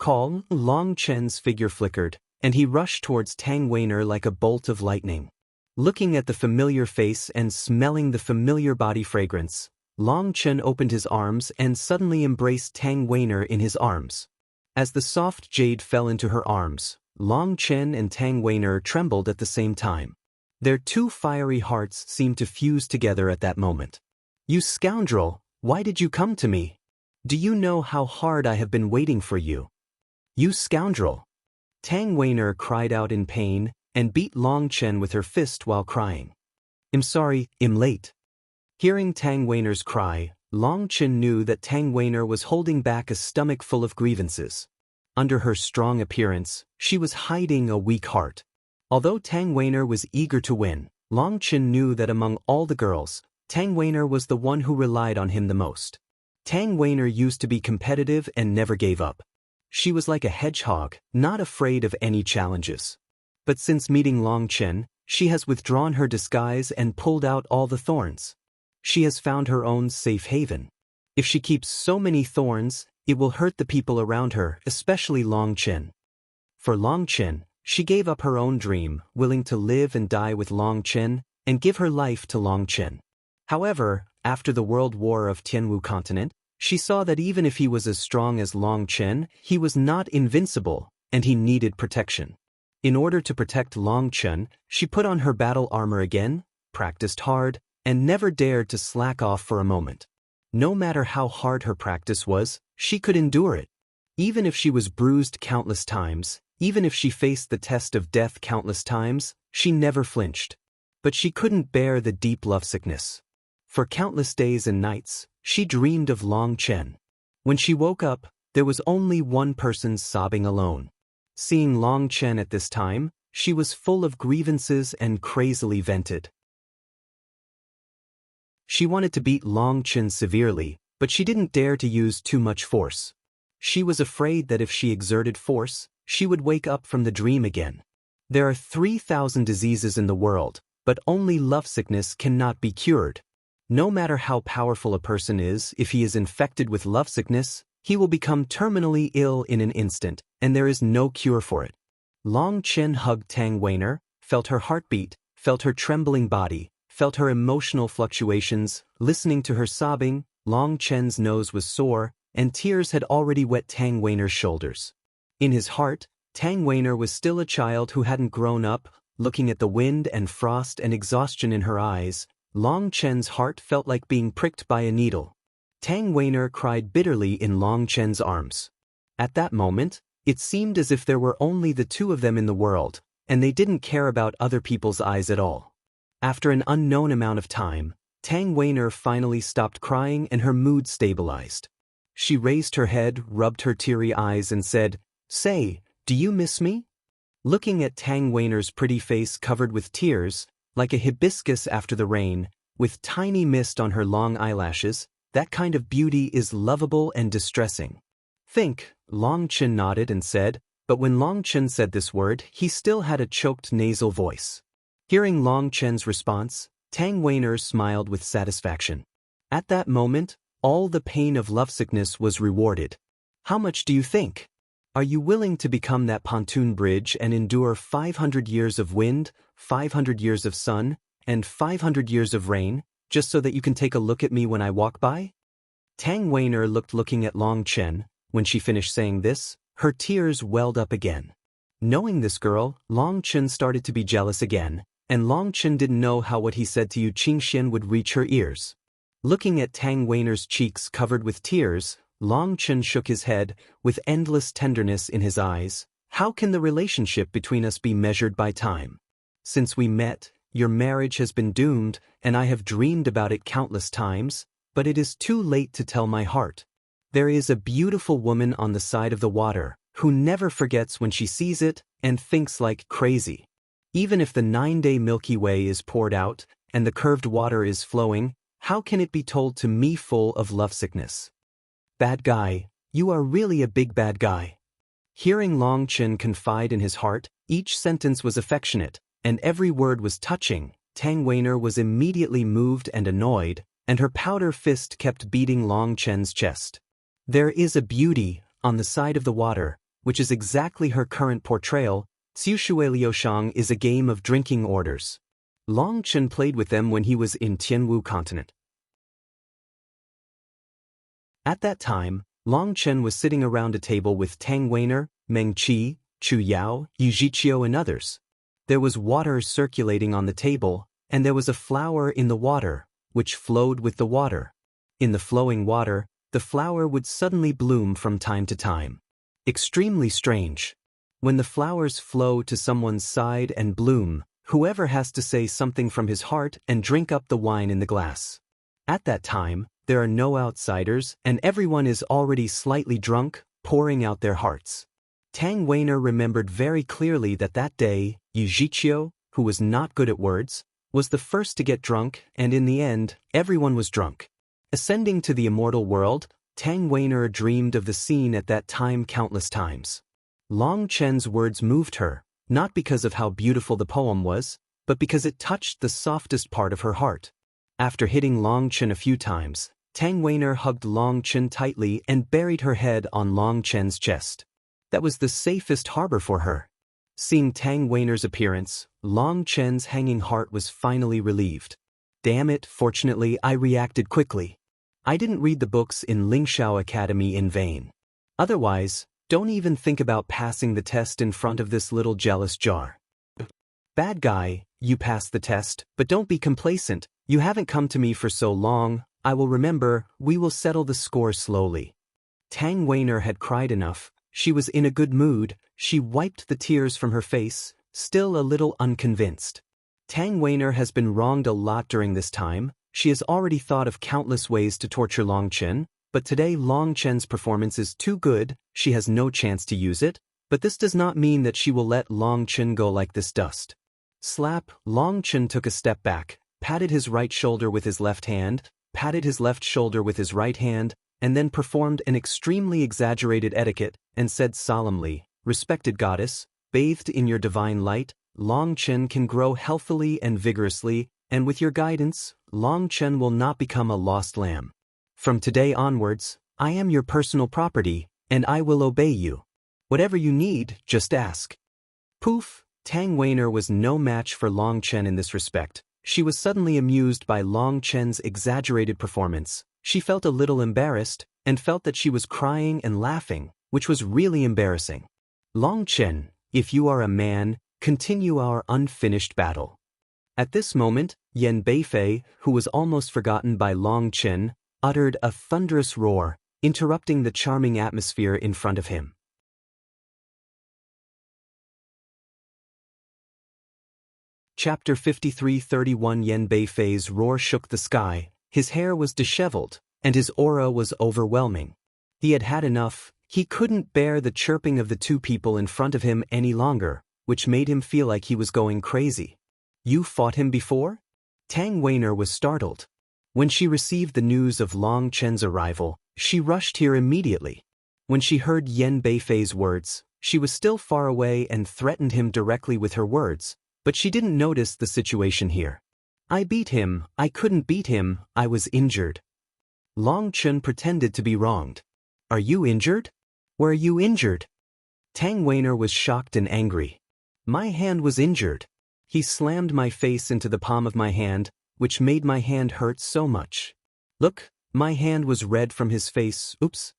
Long Chen's figure flickered, and he rushed towards Tang Weiner like a bolt of lightning. Looking at the familiar face and smelling the familiar body fragrance, Long Chen opened his arms and suddenly embraced Tang Weiner in his arms. As the soft jade fell into her arms, Long Chen and Tang Weiner trembled at the same time. Their two fiery hearts seemed to fuse together at that moment. You scoundrel, why did you come to me? Do you know how hard I have been waiting for you? You scoundrel! Tang Weiner cried out in pain and beat Long Chen with her fist while crying. I'm sorry, I'm late. Hearing Tang Weiner's cry, Long Chen knew that Tang Weiner was holding back a stomach full of grievances. Under her strong appearance, she was hiding a weak heart. Although Tang Weiner was eager to win, Long Chen knew that among all the girls, Tang Weiner was the one who relied on him the most. Tang Weiner used to be competitive and never gave up. She was like a hedgehog, not afraid of any challenges. But since meeting Long Chen, she has withdrawn her disguise and pulled out all the thorns. She has found her own safe haven. If she keeps so many thorns, it will hurt the people around her, especially Long Chen. For Long Chen, she gave up her own dream, willing to live and die with Long Chen, and give her life to Long Chen. However, after the World War of Tianwu continent, she saw that even if he was as strong as Long Chen, he was not invincible, and he needed protection. In order to protect Long Chen, she put on her battle armor again, practiced hard, and never dared to slack off for a moment. No matter how hard her practice was, she could endure it. Even if she was bruised countless times, even if she faced the test of death countless times, she never flinched. But she couldn't bear the deep lovesickness. For countless days and nights, she dreamed of Long Chen. When she woke up, there was only one person sobbing alone. Seeing Long Chen at this time, she was full of grievances and crazily vented. She wanted to beat Long Chen severely, but she didn't dare to use too much force. She was afraid that if she exerted force, she would wake up from the dream again. There are 3,000 diseases in the world, but only lovesickness cannot be cured. No matter how powerful a person is, if he is infected with lovesickness, he will become terminally ill in an instant, and there is no cure for it. Long Chen hugged Tang Weiner, felt her heartbeat, felt her trembling body, felt her emotional fluctuations. Listening to her sobbing, Long Chen's nose was sore, and tears had already wet Tang Weiner's shoulders. In his heart, Tang Weiner was still a child who hadn't grown up. Looking at the wind and frost and exhaustion in her eyes, Long Chen's heart felt like being pricked by a needle. Tang Weiner cried bitterly in Long Chen's arms. At that moment, it seemed as if there were only the two of them in the world, and they didn't care about other people's eyes at all. After an unknown amount of time, Tang Weiner finally stopped crying and her mood stabilized. She raised her head, rubbed her teary eyes and said, "Say, do you miss me?" Looking at Tang Weiner's pretty face covered with tears, like a hibiscus after the rain, with tiny mist on her long eyelashes, that kind of beauty is lovable and distressing. Think, Long Chen nodded and said, but when Long Chen said this word, he still had a choked nasal voice. Hearing Long Chen's response, Tang Weiner smiled with satisfaction. At that moment, all the pain of lovesickness was rewarded. How much do you think? Are you willing to become that pontoon bridge and endure 500 years of wind, 500 years of sun, and 500 years of rain, just so that you can take a look at me when I walk by? Tang Weiner looking at Long Chen. When she finished saying this, her tears welled up again. Knowing this girl, Long Chen started to be jealous again, and Long Chen didn't know how what he said to Yu Qingxian would reach her ears. Looking at Tang Weiner's cheeks covered with tears, Long Chen shook his head, with endless tenderness in his eyes. How can the relationship between us be measured by time? Since we met, your marriage has been doomed, and I have dreamed about it countless times, but it is too late to tell my heart. There is a beautiful woman on the side of the water, who never forgets when she sees it, and thinks like crazy. Even if the 9-day Milky Way is poured out, and the curved water is flowing, how can it be told to me full of lovesickness? Bad guy, you are really a big bad guy. Hearing Long Chen confide in his heart, each sentence was affectionate, and every word was touching. Tang Weiner was immediately moved and annoyed, and her powder fist kept beating Long Chen's chest. There is a beauty, on the side of the water, which is exactly her current portrayal. Xiushui Liushang is a game of drinking orders. Long Chen played with them when he was in Tianwu continent. At that time, Long Chen was sitting around a table with Tang Weiner, Meng Qi, Chu Yao, Yu Zhiqiu and others. There was water circulating on the table, and there was a flower in the water, which flowed with the water. In the flowing water, the flower would suddenly bloom from time to time. Extremely strange. When the flowers flow to someone's side and bloom, whoever has to say something from his heart and drink up the wine in the glass. At that time, there are no outsiders, and everyone is already slightly drunk, pouring out their hearts. Tang Weiner remembered very clearly that that day, Yu Zhiqiu, who was not good at words, was the first to get drunk, and in the end, everyone was drunk. Ascending to the immortal world, Tang Weiner dreamed of the scene at that time countless times. Long Chen's words moved her, not because of how beautiful the poem was, but because it touched the softest part of her heart. After hitting Long Chen a few times, Tang Weiner hugged Long Chen tightly and buried her head on Long Chen's chest. That was the safest harbor for her. Seeing Tang Weiner's appearance, Long Chen's hanging heart was finally relieved. Damn it, fortunately I reacted quickly. I didn't read the books in Lingshao Academy in vain. Otherwise, don't even think about passing the test in front of this little jealous jar. Bad guy, you passed the test, but don't be complacent. You haven't come to me for so long. I will remember. We will settle the score slowly. Tang Weiner had cried enough. She was in a good mood. She wiped the tears from her face, still a little unconvinced. Tang Weiner has been wronged a lot during this time. She has already thought of countless ways to torture Long Chen, but today Long Chen's performance is too good. She has no chance to use it, but this does not mean that she will let Long Chen go like this dust. Slap. Long Chen took a step back, patted his right shoulder with his left hand, patted his left shoulder with his right hand, and then performed an extremely exaggerated etiquette, and said solemnly, "Respected goddess, bathed in your divine light, Long Chen can grow healthily and vigorously, and with your guidance, Long Chen will not become a lost lamb. From today onwards, I am your personal property, and I will obey you. Whatever you need, just ask." Poof! Tang Weiner was no match for Long Chen in this respect. She was suddenly amused by Long Chen's exaggerated performance. She felt a little embarrassed, and felt that she was crying and laughing, which was really embarrassing. Long Chen, if you are a man, continue our unfinished battle. At this moment, Yan Beifei, who was almost forgotten by Long Chen, uttered a thunderous roar, interrupting the charming atmosphere in front of him. Chapter 53:31 Yen Beifei's roar shook the sky, his hair was disheveled, and his aura was overwhelming. He had had enough, he couldn't bear the chirping of the two people in front of him any longer, which made him feel like he was going crazy. You fought him before? Tang Weiner was startled. When she received the news of Long Chen's arrival, she rushed here immediately. When she heard Yen Beifei's words, she was still far away and threatened him directly with her words, but she didn't notice the situation here. I beat him, I couldn't beat him, I was injured. Long Chen pretended to be wronged. Are you injured? Were you injured? Tang Weiner was shocked and angry. My hand was injured. He slammed my face into the palm of my hand, which made my hand hurt so much. Look, my hand was red from his face, oops.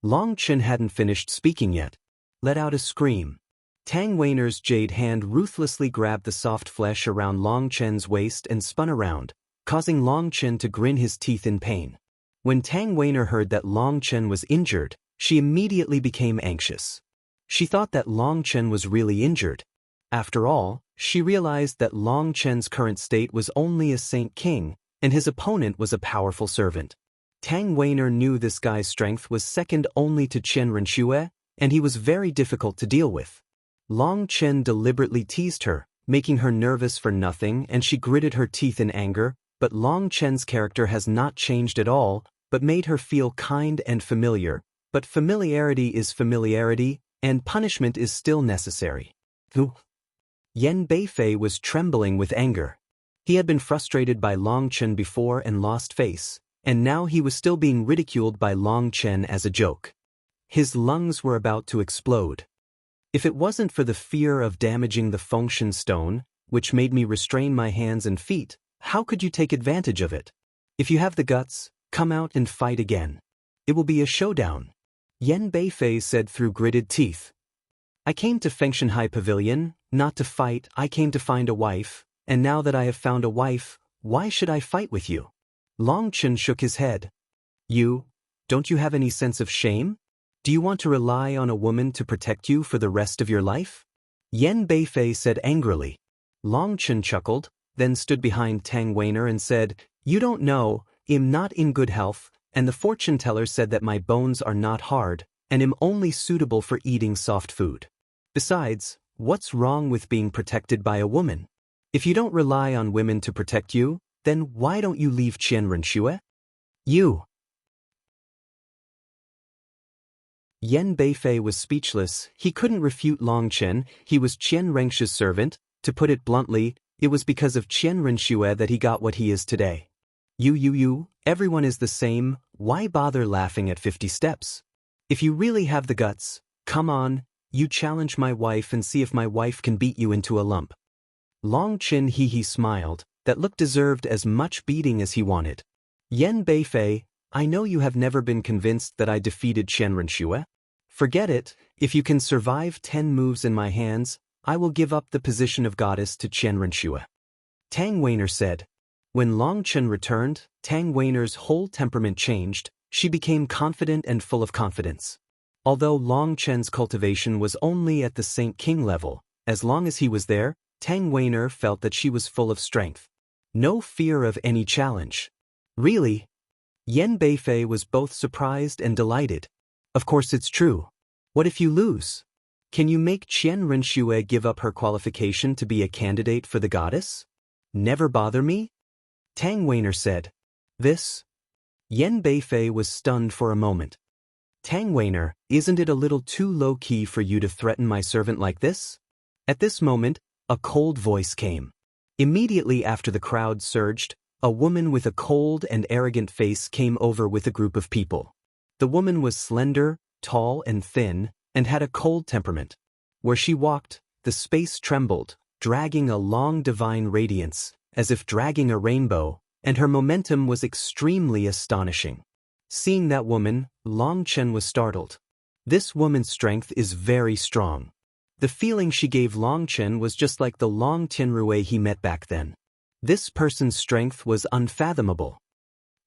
Long Chen hadn't finished speaking yet. Let out a scream. Tang Weiner's jade hand ruthlessly grabbed the soft flesh around Long Chen's waist and spun around, causing Long Chen to grin his teeth in pain. When Tang Weiner heard that Long Chen was injured, she immediately became anxious. She thought that Long Chen was really injured. After all, she realized that Long Chen's current state was only a Saint King, and his opponent was a powerful servant. Tang Weiner knew this guy's strength was second only to Chen Renxue, and he was very difficult to deal with. Long Chen deliberately teased her, making her nervous for nothing, and she gritted her teeth in anger, but Long Chen's character has not changed at all, but made her feel kind and familiar. But familiarity is familiarity, and punishment is still necessary. Yen Beifei was trembling with anger. He had been frustrated by Long Chen before and lost face, and now he was still being ridiculed by Long Chen as a joke. His lungs were about to explode. If it wasn't for the fear of damaging the Fengshen stone, which made me restrain my hands and feet, how could you take advantage of it? If you have the guts, come out and fight again. It will be a showdown. Yen Beifei said through gritted teeth. I came to Fengshen High Pavilion, not to fight, I came to find a wife, and now that I have found a wife, why should I fight with you? Long Chen shook his head. Don't you have any sense of shame? Do you want to rely on a woman to protect you for the rest of your life? Yen Beifei said angrily. Long Chen chuckled, then stood behind Tang Weiner and said, You don't know, I'm not in good health, and the fortune teller said that my bones are not hard, and am only suitable for eating soft food. Besides, what's wrong with being protected by a woman? If you don't rely on women to protect you, then why don't you leave Chen Renxue? Yen Beifei was speechless. He couldn't refute Long Chen. He was Qian Rengshue's servant. To put it bluntly, it was because of Qian Renxue that he got what he is today. Everyone is the same, why bother laughing at 50 steps? If you really have the guts, come on, you challenge my wife and see if my wife can beat you into a lump. Long Chen he smiled, that look deserved as much beating as he wanted. Yen Beifei, I know you have never been convinced that I defeated Qian Renxue. Forget it, if you can survive 10 moves in my hands, I will give up the position of goddess to Qian Renxue. Tang Weiner said. When Long Chen returned, Tang Weiner's whole temperament changed, she became confident and full of confidence. Although Long Chen's cultivation was only at the Saint King level, as long as he was there, Tang Weiner felt that she was full of strength. No fear of any challenge. Really? Yen Beifei was both surprised and delighted. Of course it's true. What if you lose? Can you make Qian Renxue give up her qualification to be a candidate for the goddess? Never bother me? Tang Weiner said. This? Yen Beifei was stunned for a moment. Tang Weiner, isn't it a little too low-key for you to threaten my servant like this? At this moment, a cold voice came. Immediately after the crowd surged, a woman with a cold and arrogant face came over with a group of people. The woman was slender, tall and thin, and had a cold temperament. Where she walked, the space trembled, dragging a long divine radiance, as if dragging a rainbow, and her momentum was extremely astonishing. Seeing that woman, Long Chen was startled. This woman's strength is very strong. The feeling she gave Long Chen was just like the Long Tianrui he met back then. This person's strength was unfathomable.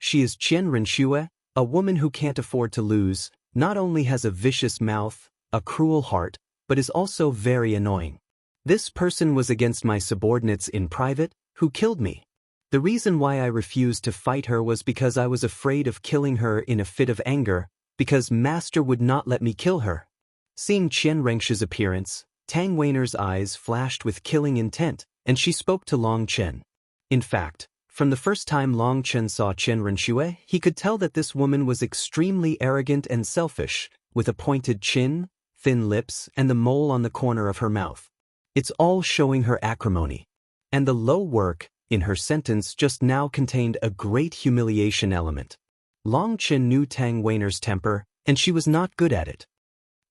She is Qian Renxue, a woman who can't afford to lose, not only has a vicious mouth, a cruel heart, but is also very annoying. This person was against my subordinates in private, who killed me. The reason why I refused to fight her was because I was afraid of killing her in a fit of anger, because Master would not let me kill her. Seeing Qian Rengshu's appearance, Tang Weiner's eyes flashed with killing intent, and she spoke to Long Chen. In fact, from the first time Long Chen saw Qian Renxue, he could tell that this woman was extremely arrogant and selfish, with a pointed chin, thin lips, and the mole on the corner of her mouth. It's all showing her acrimony. And the low work in her sentence just now contained a great humiliation element. Long Chen knew Tang Weiner's temper, and she was not good at it.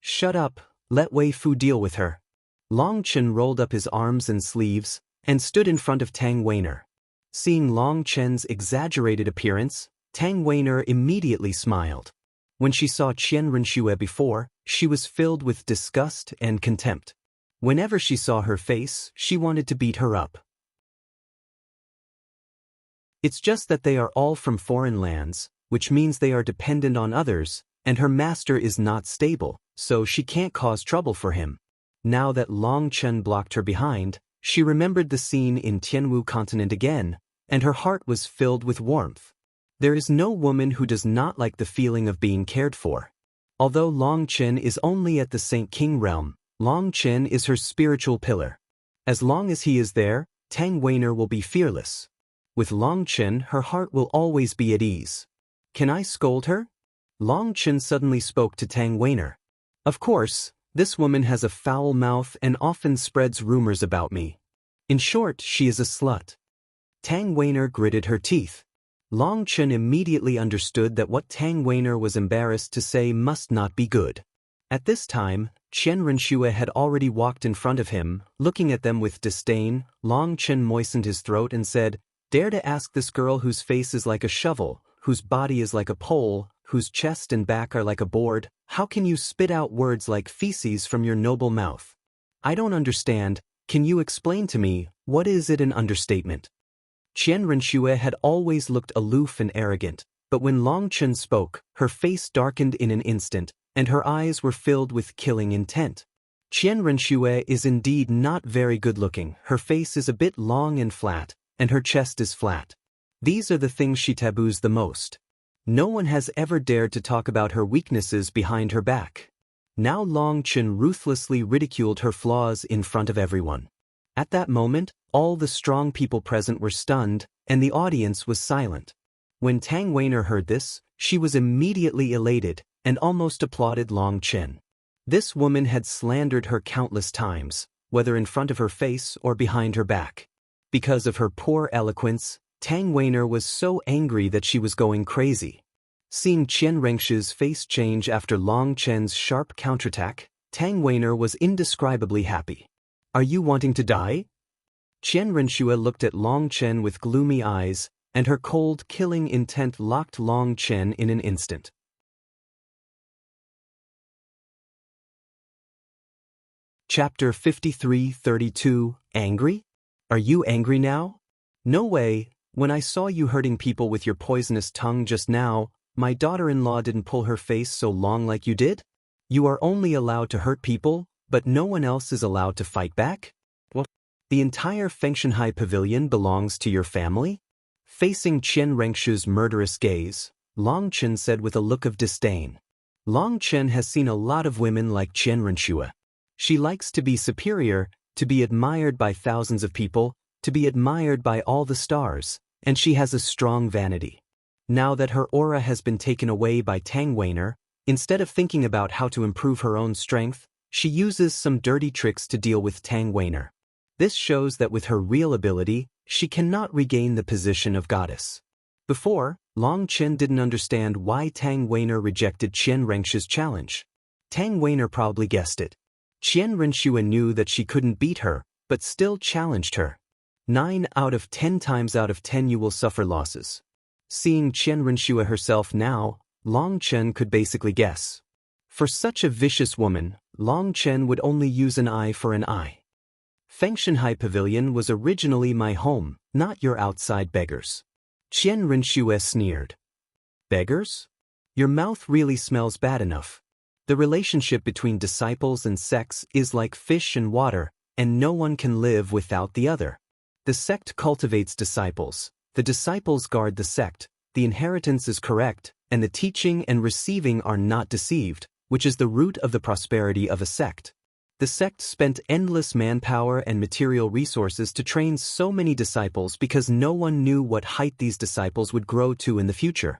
Shut up, let Wei Fu deal with her. Long Chen rolled up his arms and sleeves, and stood in front of Tang Weiner. Seeing Long Chen's exaggerated appearance, Tang Weiner immediately smiled. When she saw Qian Renxue before, she was filled with disgust and contempt. Whenever she saw her face, she wanted to beat her up. It's just that they are all from foreign lands, which means they are dependent on others, and her master is not stable, so she can't cause trouble for him. Now that Long Chen blocked her behind, she remembered the scene in Tianwu continent again, and her heart was filled with warmth. There is no woman who does not like the feeling of being cared for. Although Long Chen is only at the Saint King realm, Long Chen is her spiritual pillar. As long as he is there, Tang Weiner will be fearless. With Long Chen, her heart will always be at ease. Can I scold her? Long Chen suddenly spoke to Tang Weiner. Of course, this woman has a foul mouth and often spreads rumors about me. In short, she is a slut. Tang Weiner gritted her teeth. Long Chen immediately understood that what Tang Weiner was embarrassed to say must not be good. At this time, Qian Renxue had already walked in front of him, looking at them with disdain. Long Chen moistened his throat and said, "Dare to ask this girl whose face is like a shovel, whose body is like a pole, whose chest and back are like a board, how can you spit out words like feces from your noble mouth? I don't understand, can you explain to me, what is it an understatement?" Qian Renxue had always looked aloof and arrogant, but when Long Chen spoke, her face darkened in an instant, and her eyes were filled with killing intent. Qian Renxue is indeed not very good-looking, her face is a bit long and flat, and her chest is flat. These are the things she taboos the most. No one has ever dared to talk about her weaknesses behind her back. Now Long Chen ruthlessly ridiculed her flaws in front of everyone. At that moment, all the strong people present were stunned, and the audience was silent. When Tang Weiner heard this, she was immediately elated, and almost applauded Long Chen. This woman had slandered her countless times, whether in front of her face or behind her back. Because of her poor eloquence, Tang Weiner was so angry that she was going crazy. Seeing Qian Rengshu's face change after Long Chen's sharp counterattack, Tang Weiner was indescribably happy. "Are you wanting to die?" Qian Renxue looked at Long Chen with gloomy eyes, and her cold, killing intent locked Long Chen in an instant. Chapter 53-32, Angry? Are you angry now? No way. When I saw you hurting people with your poisonous tongue just now, my daughter-in-law didn't pull her face so long like you did? You are only allowed to hurt people, but no one else is allowed to fight back? What? The entire Fengshanhai Pavilion belongs to your family? Facing Qian Rengshu's murderous gaze, Long Chen said with a look of disdain. Long Chen has seen a lot of women like Qian Renxue. She likes to be superior, to be admired by thousands of people, to be admired by all the stars, and she has a strong vanity. Now that her aura has been taken away by Tang Weiner, instead of thinking about how to improve her own strength, she uses some dirty tricks to deal with Tang Weiner. This shows that with her real ability, she cannot regain the position of goddess. Before, Long Chen didn't understand why Tang Weiner rejected Qian Rengshu's challenge. Tang Weiner probably guessed it. Qian Renxue knew that she couldn't beat her, but still challenged her. 9 out of 10 times out of 10 you will suffer losses. Seeing Qian Renxue herself now, Long Chen could basically guess. For such a vicious woman, Long Chen would only use an eye for an eye. Fengshanhai Pavilion was originally my home, not your outside beggars. Qian Renxue sneered. Beggars? Your mouth really smells bad enough. The relationship between disciples and sects is like fish and water, and no one can live without the other. The sect cultivates disciples, the disciples guard the sect, the inheritance is correct, and the teaching and receiving are not deceived, which is the root of the prosperity of a sect. The sect spent endless manpower and material resources to train so many disciples because no one knew what height these disciples would grow to in the future.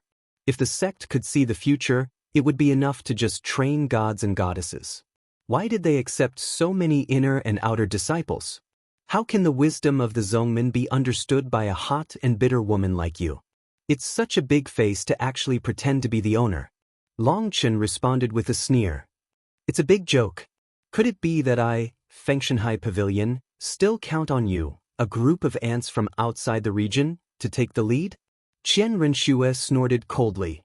If the sect could see the future, it would be enough to just train gods and goddesses. Why did they accept so many inner and outer disciples? How can the wisdom of the Zhongmen be understood by a hot and bitter woman like you? It's such a big face to actually pretend to be the owner. Long Chen responded with a sneer. It's a big joke. Could it be that I, Fengshanhai Pavilion, still count on you, a group of ants from outside the region, to take the lead? Qian Renshue snorted coldly.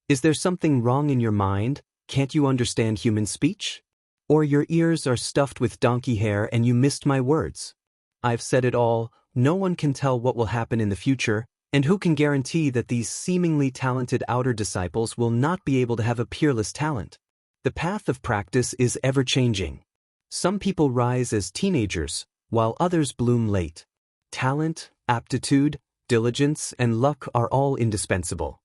Is there something wrong in your mind? Can't you understand human speech? Or your ears are stuffed with donkey hair and you missed my words? I've said it all, no one can tell what will happen in the future, and who can guarantee that these seemingly talented outer disciples will not be able to have a peerless talent? The path of practice is ever-changing. Some people rise as teenagers, while others bloom late. Talent, aptitude, diligence, and luck are all indispensable.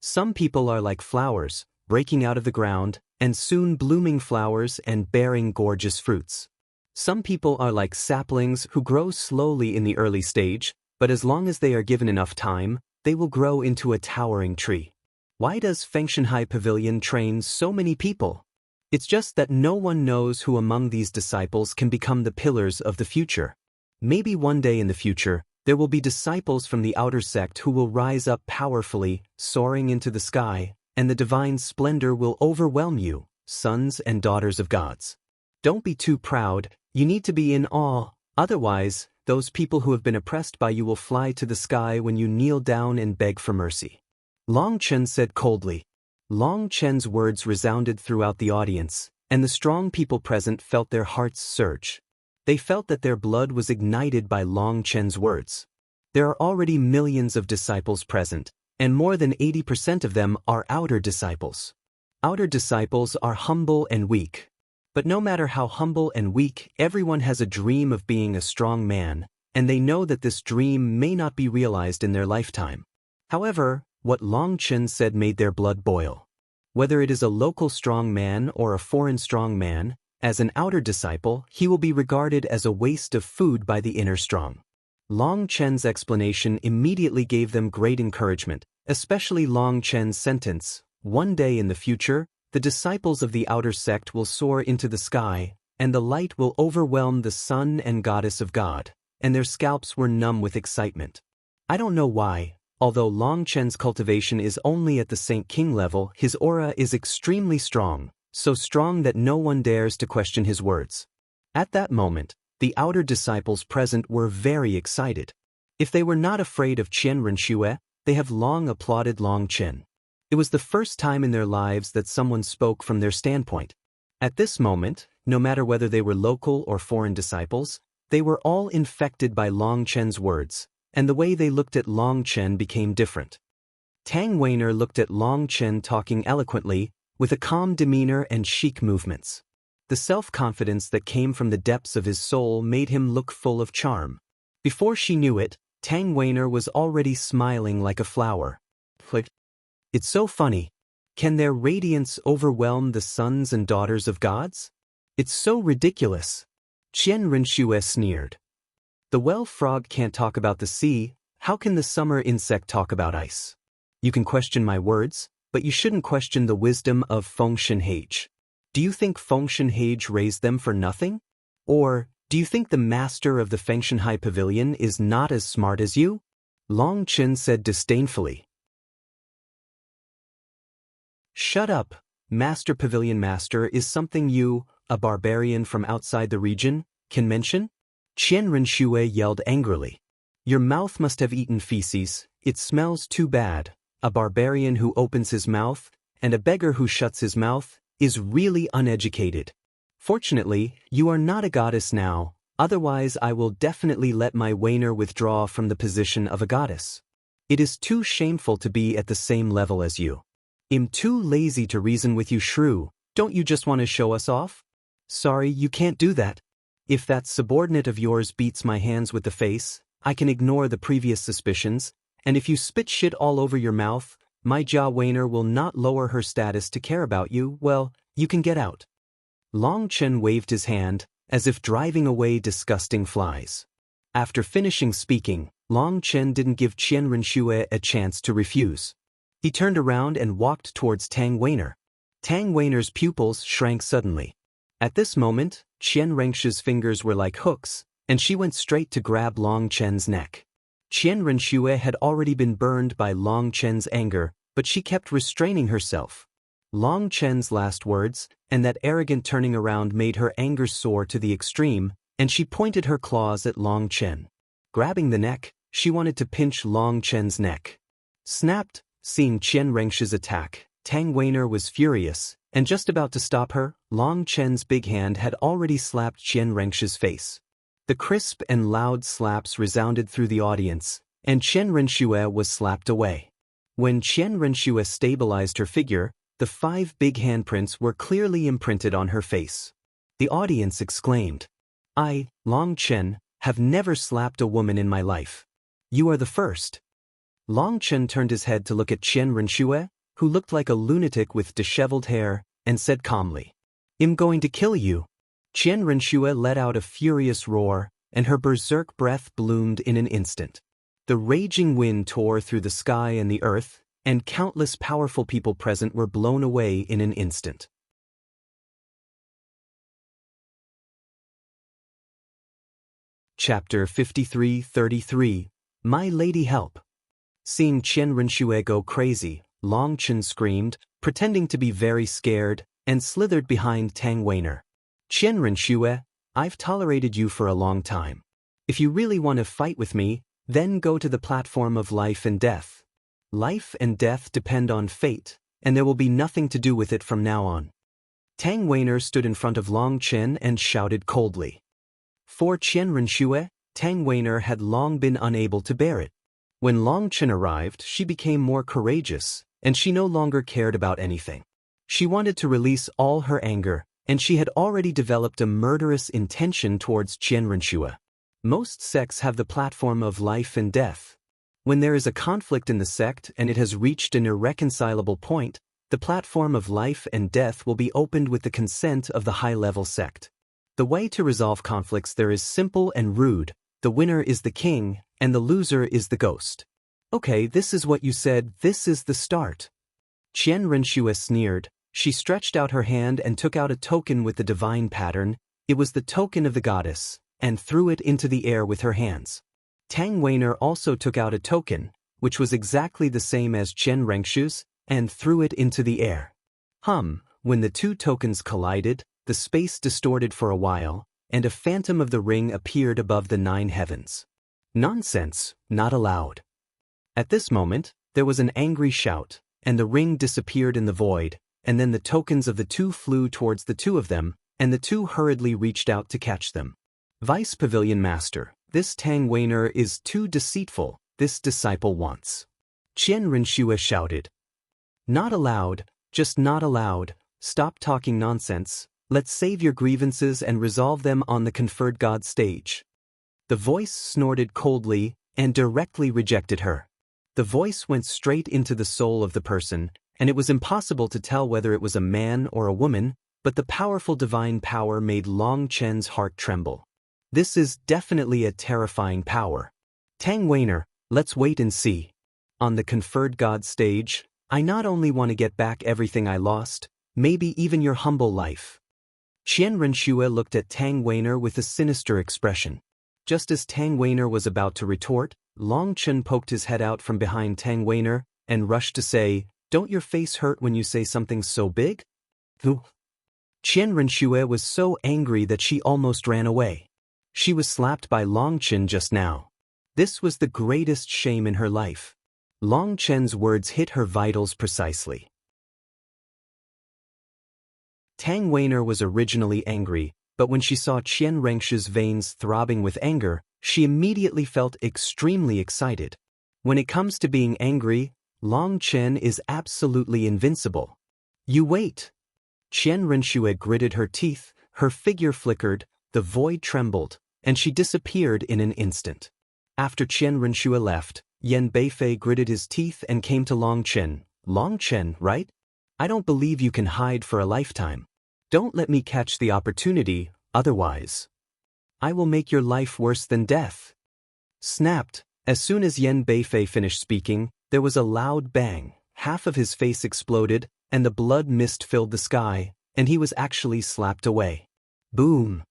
Some people are like flowers, breaking out of the ground, and soon blooming flowers and bearing gorgeous fruits. Some people are like saplings who grow slowly in the early stage, but as long as they are given enough time, they will grow into a towering tree. Why does Fengshanhai Pavilion train so many people? It's just that no one knows who among these disciples can become the pillars of the future. Maybe one day in the future, there will be disciples from the outer sect who will rise up powerfully, soaring into the sky, and the divine splendor will overwhelm you, sons and daughters of gods. Don't be too proud, you need to be in awe, otherwise, those people who have been oppressed by you will fly to the sky when you kneel down and beg for mercy. Long Chen said coldly. Long Chen's words resounded throughout the audience, and the strong people present felt their hearts surge. They felt that their blood was ignited by Long Chen's words. There are already millions of disciples present, and more than 80% of them are outer disciples. Outer disciples are humble and weak. But no matter how humble and weak, everyone has a dream of being a strong man, and they know that this dream may not be realized in their lifetime. However, what Long Chen said made their blood boil. Whether it is a local strong man or a foreign strong man, as an outer disciple, he will be regarded as a waste of food by the inner strong. Long Chen's explanation immediately gave them great encouragement, especially Long Chen's sentence, "One day in the future, the disciples of the outer sect will soar into the sky, and the light will overwhelm the sun and goddess of God," and their scalps were numb with excitement. I don't know why, although Long Chen's cultivation is only at the Saint King level, his aura is extremely strong, so strong that no one dares to question his words. At that moment, the outer disciples present were very excited. If they were not afraid of Qian Renshue, they have long applauded Long Chen. It was the first time in their lives that someone spoke from their standpoint. At this moment, no matter whether they were local or foreign disciples, they were all infected by Long Chen's words, and the way they looked at Long Chen became different. Tang Weiner looked at Long Chen talking eloquently, with a calm demeanor and chic movements. The self-confidence that came from the depths of his soul made him look full of charm. Before she knew it, Tang Weiner was already smiling like a flower. It's so funny. Can their radiance overwhelm the sons and daughters of gods? It's so ridiculous. Qian Renshue sneered. The well frog can't talk about the sea, how can the summer insect talk about ice? You can question my words, but you shouldn't question the wisdom of Fengshanhai. Do you think Fengshanhai raised them for nothing? Or, do you think the master of the Fengshanhai Pavilion is not as smart as you? Long Chen said disdainfully. Shut up, Master Pavilion Master is something you, a barbarian from outside the region, can mention? Qian Renshue yelled angrily. Your mouth must have eaten feces, it smells too bad. A barbarian who opens his mouth, and a beggar who shuts his mouth, is really uneducated. Fortunately, you are not a goddess now, otherwise I will definitely let my Weiner withdraw from the position of a goddess. It is too shameful to be at the same level as you. I'm too lazy to reason with you, shrew. Don't you just want to show us off? Sorry, you can't do that. If that subordinate of yours beats my hands with the face, I can ignore the previous suspicions, and if you spit shit all over your mouth, my Ja Wainer will not lower her status to care about you. Well, you can get out. Long Chen waved his hand, as if driving away disgusting flies. After finishing speaking, Long Chen didn't give Qian Renxue a chance to refuse. He turned around and walked towards Tang Wainer. Tang Weiner's pupils shrank suddenly. At this moment, Qian Rengshue's fingers were like hooks, and she went straight to grab Long Chen's neck. Qian Renxue had already been burned by Long Chen's anger, but she kept restraining herself. Long Chen's last words, and that arrogant turning around made her anger soar to the extreme, and she pointed her claws at Long Chen. Grabbing the neck, she wanted to pinch Long Chen's neck. Snapped, seeing Qian Rengshue's attack, Tang Wainer was furious, and just about to stop her, Long Chen's big hand had already slapped Qian Rengshue's face. The crisp and loud slaps resounded through the audience, and Qian Renxue was slapped away. When Qian Renxue stabilized her figure, the 5 big handprints were clearly imprinted on her face. The audience exclaimed, "I, Long Chen, have never slapped a woman in my life. You are the first." Long Chen turned his head to look at Qian Renxue, who looked like a lunatic with disheveled hair, and said calmly, "I'm going to kill you." Qian Renxue let out a furious roar, and her berserk breath bloomed in an instant. The raging wind tore through the sky and the earth, and countless powerful people present were blown away in an instant. Chapter 53-33 My Lady Help. Seeing Qian Renxue go crazy, Long Chen screamed, pretending to be very scared, and slithered behind Tang Wainer. "Qian Renxue, I've tolerated you for a long time. If you really want to fight with me, then go to the platform of life and death. Life and death depend on fate, and there will be nothing to do with it from now on." Tang Wainer stood in front of Long Chen and shouted coldly. For Qian Renxue, Tang Wainer had long been unable to bear it. When Long Chen arrived, she became more courageous, and she no longer cared about anything. She wanted to release all her anger, and she had already developed a murderous intention towards Qian Renxue. Most sects have the platform of life and death. When there is a conflict in the sect and it has reached an irreconcilable point, the platform of life and death will be opened with the consent of the high-level sect. The way to resolve conflicts there is simple and rude. The winner is the king, and the loser is the ghost. Okay, this is what you said, this is the start. Qian Renxue sneered. She stretched out her hand and took out a token with the divine pattern. It was the token of the goddess, and threw it into the air with her hands. Tang Wainer also took out a token, which was exactly the same as Qian Rengshue's, and threw it into the air. When the 2 tokens collided, the space distorted for a while, and a phantom of the ring appeared above the 9 heavens. Nonsense, not allowed. At this moment, there was an angry shout, and the ring disappeared in the void, and then the tokens of the 2 flew towards the 2 of them, and the 2 hurriedly reached out to catch them. Vice Pavilion Master, this Tang Wainer is too deceitful, this disciple wants. Qian Renxue shouted. Not allowed, just not allowed, stop talking nonsense, let's save your grievances and resolve them on the conferred God stage. The voice snorted coldly and directly rejected her. The voice went straight into the soul of the person, and it was impossible to tell whether it was a man or a woman, but the powerful divine power made Long Chen's heart tremble. This is definitely a terrifying power. Tang Wainer, let's wait and see. On the conferred God stage, I not only want to get back everything I lost, maybe even your humble life. Qian Renxue looked at Tang Wainer with a sinister expression. Just as Tang Wainer was about to retort, Long Chen poked his head out from behind Tang Wainer and rushed to say, "Don't your face hurt when you say something so big?" Qian Renxue was so angry that she almost ran away. She was slapped by Long Chen just now. This was the greatest shame in her life. Long Chen's words hit her vitals precisely. Tang Wainer was originally angry, but when she saw Qian Rengshue's veins throbbing with anger, she immediately felt extremely excited. When it comes to being angry, Long Chen is absolutely invincible. You wait. Qian Renxue gritted her teeth, her figure flickered, the void trembled, and she disappeared in an instant. After Qian Renxue left, Yan Beifei gritted his teeth and came to Long Chen. Long Chen, right? I don't believe you can hide for a lifetime. Don't let me catch the opportunity, otherwise I will make your life worse than death. Snapped. As soon as Yan Beifei finished speaking, there was a loud bang, half of his face exploded, and the blood mist filled the sky, and he was actually slapped away. Boom!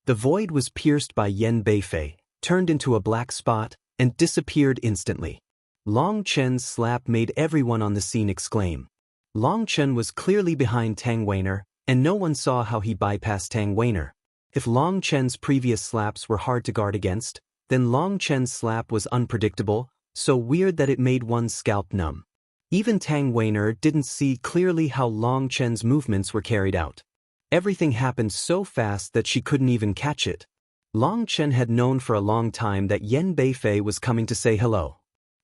The void was pierced by Yan Beifei, turned into a black spot, and disappeared instantly. Long Chen's slap made everyone on the scene exclaim. Long Chen was clearly behind Tang Weiner, and no one saw how he bypassed Tang Weiner. If Long Chen's previous slaps were hard to guard against, then Long Chen's slap was unpredictable, so weird that it made one's scalp numb. Even Tang Weiner didn't see clearly how Long Chen's movements were carried out. Everything happened so fast that she couldn't even catch it. Long Chen had known for a long time that Yan Beifei was coming to say hello.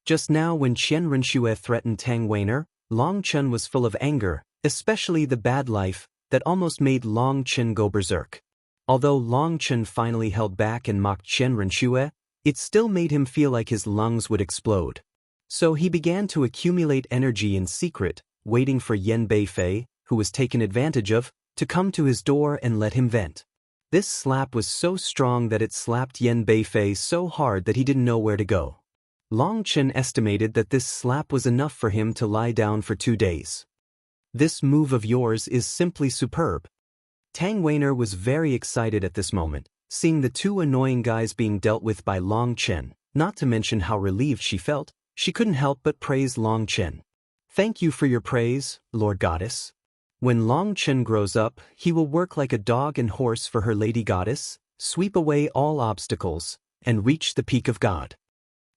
Just now when Qian Renxue threatened Tang Weiner, Long Chen was full of anger, especially the bad life, that almost made Long Chen go berserk. Although Long Chen finally held back and mocked Qian Renxue, it still made him feel like his lungs would explode. So he began to accumulate energy in secret, waiting for Yan Beifei, who was taken advantage of, to come to his door and let him vent. This slap was so strong that it slapped Yan Beifei so hard that he didn't know where to go. Long Chen estimated that this slap was enough for him to lie down for 2 days. This move of yours is simply superb. Tang Weiner was very excited at this moment, seeing the two annoying guys being dealt with by Long Chen, not to mention how relieved she felt. She couldn't help but praise Long Chen. Thank you for your praise, Lord Goddess. When Long Chen grows up, he will work like a dog and horse for her Lady Goddess, sweep away all obstacles, and reach the peak of God.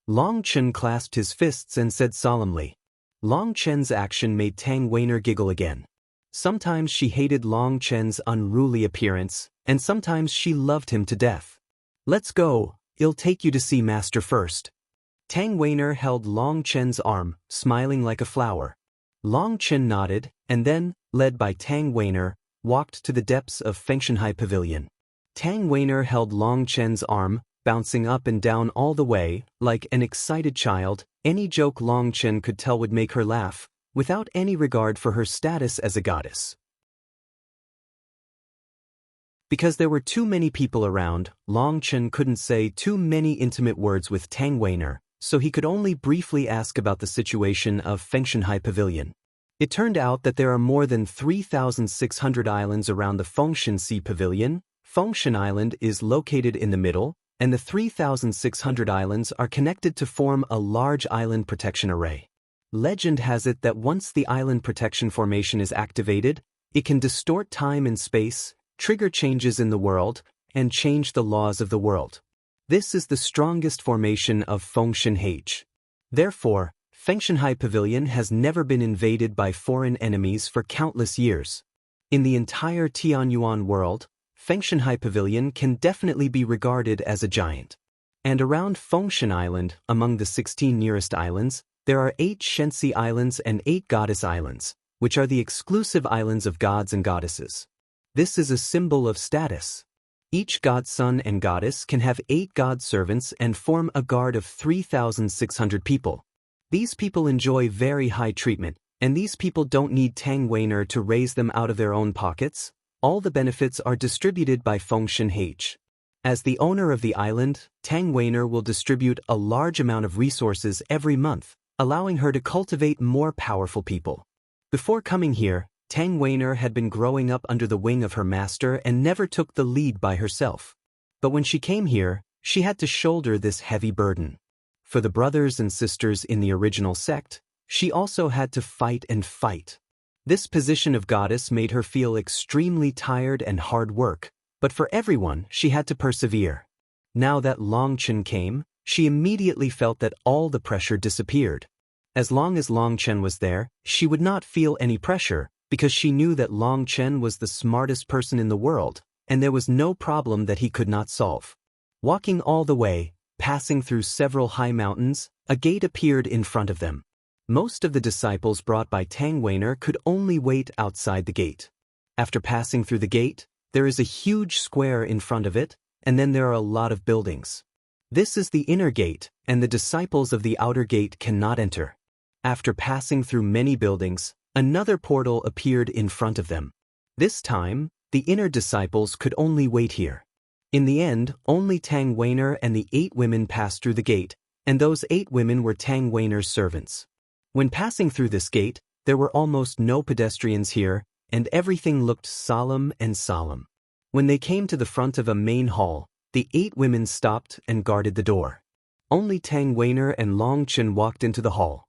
Long Chen clasped his fists and said solemnly. Long Chen's action made Tang Weiner giggle again. Sometimes she hated Long Chen's unruly appearance, and sometimes she loved him to death. Let's go, I'll take you to see Master first. Tang Weiner held Long Chen's arm, smiling like a flower. Long Chen nodded, and then, led by Tang Weiner, walked to the depths of Fengshanhai Pavilion. Tang Weiner held Long Chen's arm, bouncing up and down all the way, like an excited child. Any joke Long Chen could tell would make her laugh, without any regard for her status as a goddess. Because there were too many people around, Long Chen couldn't say too many intimate words with Tang Weiner, so he could only briefly ask about the situation of Fengshanhai Pavilion. It turned out that there are more than 3,600 islands around the Fengshan Sea Pavilion. Fengshan Island is located in the middle, and the 3,600 islands are connected to form a large island protection array. Legend has it that once the island protection formation is activated, it can distort time and space, trigger changes in the world, and change the laws of the world. This is the strongest formation of Fengshan. Therefore, Fengshanhai Pavilion has never been invaded by foreign enemies for countless years. In the entire Tianyuan world, Fengshanhai Pavilion can definitely be regarded as a giant. And around Fengshan Island, among the 16 nearest islands, there are 8 Shensi Islands and 8 Goddess Islands, which are the exclusive islands of gods and goddesses. This is a symbol of status. Each godson and goddess can have 8 god servants and form a guard of 3,600 people. These people enjoy very high treatment, and these people don't need Tang Weiner to raise them out of their own pockets. All the benefits are distributed by Fengshan. As the owner of the island, Tang Weiner will distribute a large amount of resources every month, allowing her to cultivate more powerful people. Before coming here, Tang Weiner had been growing up under the wing of her master and never took the lead by herself. But when she came here, she had to shoulder this heavy burden. For the brothers and sisters in the original sect, she also had to fight and fight. This position of goddess made her feel extremely tired and hard work, but for everyone, she had to persevere. Now that Long Chen came, she immediately felt that all the pressure disappeared. As long as Long Chen was there, she would not feel any pressure, because she knew that Long Chen was the smartest person in the world, and there was no problem that he could not solve. Walking all the way, passing through several high mountains, A gate appeared in front of them. Most of the disciples brought by Tang Weiner could only wait outside the gate. After passing through the gate, there is a huge square in front of it, and then there are a lot of buildings. This is the inner gate, and the disciples of the outer gate cannot enter. After passing through many buildings, another portal appeared in front of them. This time, the inner disciples could only wait here. In the end, only Tang Weiner and the 8 women passed through the gate, and those 8 women were Tang Weiner's servants. When passing through this gate, there were almost no pedestrians here, and everything looked solemn and solemn. When they came to the front of a main hall, the 8 women stopped and guarded the door. Only Tang Weiner and Long Chen walked into the hall.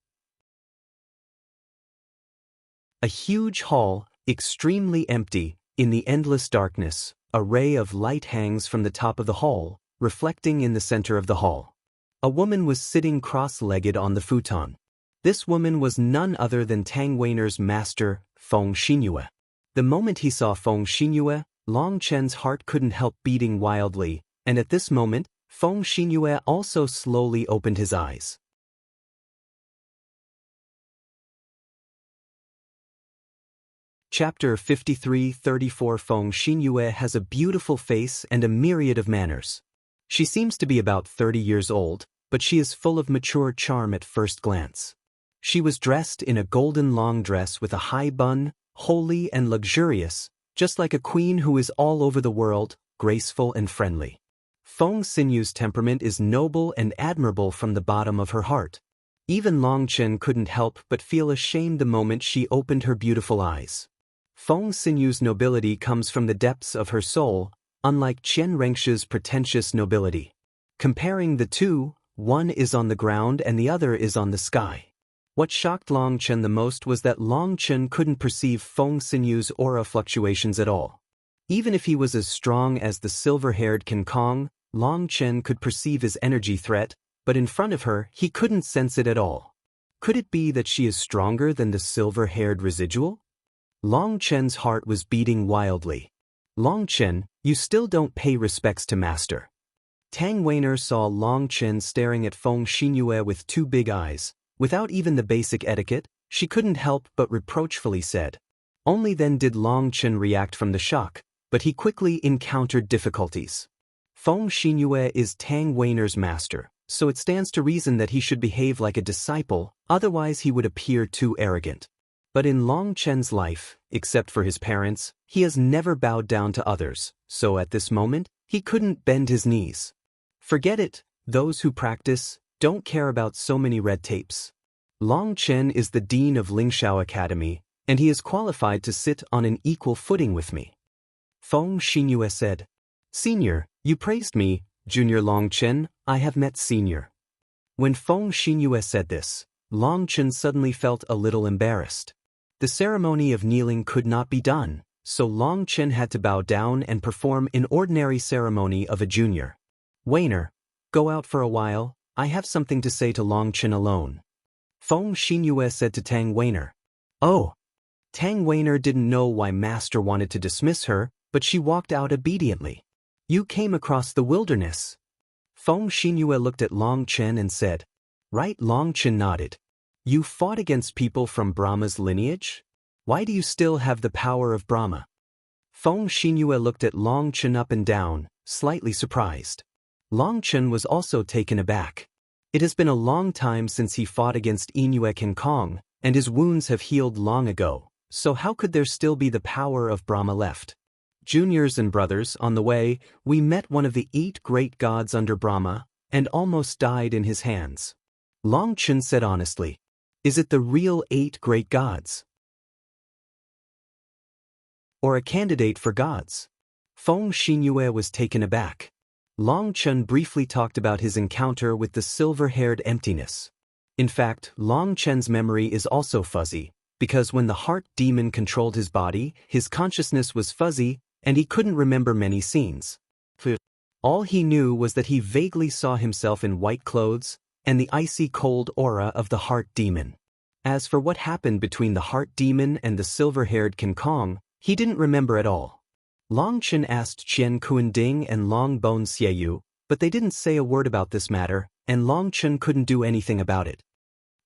A huge hall, extremely empty, in the endless darkness, a ray of light hangs from the top of the hall, reflecting in the center of the hall. A woman was sitting cross-legged on the futon. This woman was none other than Tang Weiner's master, Feng Xinyue. The moment he saw Feng Xinyue, Long Chen's heart couldn't help beating wildly, and at this moment, Feng Xinyue also slowly opened his eyes. Chapter 53-34 Feng Xinyue has a beautiful face and a myriad of manners. She seems to be about 30 years old, but she is full of mature charm at first glance. She was dressed in a golden long dress with a high bun, holy and luxurious, just like a queen who is all over the world, graceful and friendly. Feng Xinyue's temperament is noble and admirable from the bottom of her heart. Even Long Chen couldn't help but feel ashamed the moment she opened her beautiful eyes. Feng Xinyue's nobility comes from the depths of her soul, unlike Qian Rengshi's pretentious nobility. Comparing the two, one is on the ground and the other is on the sky. What shocked Long Chen the most was that Long Chen couldn't perceive Feng Xinyue's aura fluctuations at all. Even if he was as strong as the silver-haired King Kong, Long Chen could perceive his energy threat, but in front of her he couldn't sense it at all. Could it be that she is stronger than the silver-haired residual? Long Chen's heart was beating wildly. Long Chen, you still don't pay respects to master. Tang Weiner saw Long Chen staring at Feng Xinyue with 2 big eyes. Without even the basic etiquette, she couldn't help but reproachfully said. Only then did Long Chen react from the shock, but he quickly encountered difficulties. Feng Xinyue is Tang Weiner's master, so it stands to reason that he should behave like a disciple, otherwise he would appear too arrogant. But in Long Chen's life, except for his parents, he has never bowed down to others, so at this moment, he couldn't bend his knees. Forget it, those who practice don't care about so many red tapes. Long Chen is the dean of Lingshao Academy, and he is qualified to sit on an equal footing with me. Feng Xinyue said, Senior, you praised me, Junior Long Chen, I have met Senior. When Feng Xinyue said this, Long Chen suddenly felt a little embarrassed. The ceremony of kneeling could not be done, so Long Chen had to bow down and perform an ordinary ceremony of a junior. Weiner, go out for a while, I have something to say to Long Chen alone. Feng Xinyue said to Tang Weiner. Oh. Tang Weiner didn't know why Master wanted to dismiss her, but she walked out obediently. You came across the wilderness. Feng Xinyue looked at Long Chen and said. Right. Long Chen nodded. You fought against people from Brahma's lineage? Why do you still have the power of Brahma? Feng Xinyue looked at Long Chen up and down, slightly surprised. Long Chen was also taken aback. It has been a long time since he fought against Inoue King Kong, and his wounds have healed long ago, so how could there still be the power of Brahma left? Juniors and brothers, on the way, we met one of the 8 great gods under Brahma, and almost died in his hands. Long Chen said honestly, is it the real 8 great gods? Or a candidate for gods? Feng Xinyue was taken aback. Long Chen briefly talked about his encounter with the silver-haired emptiness. In fact, Long Chen's memory is also fuzzy, because when the heart demon controlled his body, his consciousness was fuzzy, and he couldn't remember many scenes. All he knew was that he vaguely saw himself in white clothes, and the icy cold aura of the heart demon. As for what happened between the heart demon and the silver-haired King Kong, he didn't remember at all. Long Chen asked Qian Kuanding and Long Bone Xieyu, but they didn't say a word about this matter, and Long Chen couldn't do anything about it.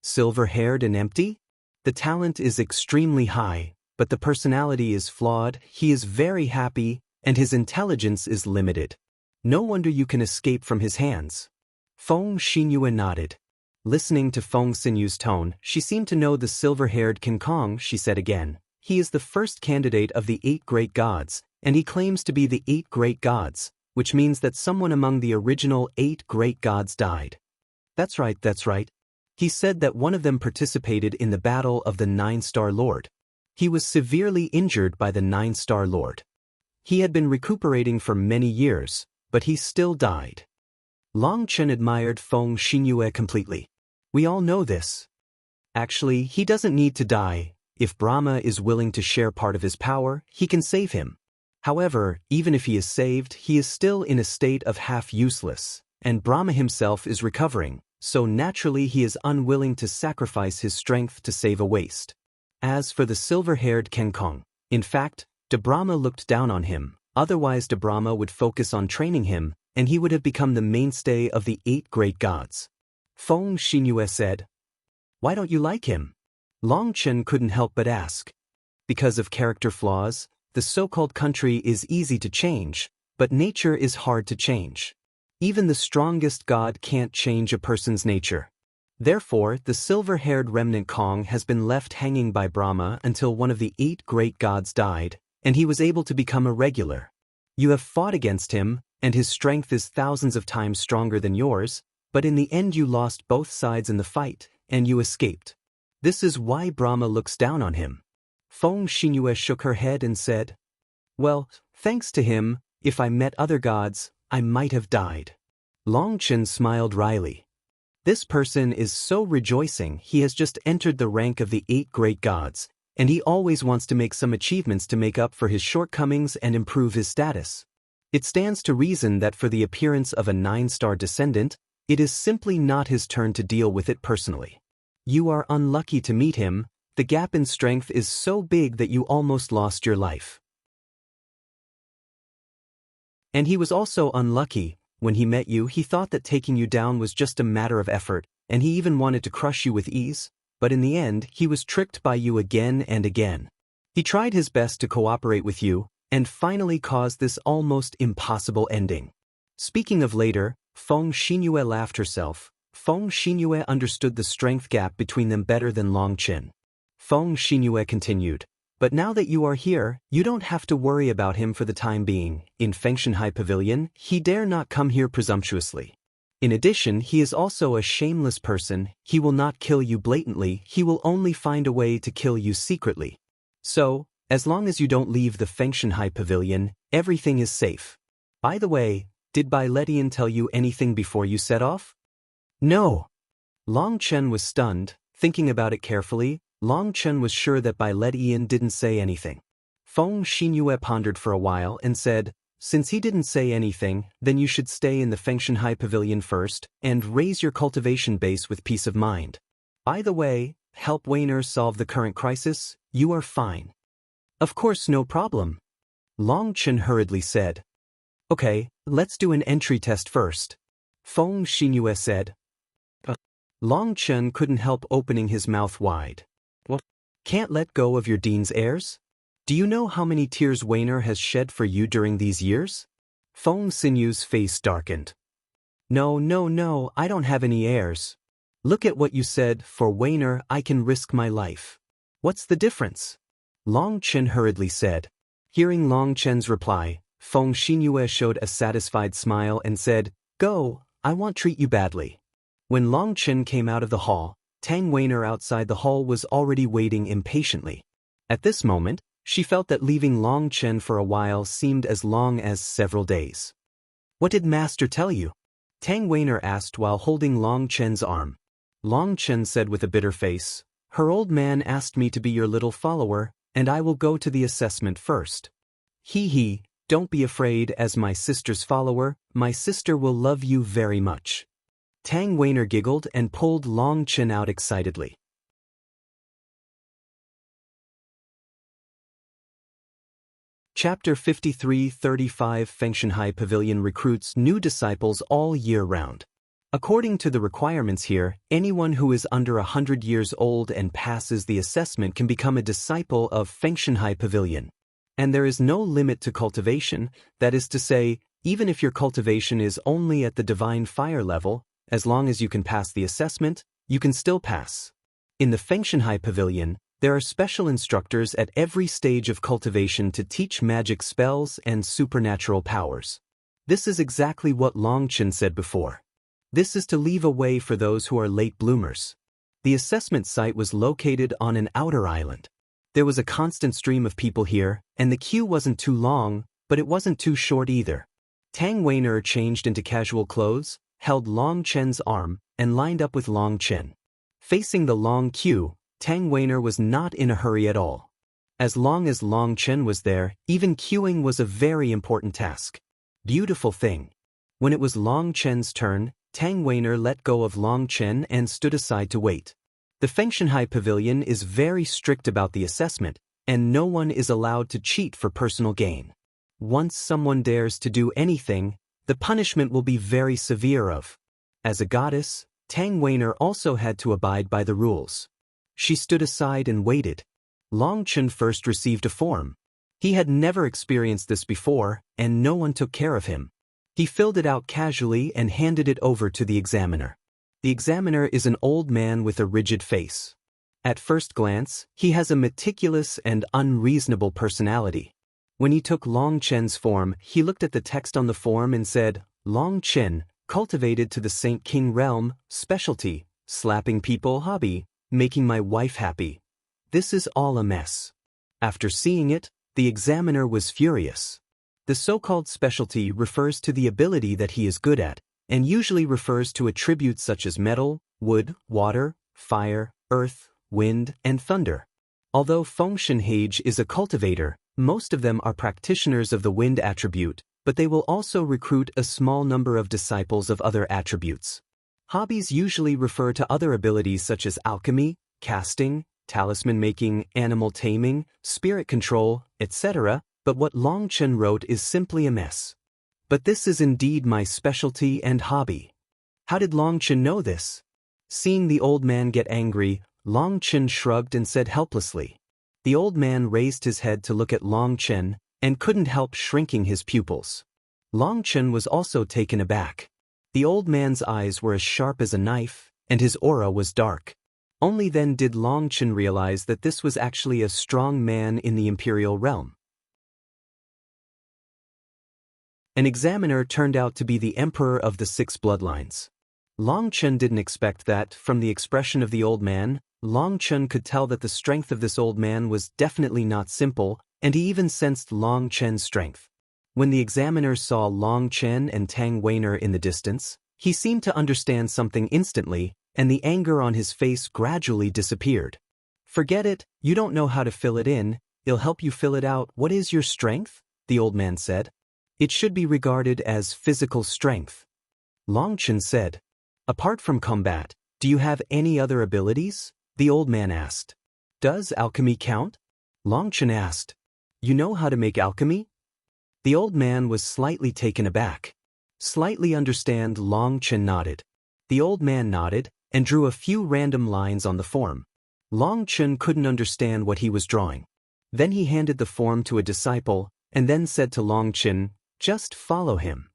Silver-haired and empty? The talent is extremely high, but the personality is flawed, he is very happy, and his intelligence is limited. No wonder you can escape from his hands. Feng Xinyue nodded. Listening to Feng Xinyue's tone, she seemed to know the silver-haired King Kong. She said again, he is the first candidate of the 8 great gods, and he claims to be the 8 great gods, which means that someone among the original 8 great gods died. That's right, that's right. He said that one of them participated in the battle of the 9-star Lord. He was severely injured by the 9-star Lord. He had been recuperating for many years, but he still died. Long Chen admired Feng Xinyue completely. We all know this. Actually, he doesn't need to die. If Brahma is willing to share part of his power, he can save him. However, even if he is saved, he is still in a state of half-useless, and Brahma himself is recovering, so naturally he is unwilling to sacrifice his strength to save a waste. As for the silver-haired King Kong, in fact, De Brahma looked down on him, otherwise De Brahma would focus on training him, and he would have become the mainstay of the 8 great gods. Feng Xinyue said, "Why don't you like him?" Long Chen couldn't help but ask. Because of character flaws, the so-called country is easy to change, but nature is hard to change. Even the strongest god can't change a person's nature. Therefore, the silver-haired remnant Kong has been left hanging by Brahma until one of the 8 great gods died, and he was able to become a regular. You have fought against him, and his strength is thousands of times stronger than yours, but in the end you lost both sides in the fight, and you escaped. This is why Brahma looks down on him. Feng Xinyue shook her head and said, "Well, thanks to him, if I met other gods, I might have died." Long Chen smiled wryly. This person is so rejoicing he has just entered the rank of the 8 great gods, and he always wants to make some achievements to make up for his shortcomings and improve his status. It stands to reason that for the appearance of a 9-star descendant, it is simply not his turn to deal with it personally. You are unlucky to meet him. The gap in strength is so big that you almost lost your life. And he was also unlucky. When he met you, he thought that taking you down was just a matter of effort, and he even wanted to crush you with ease, but in the end, he was tricked by you again and again. He tried his best to cooperate with you, and finally caused this almost impossible ending. Speaking of later, Feng Xinyue laughed herself. Feng Xinyue understood the strength gap between them better than Long Chen. Feng Xinyue continued, "But now that you are here, you don't have to worry about him for the time being. In Fengshanhai Pavilion, he dare not come here presumptuously. In addition, he is also a shameless person. He will not kill you blatantly, he will only find a way to kill you secretly. So, as long as you don't leave the Fengshanhai Pavilion, everything is safe. By the way, did Bai Letian tell you anything before you set off?" "No." Long Chen was stunned. Thinking about it carefully, Long Chen was sure that Bai Letian didn't say anything. Feng Xinyue pondered for a while and said, "Since he didn't say anything, then you should stay in the Fengshanhai Pavilion first, and raise your cultivation base with peace of mind. By the way, help Weiner solve the current crisis, you are fine." "Of course, no problem." Long Chen hurriedly said. "Okay, let's do an entry test first." Feng Xinyue said. Long Chen couldn't help opening his mouth wide. "What? Can't let go of your dean's heirs? Do you know how many tears Weiner has shed for you during these years?" Feng Xinyue's face darkened. No, I don't have any heirs. Look at what you said, for Weiner I can risk my life. What's the difference?" Long Chen hurriedly said. Hearing Long Chen's reply, Feng Xinyue showed a satisfied smile and said, "Go, I won't treat you badly." When Long Chen came out of the hall, Tang Weiner outside the hall was already waiting impatiently. At this moment, she felt that leaving Long Chen for a while seemed as long as several days. "What did Master tell you?" Tang Weiner asked while holding Long Chen's arm. Long Chen said with a bitter face, "Her old man asked me to be your little follower, and I will go to the assessment first. He, don't be afraid. As my sister's follower, my sister will love you very much." Tang Weiner giggled and pulled Long Chen out excitedly. Chapter 53-35 Fengshanhai Pavilion recruits new disciples all year round. According to the requirements here, anyone who is under 100 years old and passes the assessment can become a disciple of Fengshanhai Pavilion. And there is no limit to cultivation, that is to say, even if your cultivation is only at the divine fire level, as long as you can pass the assessment, you can still pass. In the Fengshanhai Pavilion, there are special instructors at every stage of cultivation to teach magic spells and supernatural powers. This is exactly what Longchen said before. This is to leave a way for those who are late bloomers. The assessment site was located on an outer island. There was a constant stream of people here, and the queue wasn't too long, but it wasn't too short either. Tang Weiner changed into casual clothes, held Long Chen's arm, and lined up with Long Chen. Facing the long queue, Tang Weiner was not in a hurry at all. As long as Long Chen was there, even queuing was a very important task. Beautiful thing. When it was Long Chen's turn, Tang Weiner let go of Long Chen and stood aside to wait. The Fengshanhai Pavilion is very strict about the assessment, and no one is allowed to cheat for personal gain. Once someone dares to do anything, the punishment will be very severe of. As a goddess, Tang Weiner also had to abide by the rules. She stood aside and waited. Long Chen first received a form. He had never experienced this before, and no one took care of him. He filled it out casually and handed it over to the examiner. The examiner is an old man with a rigid face. At first glance, he has a meticulous and unreasonable personality. When he took Long Chen's form, he looked at the text on the form and said, Long Chen, cultivated to the Saint King realm, specialty, slapping people hobby, making my wife happy. This is all a mess. After seeing it, the examiner was furious. The so-called specialty refers to the ability that he is good at, and usually refers to attributes such as metal, wood, water, fire, earth, wind, and thunder. Although Fengshanhai is a cultivator, most of them are practitioners of the wind attribute, but they will also recruit a small number of disciples of other attributes. Hobbies usually refer to other abilities such as alchemy, casting, talisman making, animal taming, spirit control, etc., but what Long Chen wrote is simply a mess. But this is indeed my specialty and hobby. How did Long Chen know this? Seeing the old man get angry, Long Chen shrugged and said helplessly. The old man raised his head to look at Long Chen, and couldn't help shrinking his pupils. Long Chen was also taken aback. The old man's eyes were as sharp as a knife, and his aura was dark. Only then did Long Chen realize that this was actually a strong man in the imperial realm. An examiner turned out to be the emperor of the 6 bloodlines. Long Chen didn't expect that. From the expression of the old man, Long Chen could tell that the strength of this old man was definitely not simple, and he even sensed Long Chen's strength. When the examiner saw Long Chen and Tang Weiner in the distance, he seemed to understand something instantly, and the anger on his face gradually disappeared. Forget it, you don't know how to fill it in, it'll help you fill it out. What is your strength? The old man said. It should be regarded as physical strength. Long Chen said. Apart from combat, do you have any other abilities? The old man asked. Does alchemy count? Long Chen asked. You know how to make alchemy? The old man was slightly taken aback. Slightly understand. Long Chen nodded. The old man nodded and drew a few random lines on the form. Long Chen couldn't understand what he was drawing. Then he handed the form to a disciple and then said to Long Chen, just follow him.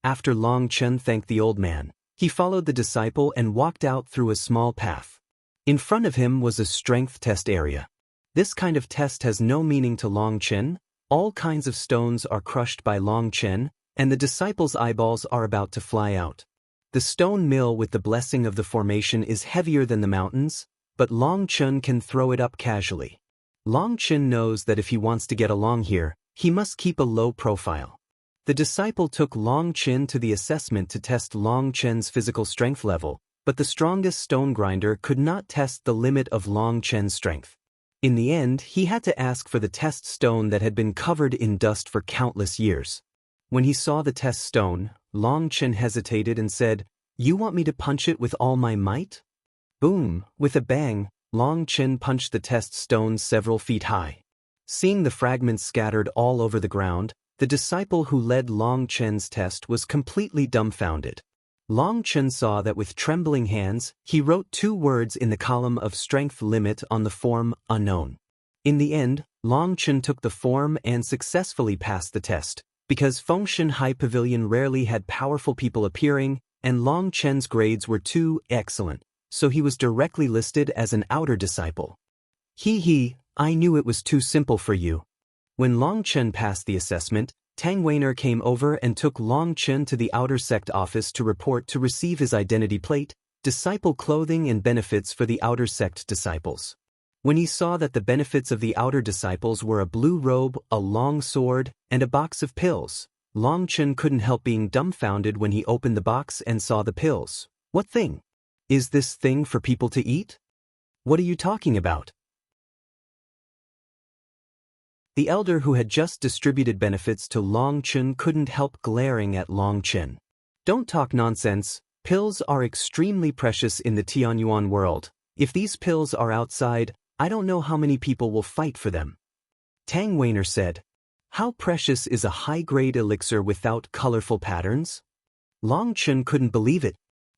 After Long Chen thanked the old man, he followed the disciple and walked out through a small path. In front of him was a strength test area. This kind of test has no meaning to Long Chen. All kinds of stones are crushed by Long Chen, and the disciple's eyeballs are about to fly out. The stone mill with the blessing of the formation is heavier than the mountains, but Long Chen can throw it up casually. Long Chen knows that if he wants to get along here, he must keep a low profile. The disciple took Long Chen to the assessment to test Long Chen's physical strength level, but the strongest stone grinder could not test the limit of Long Chen's strength. In the end, he had to ask for the test stone that had been covered in dust for countless years. When he saw the test stone, Long Chen hesitated and said, You want me to punch it with all my might? Boom! With a bang, Long Chen punched the test stone several feet high. Seeing the fragments scattered all over the ground, the disciple who led Long Chen's test was completely dumbfounded. Long Chen saw that with trembling hands, he wrote 2 words in the column of strength limit on the form unknown. In the end, Long Chen took the form and successfully passed the test, because Fengshen High Pavilion rarely had powerful people appearing, and Long Chen's grades were too excellent, so he was directly listed as an outer disciple. I knew it was too simple for you. When Long Chen passed the assessment, Tang Weiner came over and took Long Chen to the outer sect office to report to receive his identity plate, disciple clothing and benefits for the outer sect disciples. When he saw that the benefits of the outer disciples were a blue robe, a long sword, and a box of pills, Long Chen couldn't help being dumbfounded when he opened the box and saw the pills. What thing? Is this thing for people to eat? What are you talking about? The elder who had just distributed benefits to Long Chen couldn't help glaring at Long Chen. Don't talk nonsense. Pills are extremely precious in the Tianyuan world. If these pills are outside, I don't know how many people will fight for them. Tang Weiner said. How precious is a high-grade elixir without colorful patterns? Long Chen couldn't believe it.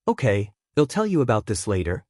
Okay, I'll tell you about this later.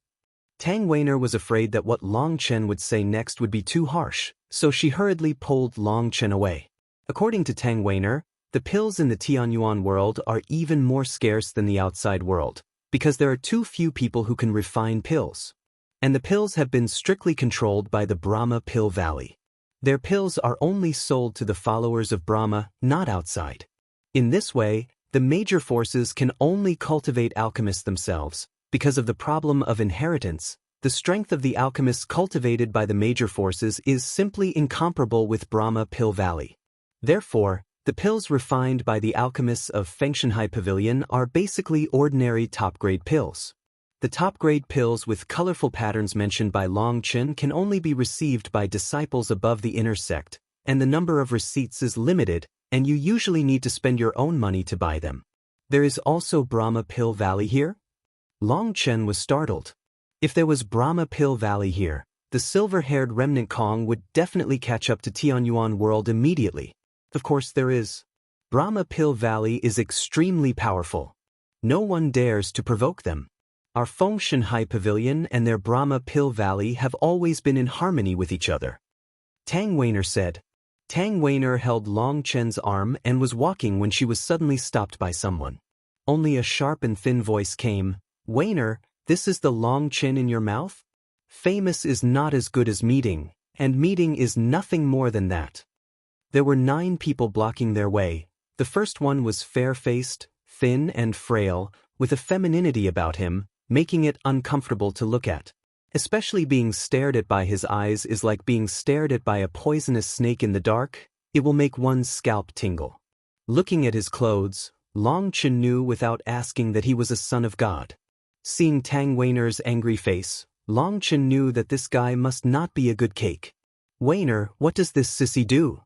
Tang Weiner was afraid that what Long Chen would say next would be too harsh, so she hurriedly pulled Long Chen away. According to Tang Weiner, the pills in the Tianyuan world are even more scarce than the outside world, because there are too few people who can refine pills. And the pills have been strictly controlled by the Brahma Pill Valley. Their pills are only sold to the followers of Brahma, not outside. In this way, the major forces can only cultivate alchemists themselves. Because of the problem of inheritance, the strength of the alchemists cultivated by the major forces is simply incomparable with Brahma Pill Valley. Therefore, the pills refined by the alchemists of Fengshen High Pavilion are basically ordinary top-grade pills. The top-grade pills with colorful patterns mentioned by Long Chen can only be received by disciples above the inner sect, and the number of receipts is limited, and you usually need to spend your own money to buy them. There is also Brahma Pill Valley here? Long Chen was startled. If there was Brahma Pill Valley here, the silver-haired remnant Kong would definitely catch up to Tianyuan world immediately. Of course there is. Brahma Pill Valley is extremely powerful. No one dares to provoke them. Our Fengshen High Pavilion and their Brahma Pill Valley have always been in harmony with each other. Tang Weiner said. Tang Weiner held Long Chen's arm and was walking when she was suddenly stopped by someone. Only a sharp and thin voice came. Weiner, this is the Long Chen in your mouth? Famous is not as good as meeting, and meeting is nothing more than that. There were 9 people blocking their way. The first one was fair-faced, thin and frail, with a femininity about him, making it uncomfortable to look at. Especially being stared at by his eyes is like being stared at by a poisonous snake in the dark. It will make one's scalp tingle. Looking at his clothes, Long Chen knew without asking that he was a son of God. Seeing Tang Weiner's angry face, Long Chen knew that this guy must not be a good cake. Weiner, what does this sissy do?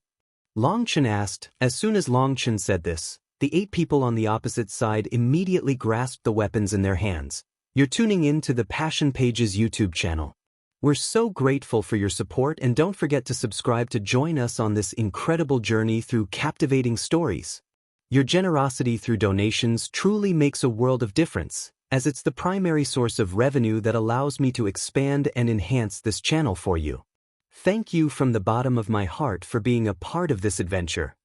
Long Chen asked. As soon as Long Chen said this, the 8 people on the opposite side immediately grasped the weapons in their hands. You're tuning in to the Passion Pages YouTube channel. We're so grateful for your support, and don't forget to subscribe to join us on this incredible journey through captivating stories. Your generosity through donations truly makes a world of difference, as it's the primary source of revenue that allows me to expand and enhance this channel for you. Thank you from the bottom of my heart for being a part of this adventure.